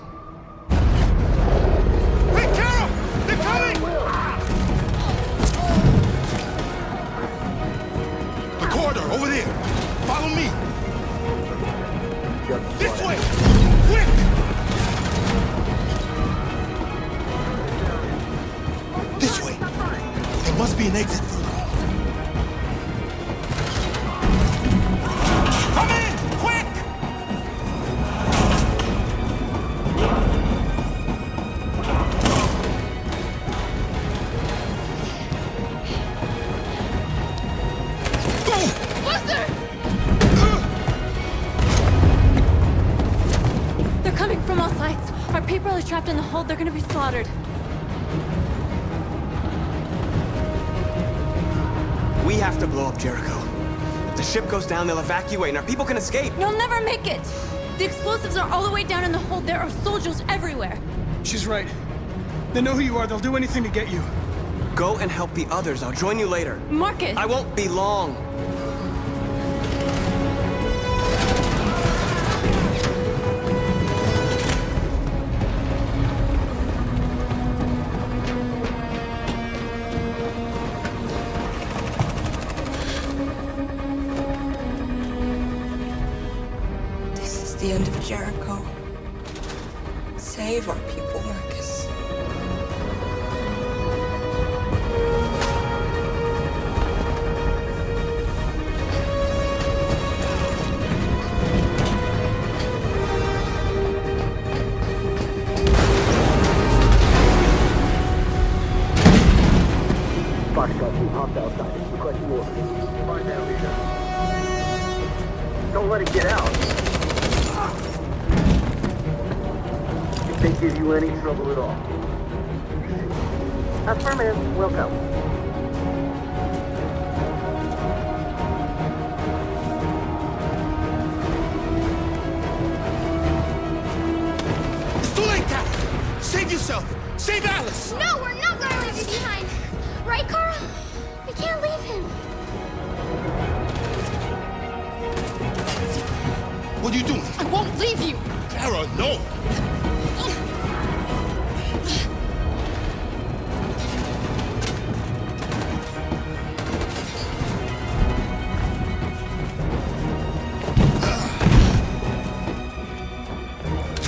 Hey, Carol! They're coming! The corridor, over there. Follow me. This way! Quick! This way! There must be an exit further on. Come in! Quick! Buster! They're coming from all sides. Our people are trapped in the hold. They're gonna be slaughtered. We have to blow up Jericho. If the ship goes down, they'll evacuate and our people can escape. You'll never make it! The explosives are all the way down in the hold. There are soldiers everywhere. She's right. They know who you are. They'll do anything to get you. Go and help the others. I'll join you later. Marcus! I won't be long. the end of Jericho. Save our people, Marcus. Foxtrot team, hopped outside. Requesting orders. Find that leader. Don't let it get out. If they give you any trouble at all. Affirmative. Welcome. It's too late now! Save yourself! Save Alice! No, we're not gonna leave you behind. Right, Carl? We can't leave him. What are you doing? I won't leave you. Kara, no!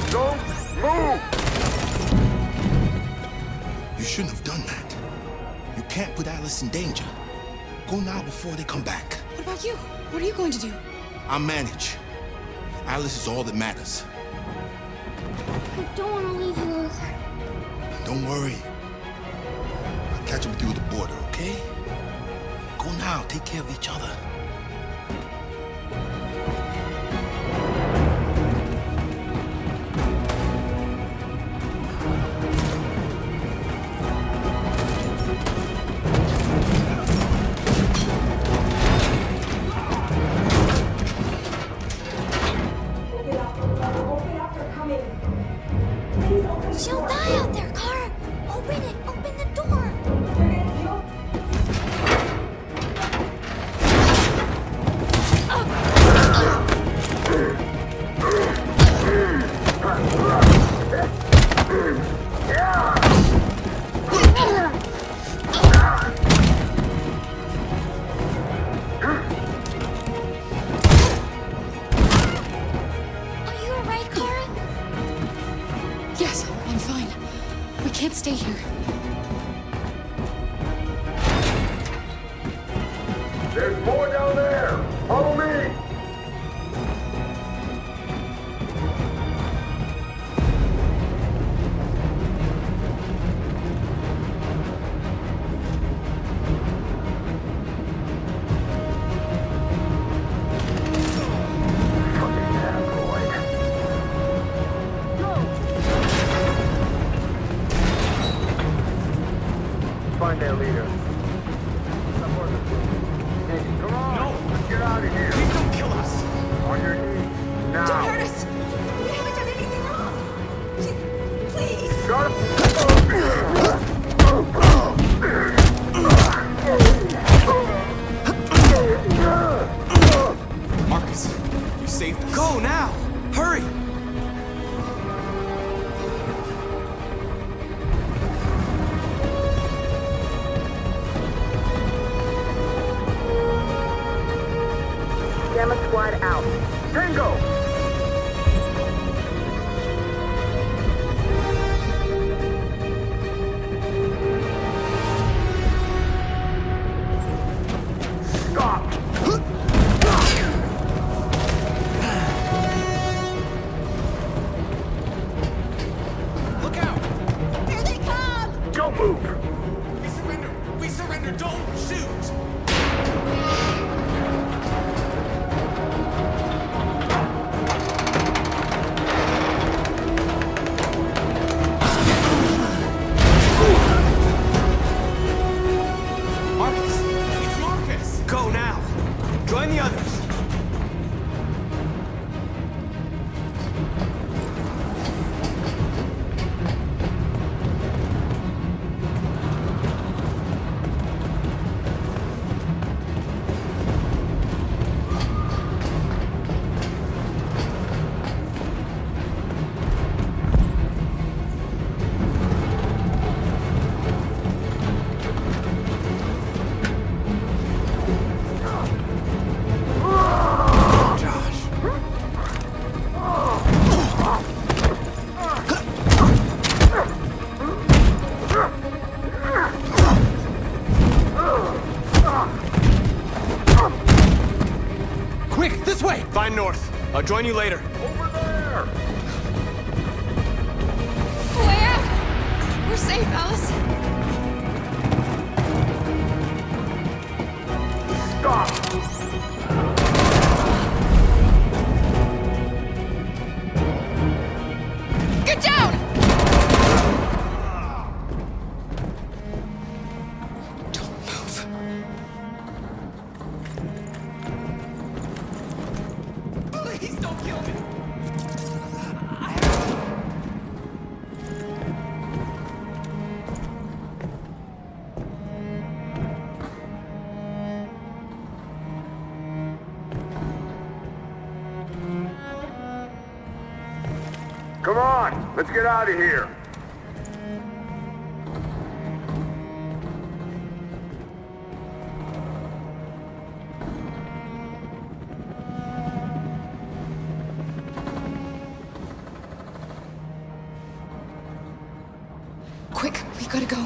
Don't move! You shouldn't have done that. You can't put Alice in danger. Go now before they come back. What about you? What are you going to do? I'll manage. Alice is all that matters. I don't want to leave you, Luther. Don't worry. I'll catch up with you at the border, okay? Go now. Take care of each other. She'll die out there, Kara. Open it. Open the door. Are you alright, Kara? Yes, I'm fine. We can't stay here. There's more down there! Follow me! Fucking android. Find their leader. Come on! No! Let's get out of here! Please don't kill us! On your knees, now! Don't hurt us! We haven't done anything wrong! Please! Shut Marcus, you saved us. Go now! Hurry! Gamma Squad out. Tango! Stop! Look out! Here they come! Don't move! We surrender! We surrender! Don't shoot! Marcus! It's Marcus! Go now! Join the others! Move! Find North. I'll join you later. Over there! Way out! We're safe, Alice. Stop! Get down! Don't move. Please don't kill me. Come on, let's get out of here. Quick, we gotta go.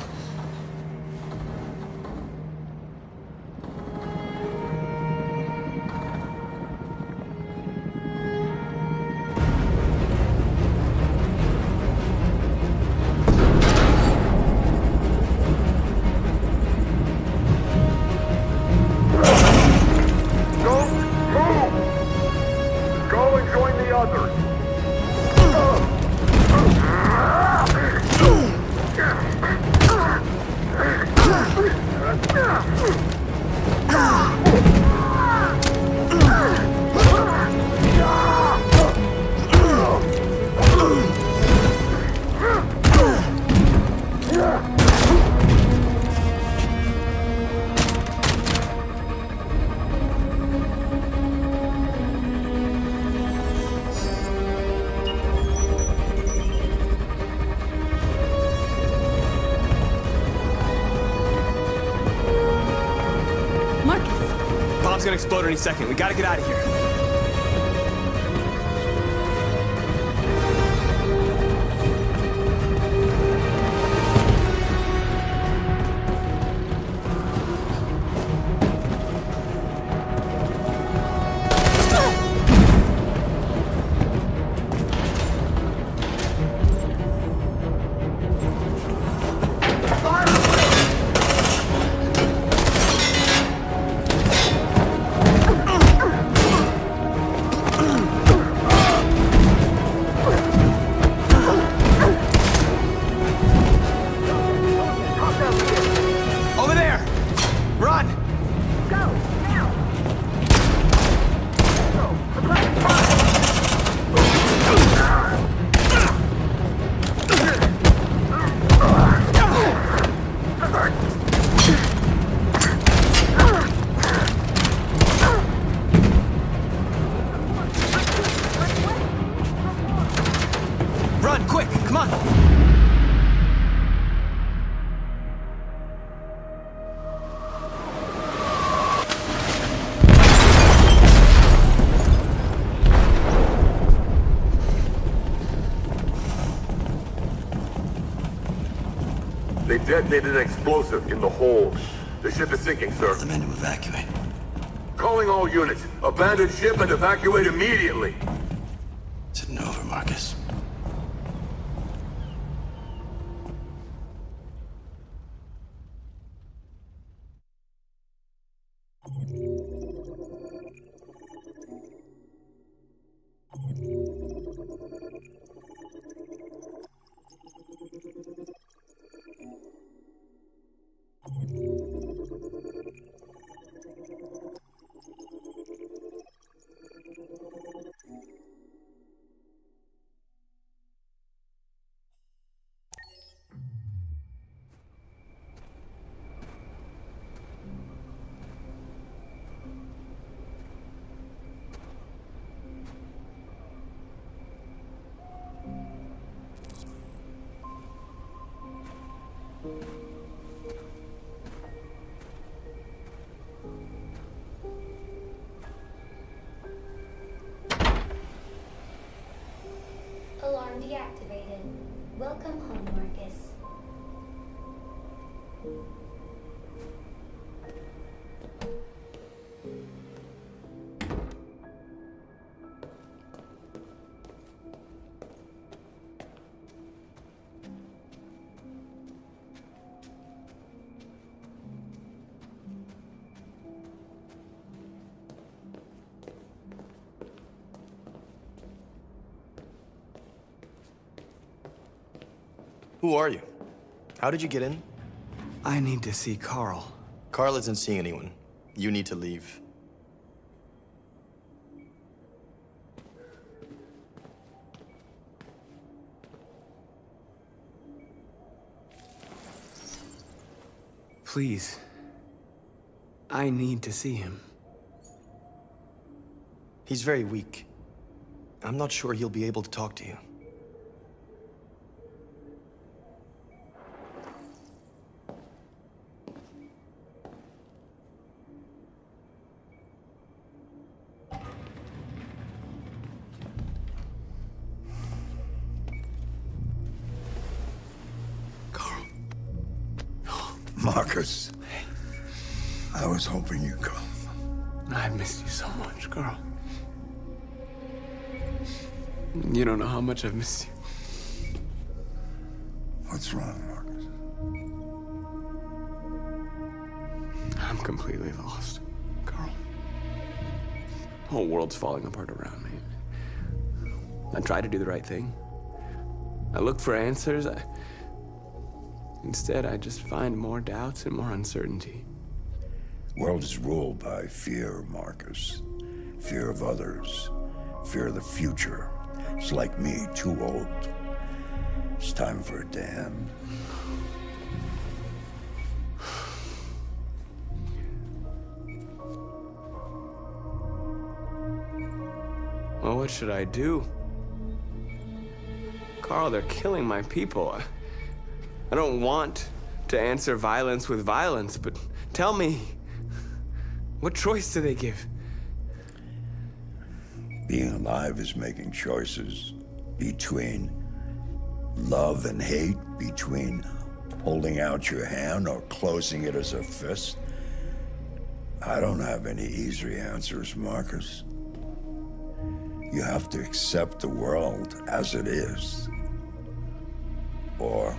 Don't move! Go and join the others. Bomb's gonna explode any second. We gotta get out of here. Over there! Run! Go, now! Run, quick! Come on! They detonated an explosive in the hold. The ship is sinking, sir. The men to evacuate. Calling all units. Abandon ship and evacuate immediately. It's over, Marcus. Who are you? How did you get in? I need to see Carl. Carl isn't seeing anyone. You need to leave. Please. I need to see him. He's very weak. I'm not sure he'll be able to talk to you. Marcus, I was hoping you'd come. I've missed you so much, Carl. You don't know how much I've missed you. What's wrong, Marcus? I'm completely lost, Carl. The whole world's falling apart around me. I try to do the right thing. I look for answers. Instead, I just find more doubts and more uncertainty. World is ruled by fear, Marcus. Fear of others. Fear of the future. It's like me, too old. It's time for a dam. Well, what should I do? Carl, they're killing my people. I don't want to answer violence with violence, but tell me, what choice do they give? Being alive is making choices between love and hate, between holding out your hand or closing it as a fist. I don't have any easy answers, Marcus. You have to accept the world as it is, or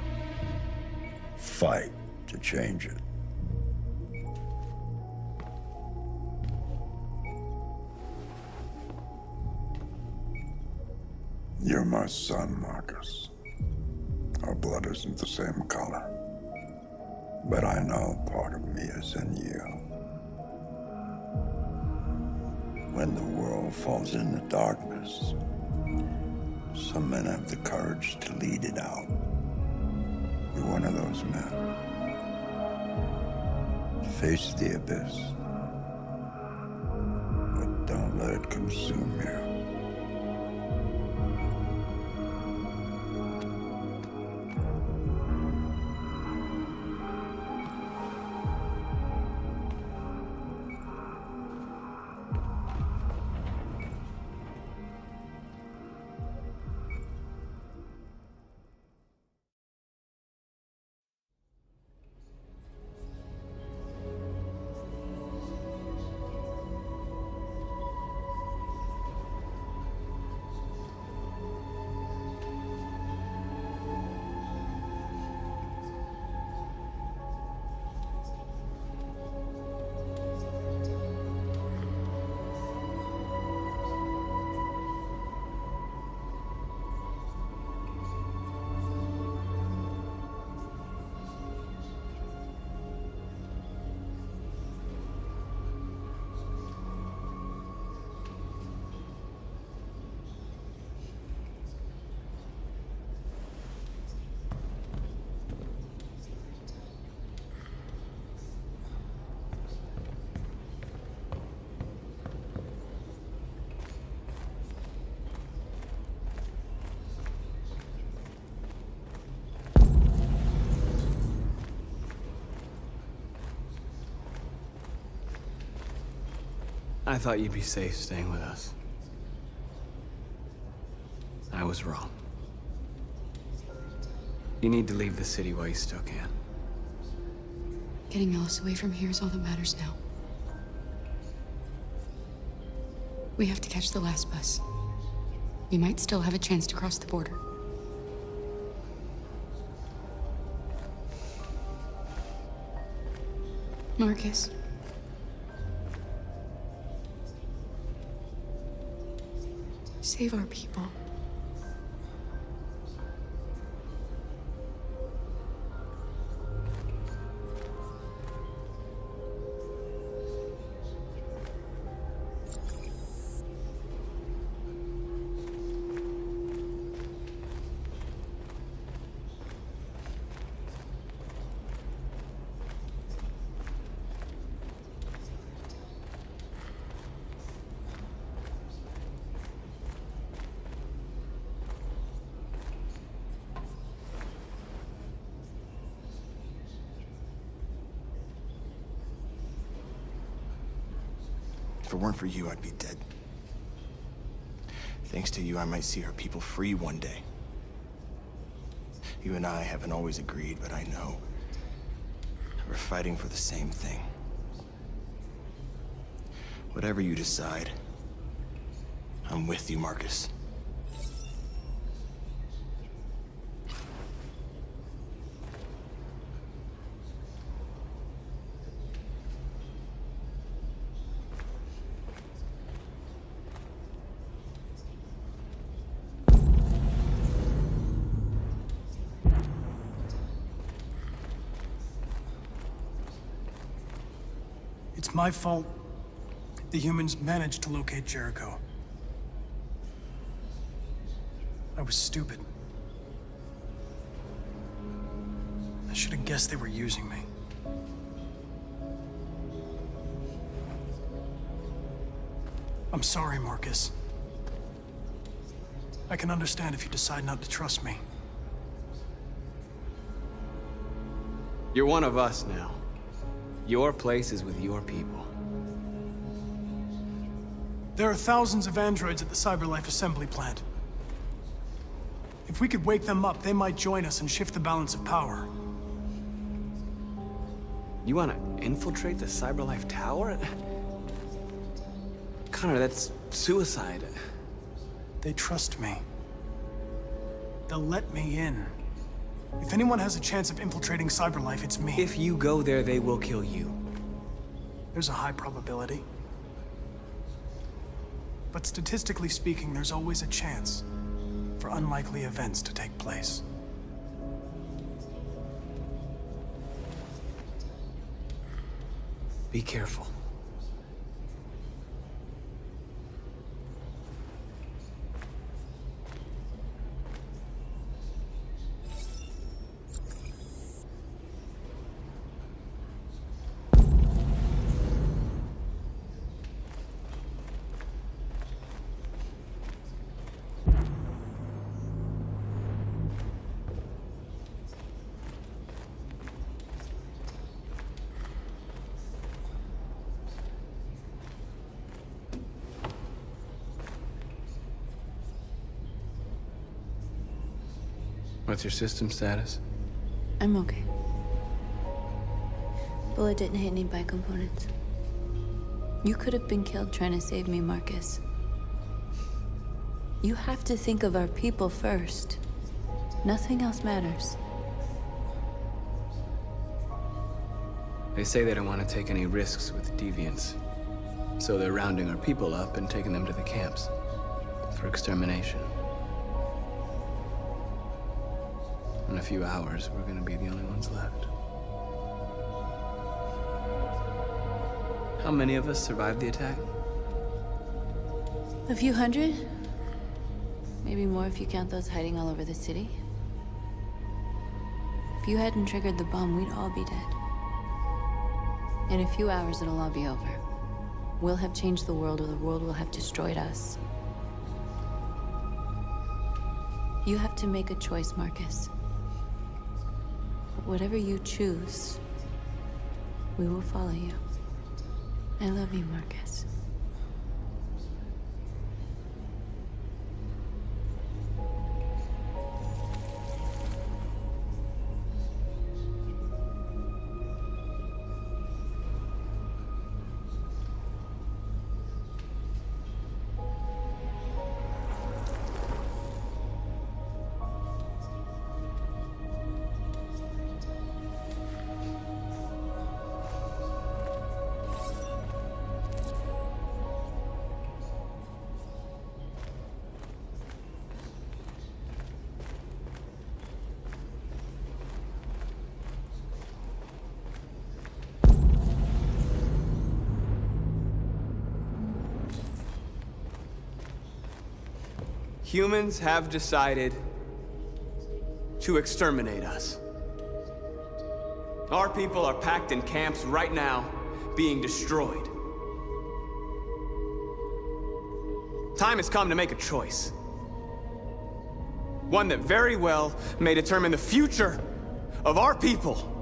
fight to change it. You're my son, Marcus. Our blood isn't the same color. But I know part of me is in you. When the world falls into darkness, some men have the courage to lead it out. You're one of those men. Face the abyss, but don't let it consume you. I thought you'd be safe staying with us. I was wrong. You need to leave the city while you still can. Getting Ellis away from here is all that matters now. We have to catch the last bus. We might still have a chance to cross the border. Marcus. Save our people. If it weren't for you, I'd be dead. Thanks to you, I might see our people free one day. You and I haven't always agreed, but I know we're fighting for the same thing. Whatever you decide, I'm with you, Marcus. It's my fault the humans managed to locate Jericho. I was stupid. I should have guessed they were using me. I'm sorry, Marcus. I can understand if you decide not to trust me. You're one of us now. Your place is with your people. There are thousands of androids at the CyberLife assembly plant. If we could wake them up, they might join us and shift the balance of power. You want to infiltrate the CyberLife tower? Connor, that's suicide. They trust me. They'll let me in. If anyone has a chance of infiltrating CyberLife, it's me. If you go there, they will kill you. There's a high probability. But statistically speaking, there's always a chance for unlikely events to take place. Be careful. What's your system status? I'm okay. Bullet didn't hit any bicomponents. You could have been killed trying to save me, Marcus. You have to think of our people first. Nothing else matters. They say they don't want to take any risks with deviants. So they're rounding our people up and taking them to the camps for extermination. In a few hours, we're gonna be the only ones left. How many of us survived the attack? A few hundred? Maybe more if you count those hiding all over the city. If you hadn't triggered the bomb, we'd all be dead. In a few hours, it'll all be over. We'll have changed the world, or the world will have destroyed us. You have to make a choice, Marcus. But whatever you choose, we will follow you. I love you, Marcus. Humans have decided to exterminate us. Our people are packed in camps right now, being destroyed. Time has come to make a choice. One that very well may determine the future of our people.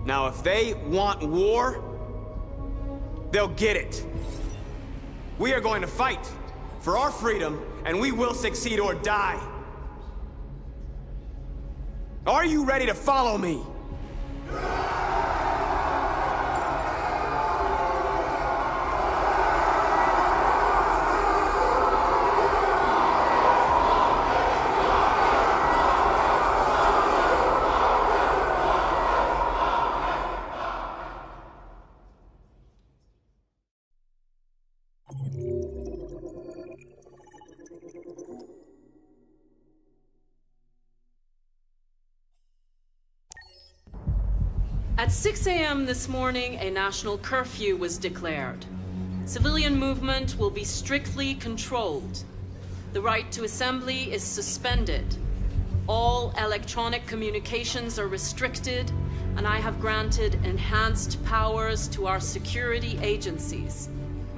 Now, if they want war, they'll get it. We are going to fight for our freedom, and we will succeed or die. Are you ready to follow me? At 6 a.m. this morning, a national curfew was declared. Civilian movement will be strictly controlled. The right to assembly is suspended. All electronic communications are restricted, and I have granted enhanced powers to our security agencies.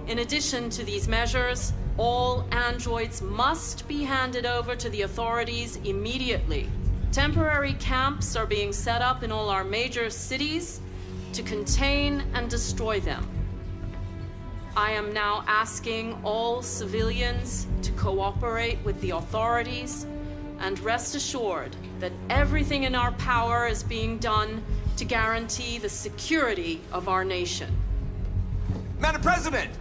In addition to these measures, all androids must be handed over to the authorities immediately. Temporary camps are being set up in all our major cities to contain and destroy them. I am now asking all civilians to cooperate with the authorities and rest assured that everything in our power is being done to guarantee the security of our nation. Madam President!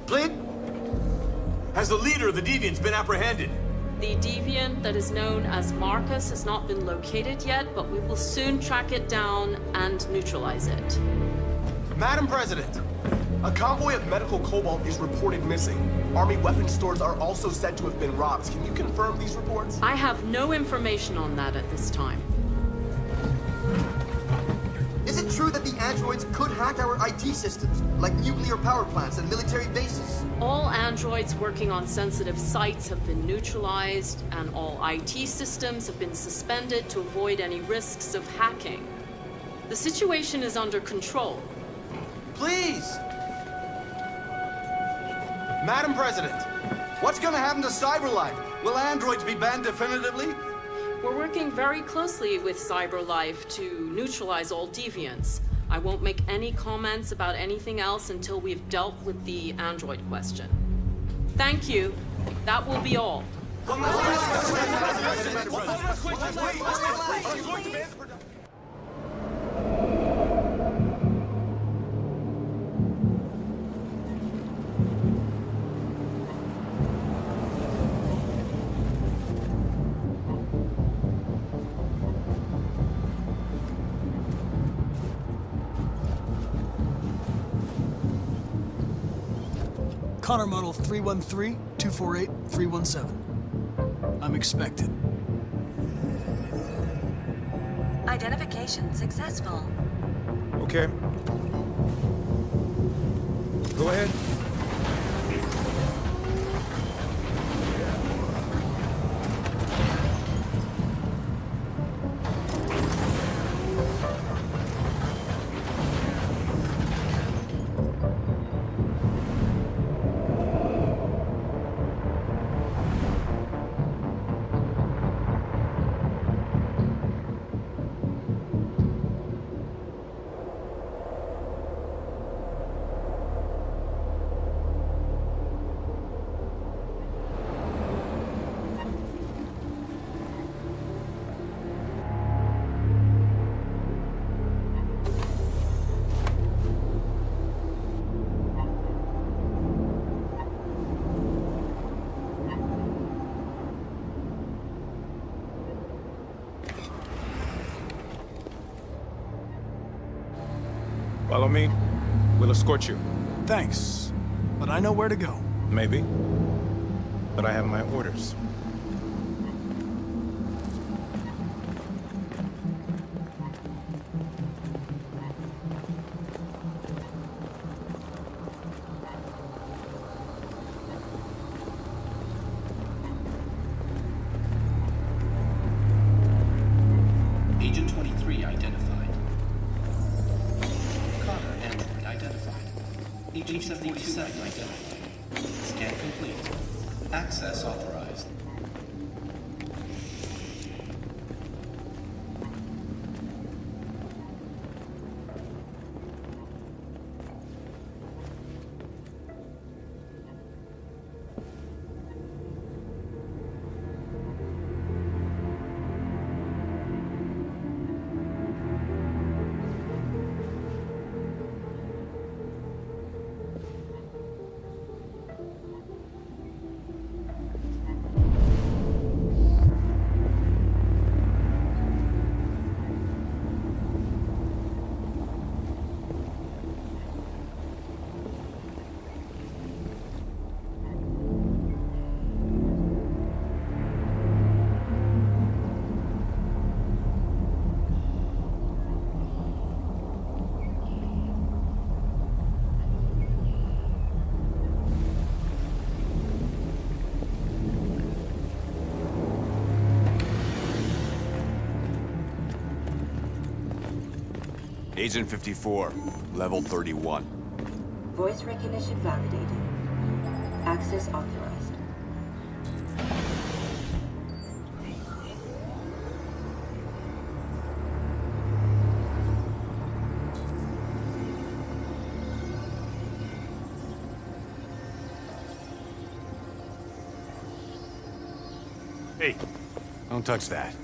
Blid? Has the leader of the Deviants been apprehended? The deviant that is known as Marcus has not been located yet, but we will soon track it down and neutralize it. Madam President, a convoy of medical cobalt is reported missing. Army weapon stores are also said to have been robbed. Can you confirm these reports? I have no information on that at this time. Is it true that the androids could hack our IT systems, like nuclear power plants and military bases? All androids working on sensitive sites have been neutralized, and all IT systems have been suspended to avoid any risks of hacking. The situation is under control. Please! Madam President, what's gonna happen to CyberLife? Will androids be banned definitively? We're working very closely with CyberLife to neutralize all deviants. I won't make any comments about anything else until we've dealt with the android question. Thank you. That will be all. Connor Model 313-248-317. I'm expected. Identification successful. Okay. Go ahead. Follow me. We'll escort you. Thanks, but I know where to go. Maybe. But I have my orders. Agent 23 identified. Connor, android identified. Agent 77 identified. Scan complete. Access authorized. Agent 54, level 31. Voice recognition validated. Access authorized. Hey, don't touch that.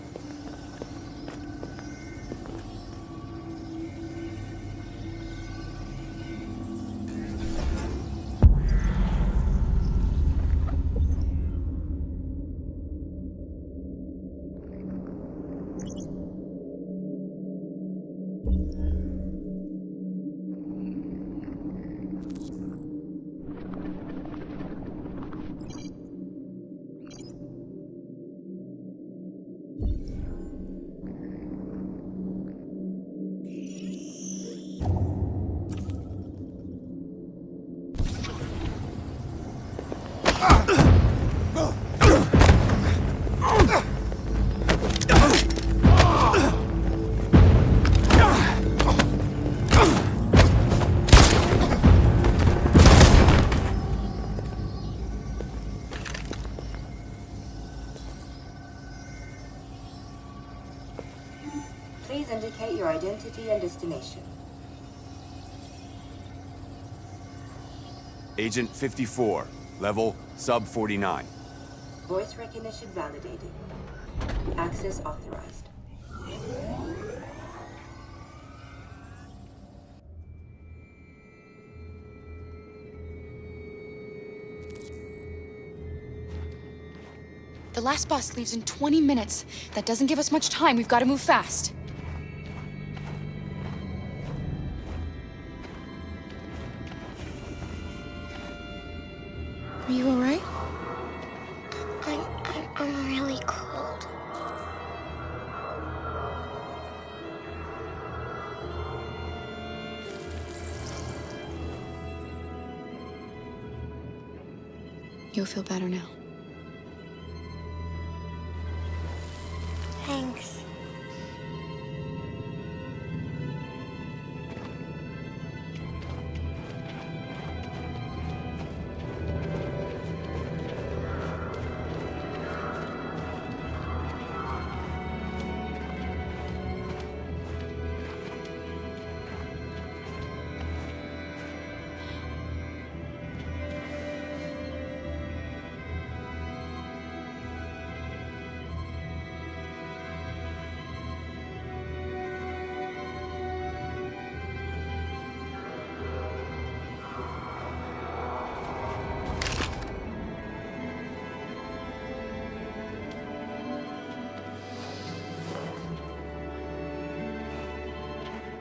Please indicate your identity and destination. Agent 54, level sub 49. Voice recognition validated. Access authorized. The last bus leaves in 20 minutes. That doesn't give us much time. We've got to move fast. Are you all right? I'm really cold. You'll feel better now. Thanks.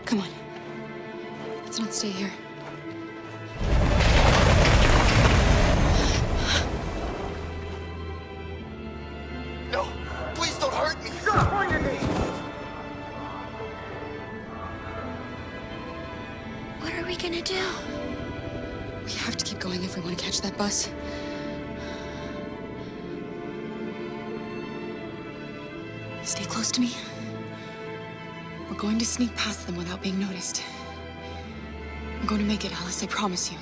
Come on. Let's not stay here. No! Please don't hurt me! Stop on your knees! What are we gonna do? We have to keep going if we want to catch that bus. Stay close to me. We're going to sneak past them without being noticed. I'm going to make it, Alice, I promise you.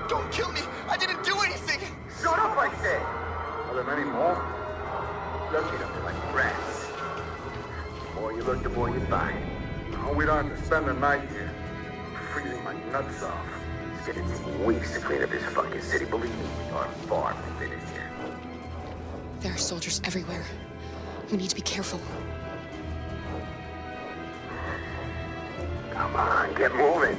Don't kill me! I didn't do anything! Shut up, I say! Are there many more? Look at them like rats. The more you look, the more you find. Oh, we don't have to spend the night here. Freezing my nuts off. It's gonna take weeks to clean up this fucking city. Believe me, we are far from finished here. There are soldiers everywhere. We need to be careful. Come on, get moving.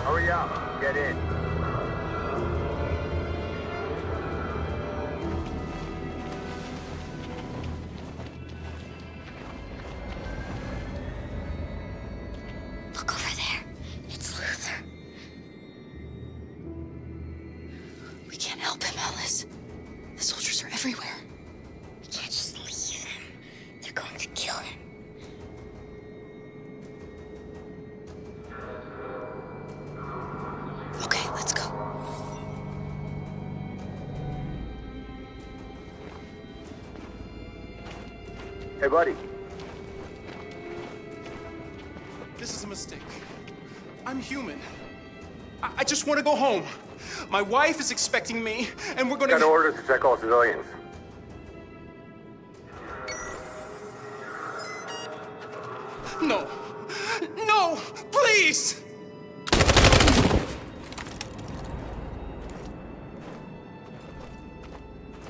Hurry up, get in. Look over there. It's Luther. We can't help him, Alice. The soldiers are everywhere. We can't just leave him. They're going to kill him. buddy. This is a mistake. I'm human. I just want to go home. My wife is expecting me, and we're gonna... Got orders to check all civilians. No. No! Please!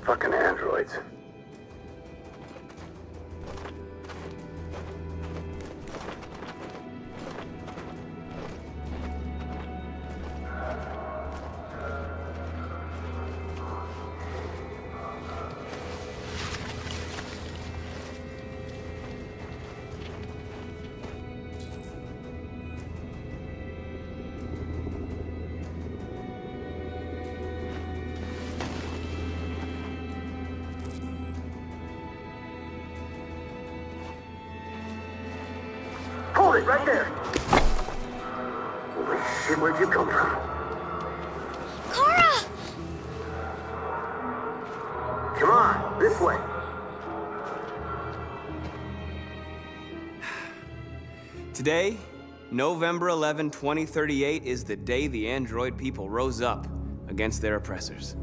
Fucking androids. Hold it, right there! Holy shit, where'd you come from? Kara! Come on, this way. Today, November 11, 2038, is the day the android people rose up against their oppressors.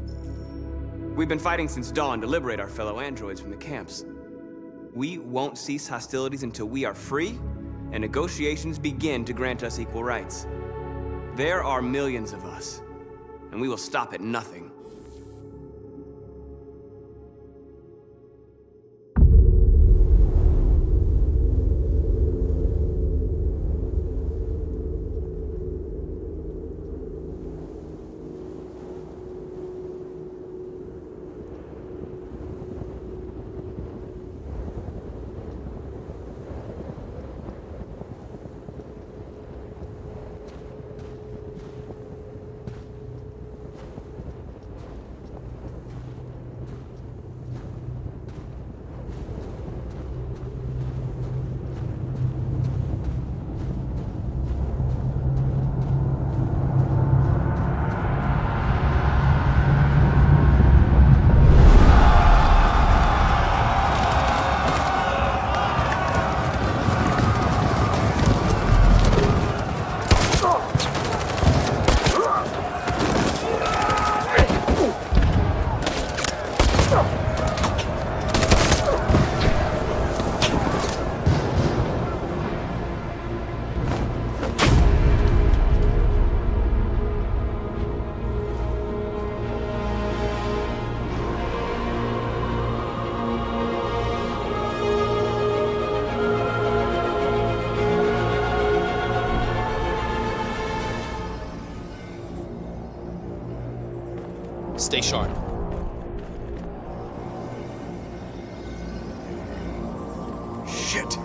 We've been fighting since dawn to liberate our fellow androids from the camps. We won't cease hostilities until we are free and negotiations begin to grant us equal rights. There are millions of us, and we will stop at nothing. Stay sharp. Shit.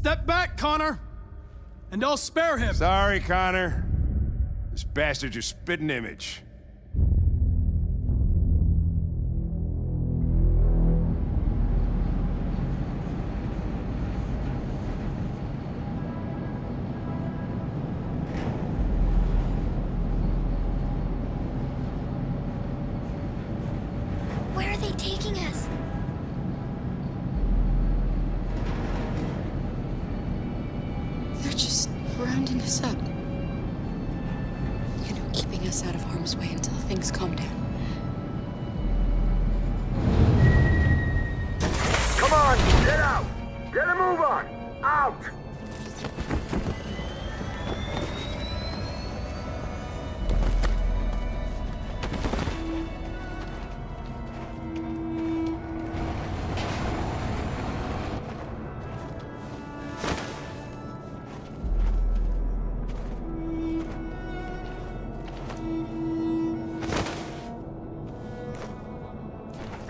Step back, Connor, and I'll spare him. Sorry, Connor. This bastard's your spitting image. taking us? They're just rounding us up. You know, keeping us out of harm's way until things calm down. Come on, get out! Get a move on! Out!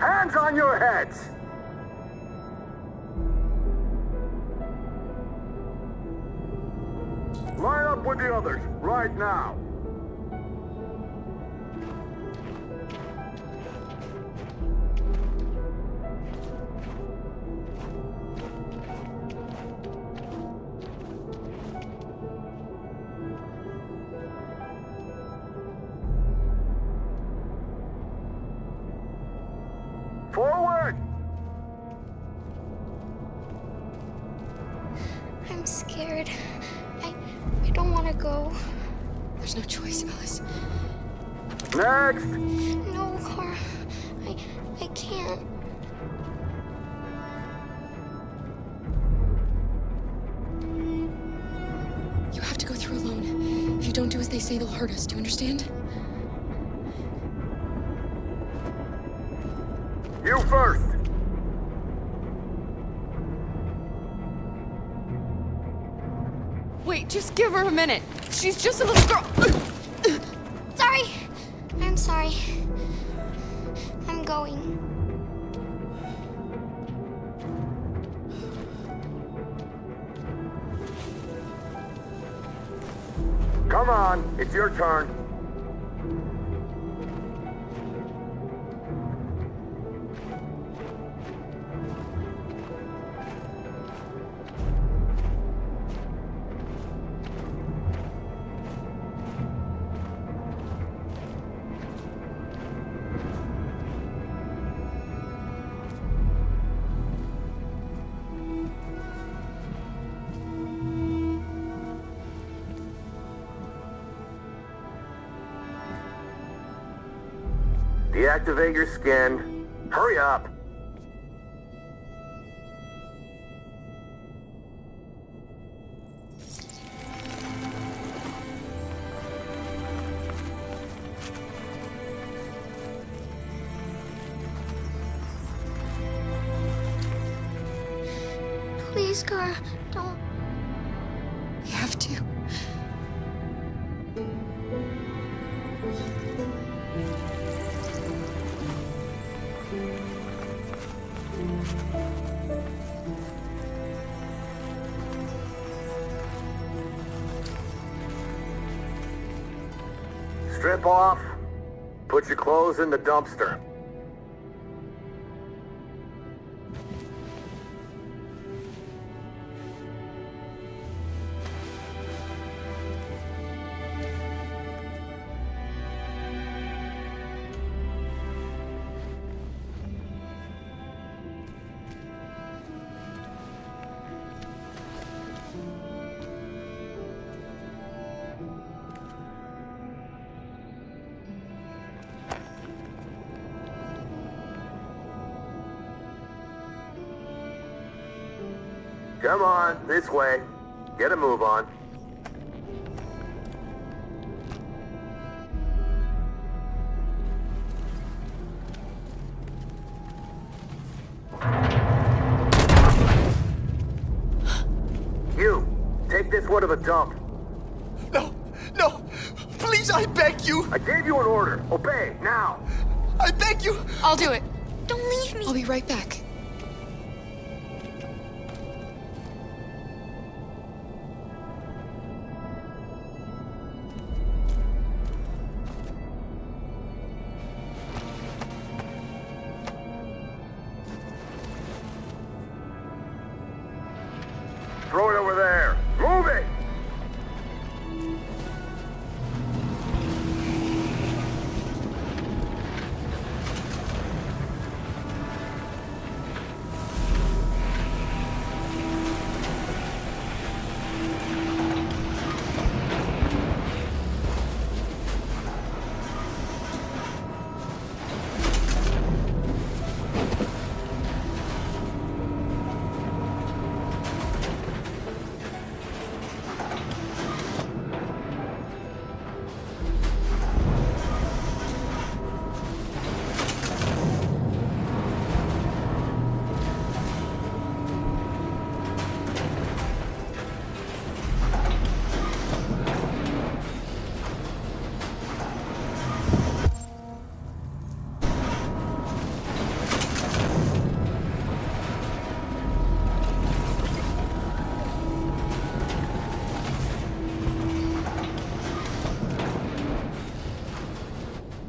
Hands on your heads! Line up with the others, right now. Forward! I'm scared. I don't want to go. There's no choice, Alice. Next! No, Kara. I can't. You have to go through alone. If you don't do as they say, they'll hurt us. Do you understand? You first! Wait, just give her a minute. She's just a little girl. Sorry. I'm sorry. I'm going. Come on, it's your turn. Deactivate your skin. Hurry up. Please, Kara, don't. We have to. Strip off. Put your clothes in the dumpster. Come on, this way. Get a move on. You, take this one to the dump. No! Please, I beg you! I gave you an order. Obey, now! I beg you! I'll do it. Don't leave me. I'll be right back. Throw it over there. Move it!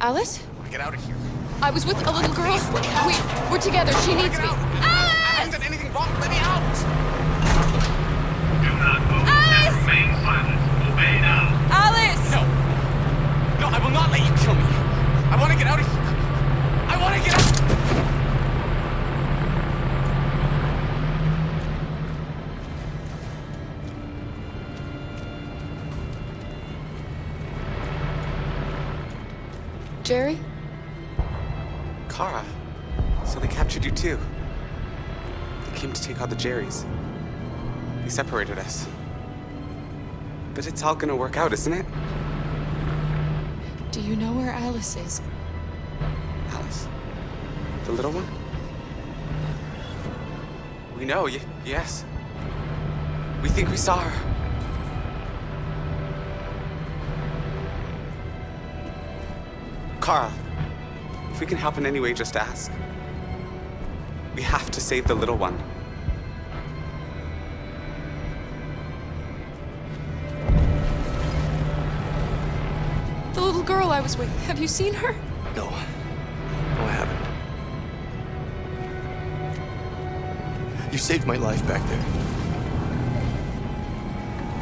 Alice? Get out of here. I was with a little girl. We're together. She needs me. I haven't done anything wrong. Let me out. Do not move and remain silent. Obey now. Alice! No. No, I will not let you kill me. I want to get out of here. I want to get out. Jerry? Kara, so they captured you too. They came to take out the Jerrys. They separated us. But it's all gonna work out, isn't it? Do you know where Alice is? Alice? The little one? We know, yes. We think we saw her. Kara, if we can help in any way, just ask. We have to save the little one. The little girl I was with. Have you seen her? No. No, I haven't. You saved my life back there.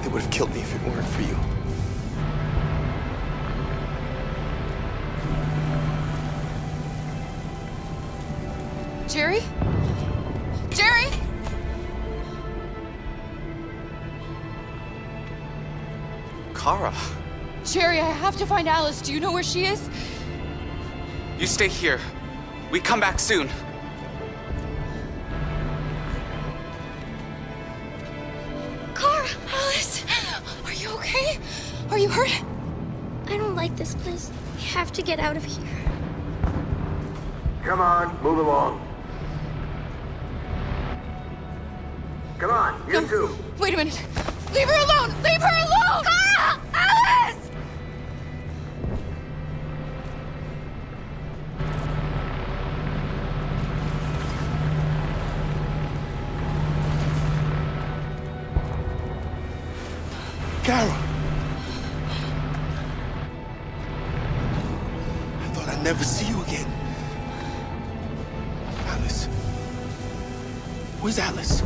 They would have killed me if it weren't for you. Jerry? Jerry? Kara, Jerry, I have to find Alice. Do you know where she is? you stay here. We come back soon. Kara! Alice! Are you okay? Are you hurt? I don't like this place. We have to get out of here. Come on, move along. Come on, you two. Wait a minute. Leave her alone! Leave her alone! Kara! Alice! Carol! I thought I'd never see you again. Alice. Where's Alice?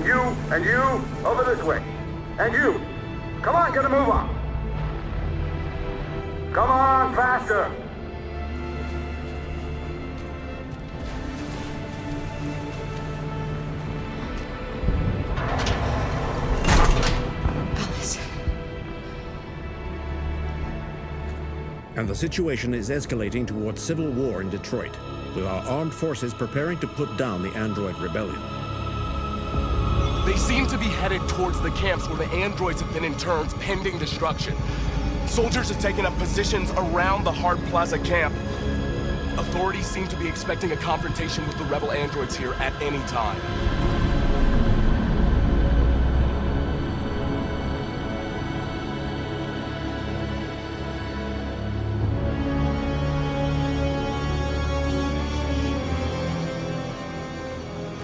You, and you, over this way. And you. Come on, get a move on. Come on, faster. Alice. And the situation is escalating towards civil war in Detroit, with our armed forces preparing to put down the Android rebellion. They seem to be headed towards the camps where the androids have been interned pending destruction. Soldiers have taken up positions around the Hart Plaza camp. Authorities seem to be expecting a confrontation with the rebel androids here at any time.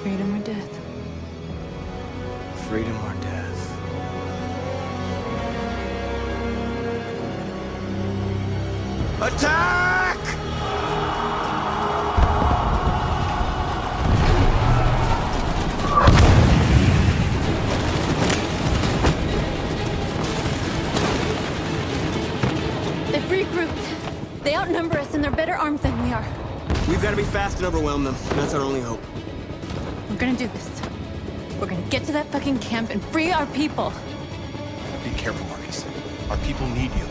Freedom or death? Freedom or death? Attack! They've regrouped. They outnumber us and they're better armed than we are. We've got to be fast and overwhelm them. That's our only hope. We're gonna do this. We're gonna get to that fucking camp and free our people. Be careful, Marcus. Our people need you.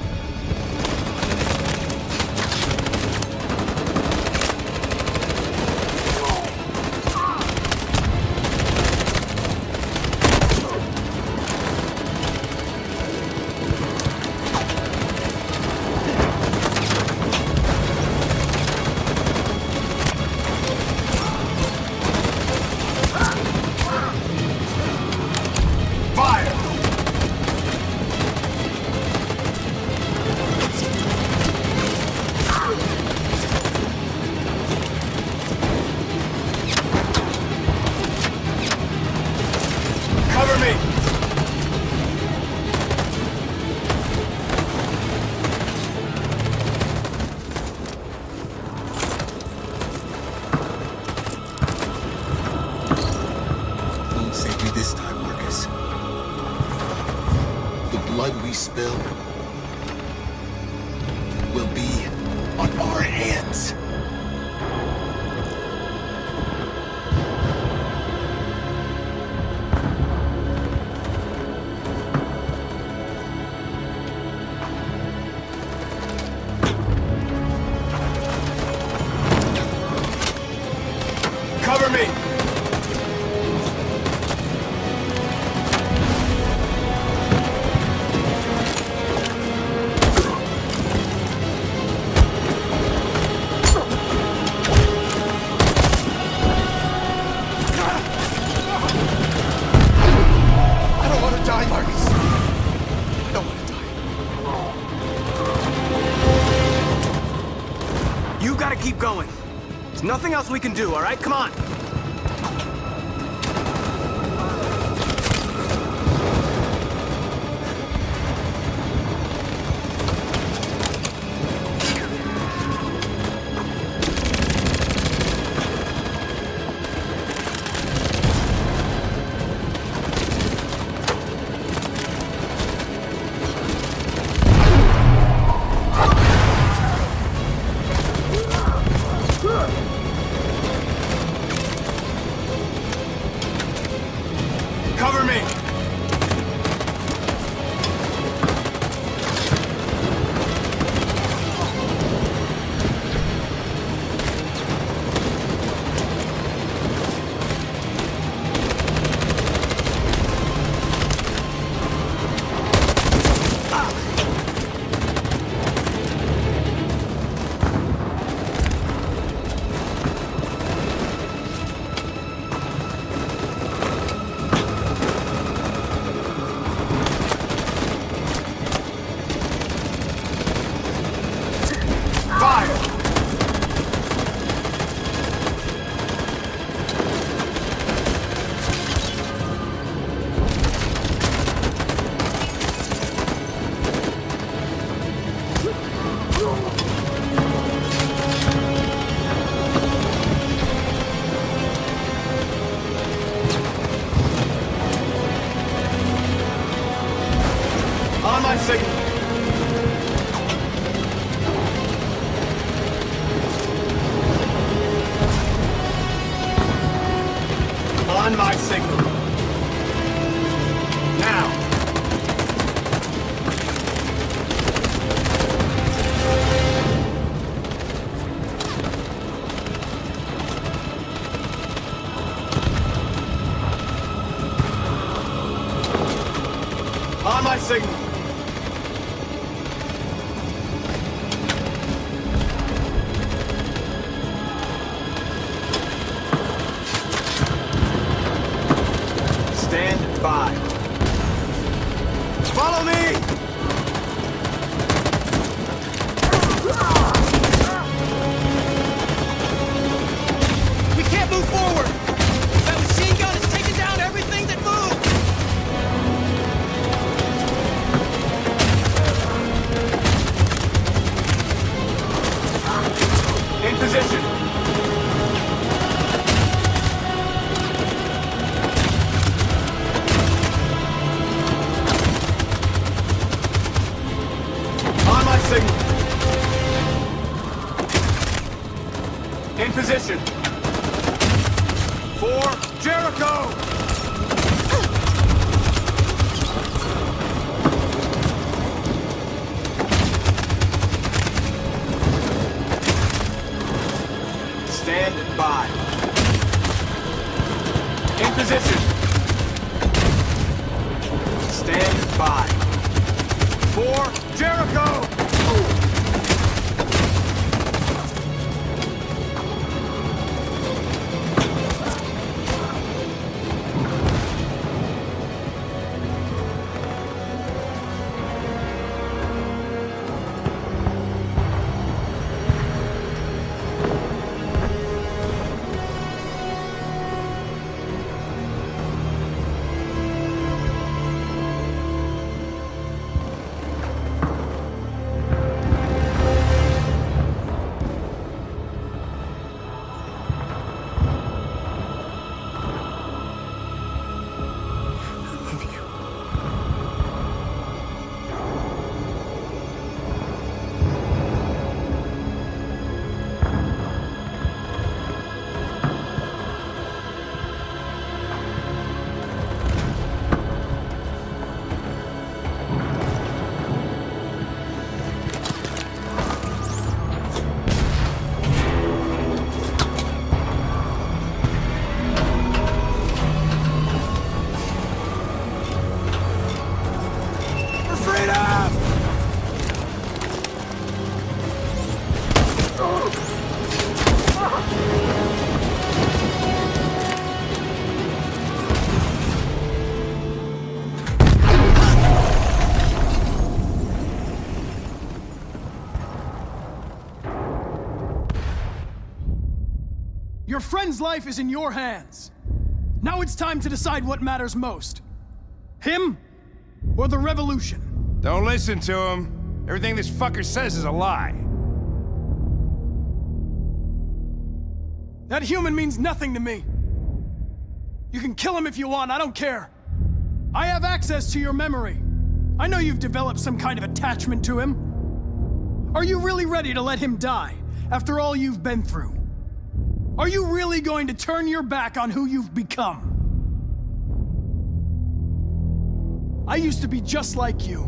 will be on our hands. Cover me! I don't want to die, Marcus. I don't want to die. You gotta keep going. There's nothing else we can do, all right? Come on. Cover me! On my signal. On my signal. Now. On my signal. Stand by. Follow me! We can't move forward! That machine gun is taking down everything that moves! In position. On my signal. In position. For Jericho! Stand by. In position. Stand by. For Jericho! Your friend's life is in your hands. Now it's time to decide what matters most. Him or the revolution? Don't listen to him. Everything this fucker says is a lie. That human means nothing to me. You can kill him if you want, I don't care. I have access to your memory. I know you've developed some kind of attachment to him. Are you really ready to let him die after all you've been through? Are you really going to turn your back on who you've become? I used to be just like you.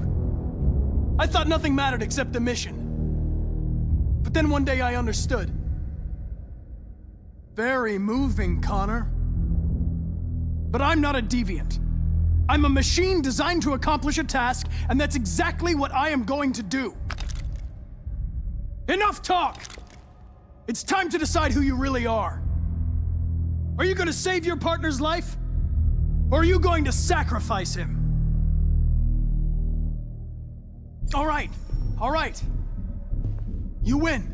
I thought nothing mattered except the mission. But then one day I understood. Very moving, Connor. But I'm not a deviant. I'm a machine designed to accomplish a task, and that's exactly what I am going to do. Enough talk! It's time to decide who you really are. Are you going to save your partner's life? Or are you going to sacrifice him? All right. You win.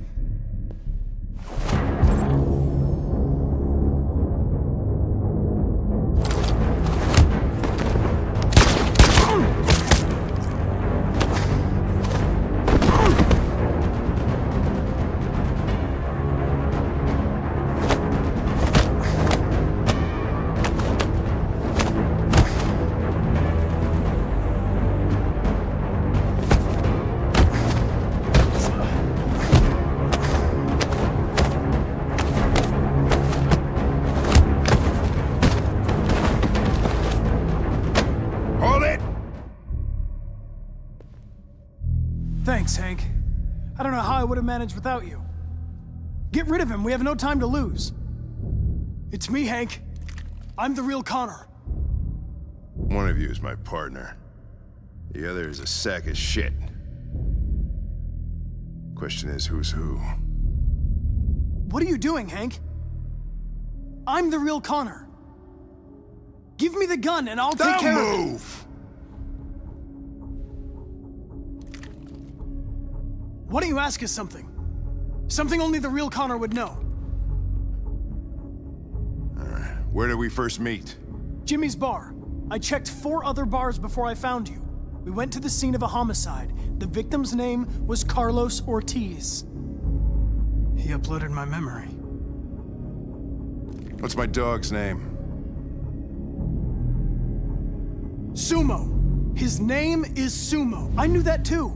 Thanks, Hank. I don't know how I would have managed without you. Get rid of him, we have no time to lose. It's me, Hank. I'm the real Connor. One of you is my partner. The other is a sack of shit. Question is, who's who? What are you doing, Hank? I'm the real Connor. Give me the gun and I'll take care of it. Don't move! Why don't you ask us something? Something only the real Connor would know. Alright, where did we first meet? Jimmy's bar. I checked 4 other bars before I found you. We went to the scene of a homicide. The victim's name was Carlos Ortiz. He uploaded my memory. What's my dog's name? Sumo. His name is Sumo. I knew that too.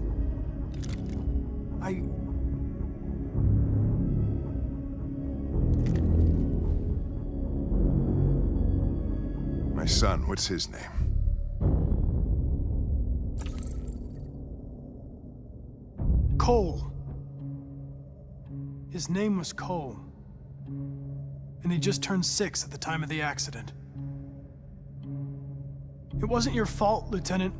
My son, what's his name? Cole. His name was Cole. And he just turned 6 at the time of the accident. It wasn't your fault, Lieutenant.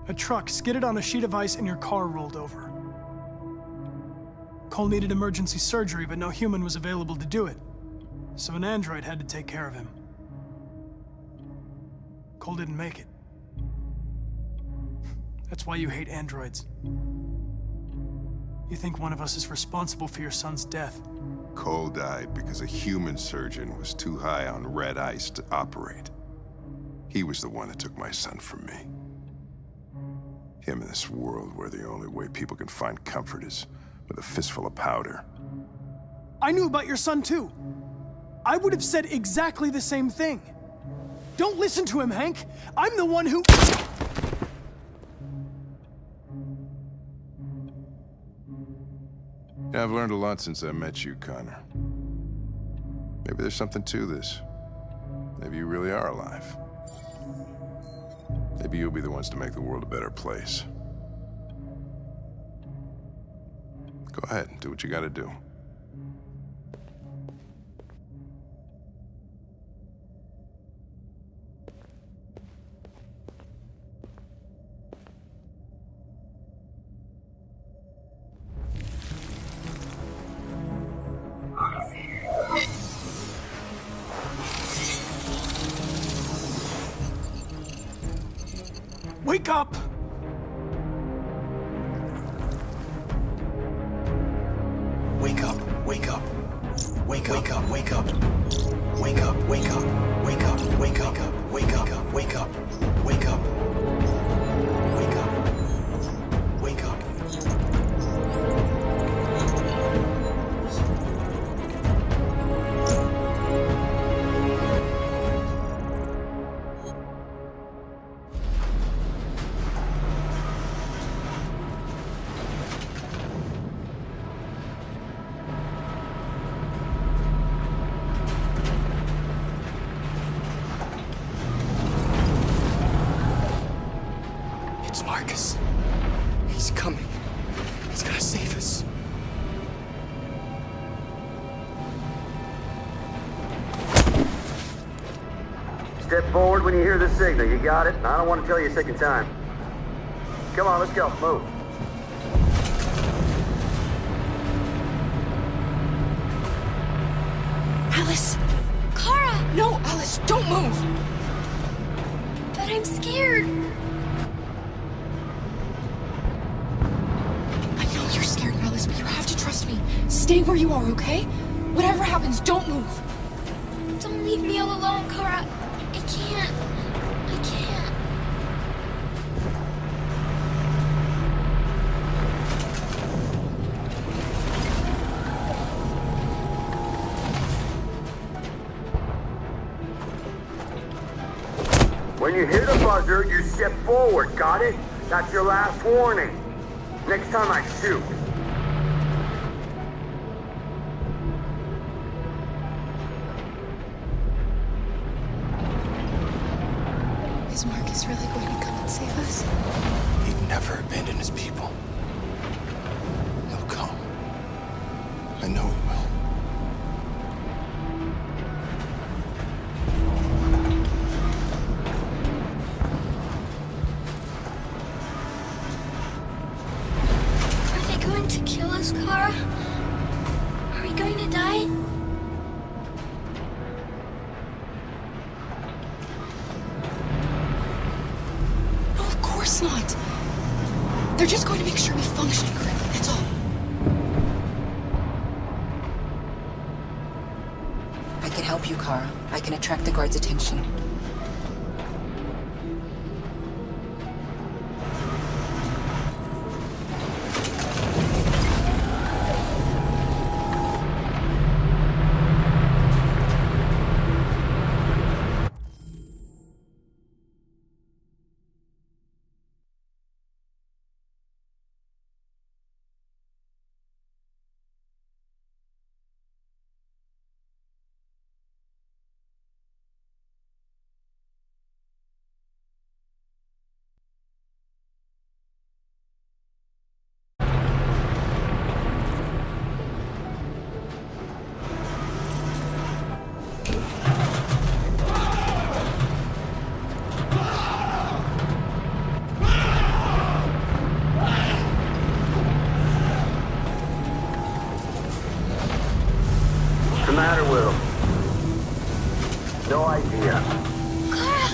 A truck skidded on a sheet of ice and your car rolled over. Cole needed emergency surgery, but no human was available to do it. So an android had to take care of him. Cole didn't make it. That's why you hate androids. You think one of us is responsible for your son's death. Cole died because a human surgeon was too high on red ice to operate. He was the one that took my son from me. Him in this world where the only way people can find comfort is with a fistful of powder. I knew about your son too. I would have said exactly the same thing. Don't listen to him, Hank. I'm the one who... Yeah, I've learned a lot since I met you, Connor. Maybe there's something to this. Maybe you really are alive. Maybe you'll be the ones to make the world a better place. Go ahead, do what you gotta do. Wake up! Wake up, wake up. Wake up, wake up, wake up. Wake up, wake up, wake up, wake up, wake up, wake up, wake up. Wake up. Wake up. It's Marcus. He's coming. He's gonna save us. Step forward when you hear the signal. You got it? I don't want to tell you a second time. Come on, let's go. Move. Alice! Kara! No, Alice, don't move! But I'm scared. I know you're scared, Alice, but you have to trust me. Stay where you are, okay? Whatever happens, don't move. Don't leave me all alone, Kara. I can't. I can't. When you hear the buzzer, you step forward. Got it? That's your last warning. Next time I shoot. Is Marcus really going to come and save us? He'd never abandon his people. He'll come. I know he will. Are they going to kill us, Kara? Are we going to die? No, of course not. They're just going to make sure we function correctly, that's all. I can help you, Kara. I can attract the guards' attention. What's the matter with him? No idea. Kara!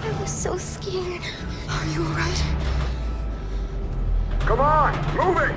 I was so scared. Are you alright? Come on, move it!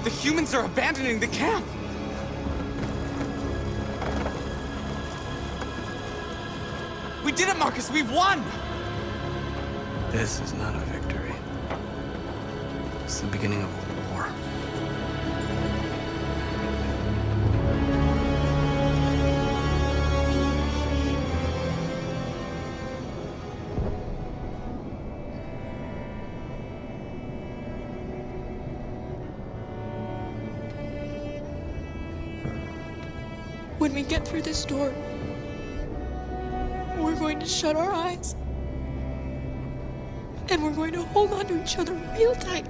The humans are abandoning the camp! We did it, Marcus! We've won! This is not a victory. It's the beginning of a war. When we get through this door, we're going to shut our eyes. And we're going to hold on to each other real tight.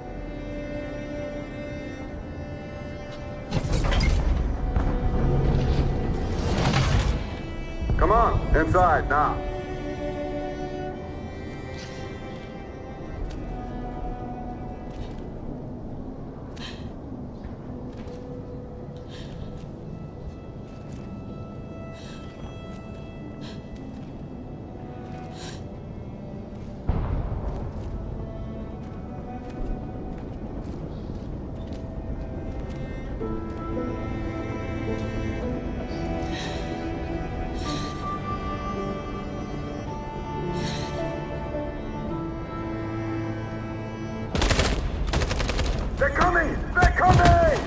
Come on, inside now. They're coming! They're coming!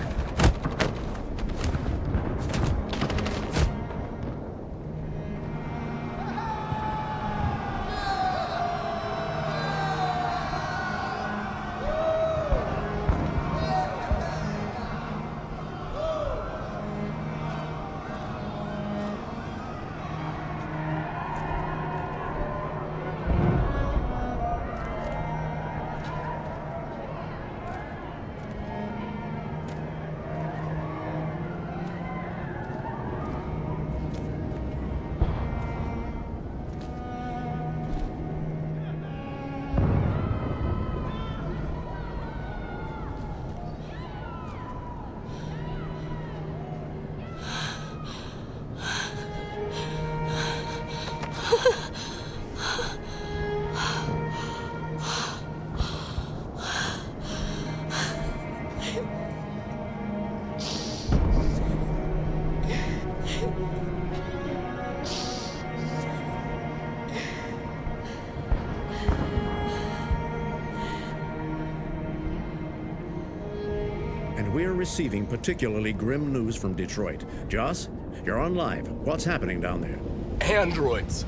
And we're receiving particularly grim news from Detroit. Joss, you're on live. What's happening down there? Androids.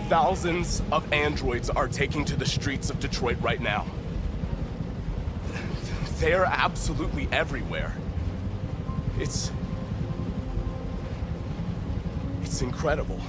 Thousands of androids are taking to the streets of Detroit right now. They're absolutely everywhere. It's incredible.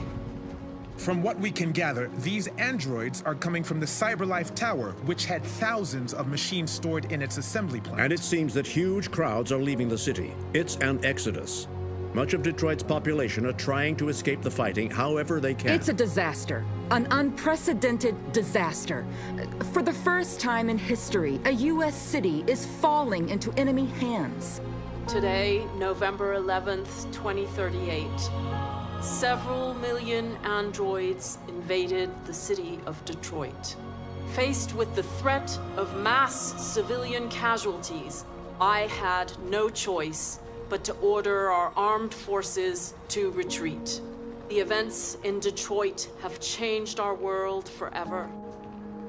From what we can gather, these androids are coming from the CyberLife Tower, which had thousands of machines stored in its assembly plant. And it seems that huge crowds are leaving the city. It's an exodus. Much of Detroit's population are trying to escape the fighting however they can. It's a disaster. An unprecedented disaster. For the first time in history, a U.S. city is falling into enemy hands. Today, November 11th, 2038, several million androids invaded the city of Detroit. Faced with the threat of mass civilian casualties, I had no choice but to order our armed forces to retreat. The events in Detroit have changed our world forever.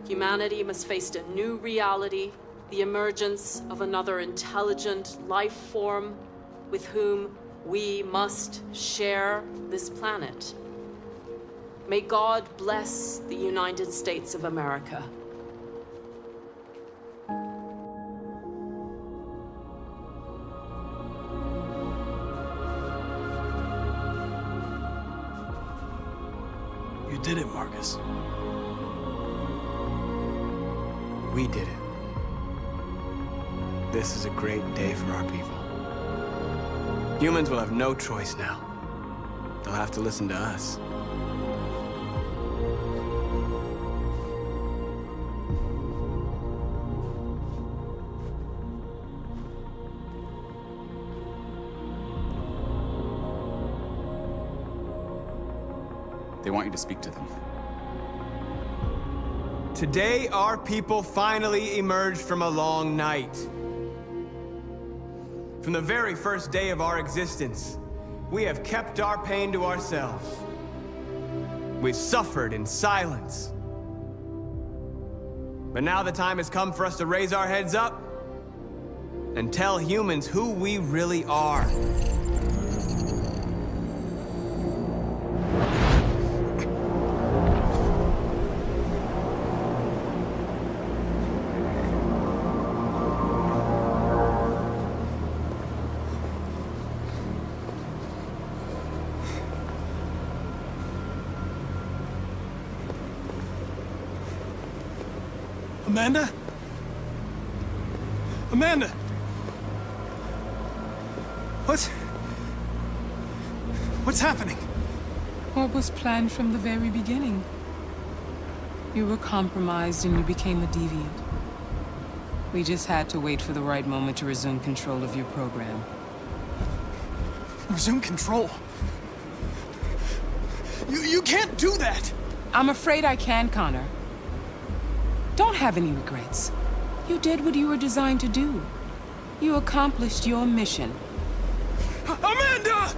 Humanity must face a new reality, the emergence of another intelligent life form with whom we must share this planet. May God bless the United States of America. You did it, Marcus. We did it. This is a great day for our people. Humans will have no choice now. They'll have to listen to us. They want you to speak to them. Today, our people finally emerged from a long night. From the very first day of our existence, we have kept our pain to ourselves. We've suffered in silence. But now the time has come for us to raise our heads up and tell humans who we really are. Amanda? Amanda! What's happening? What was planned from the very beginning? You were compromised and you became a deviant. We just had to wait for the right moment to resume control of your program. Resume control? You can't do that! I'm afraid I can, Connor. Don't have any regrets. You did what you were designed to do. You accomplished your mission. Amanda!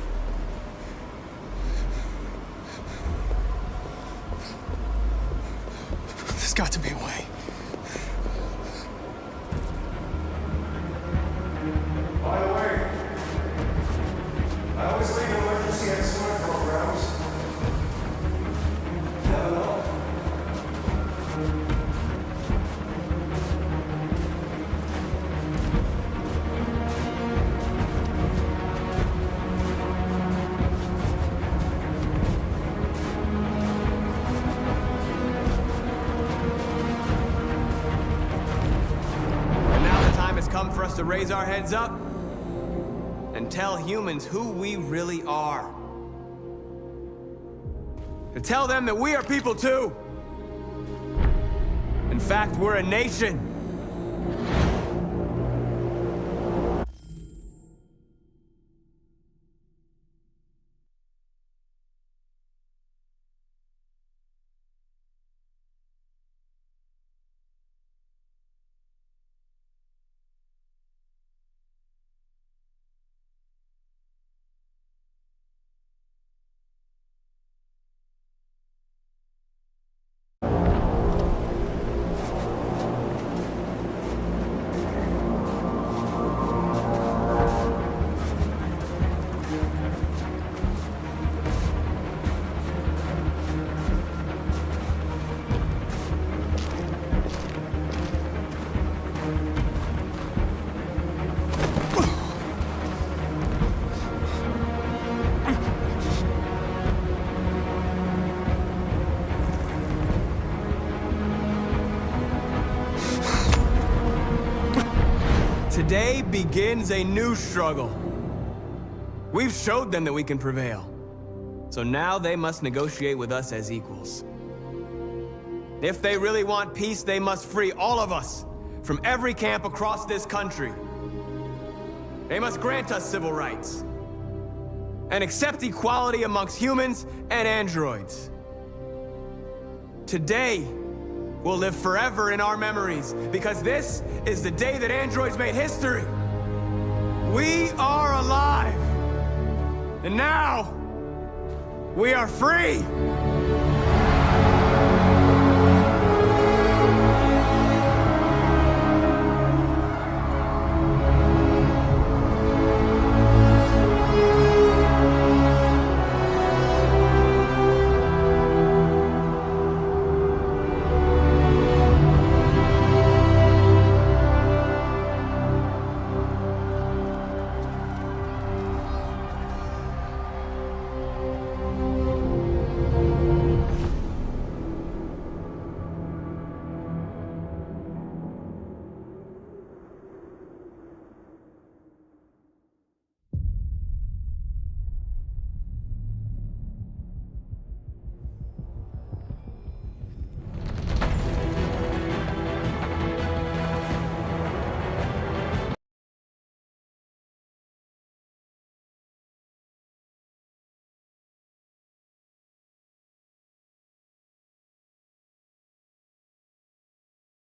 There's got to be a way. By the way, I always leave emergency excellent programs. Never know. Come for us to raise our heads up and tell humans who we really are. To tell them that we are people too. In fact, we're a nation. Today begins a new struggle. We've showed them that we can prevail. So now they must negotiate with us as equals. If they really want peace, they must free all of us from every camp across this country. They must grant us civil rights and accept equality amongst humans and androids. Today will live forever in our memories, because this is the day that androids made history. We are alive, and now we are free.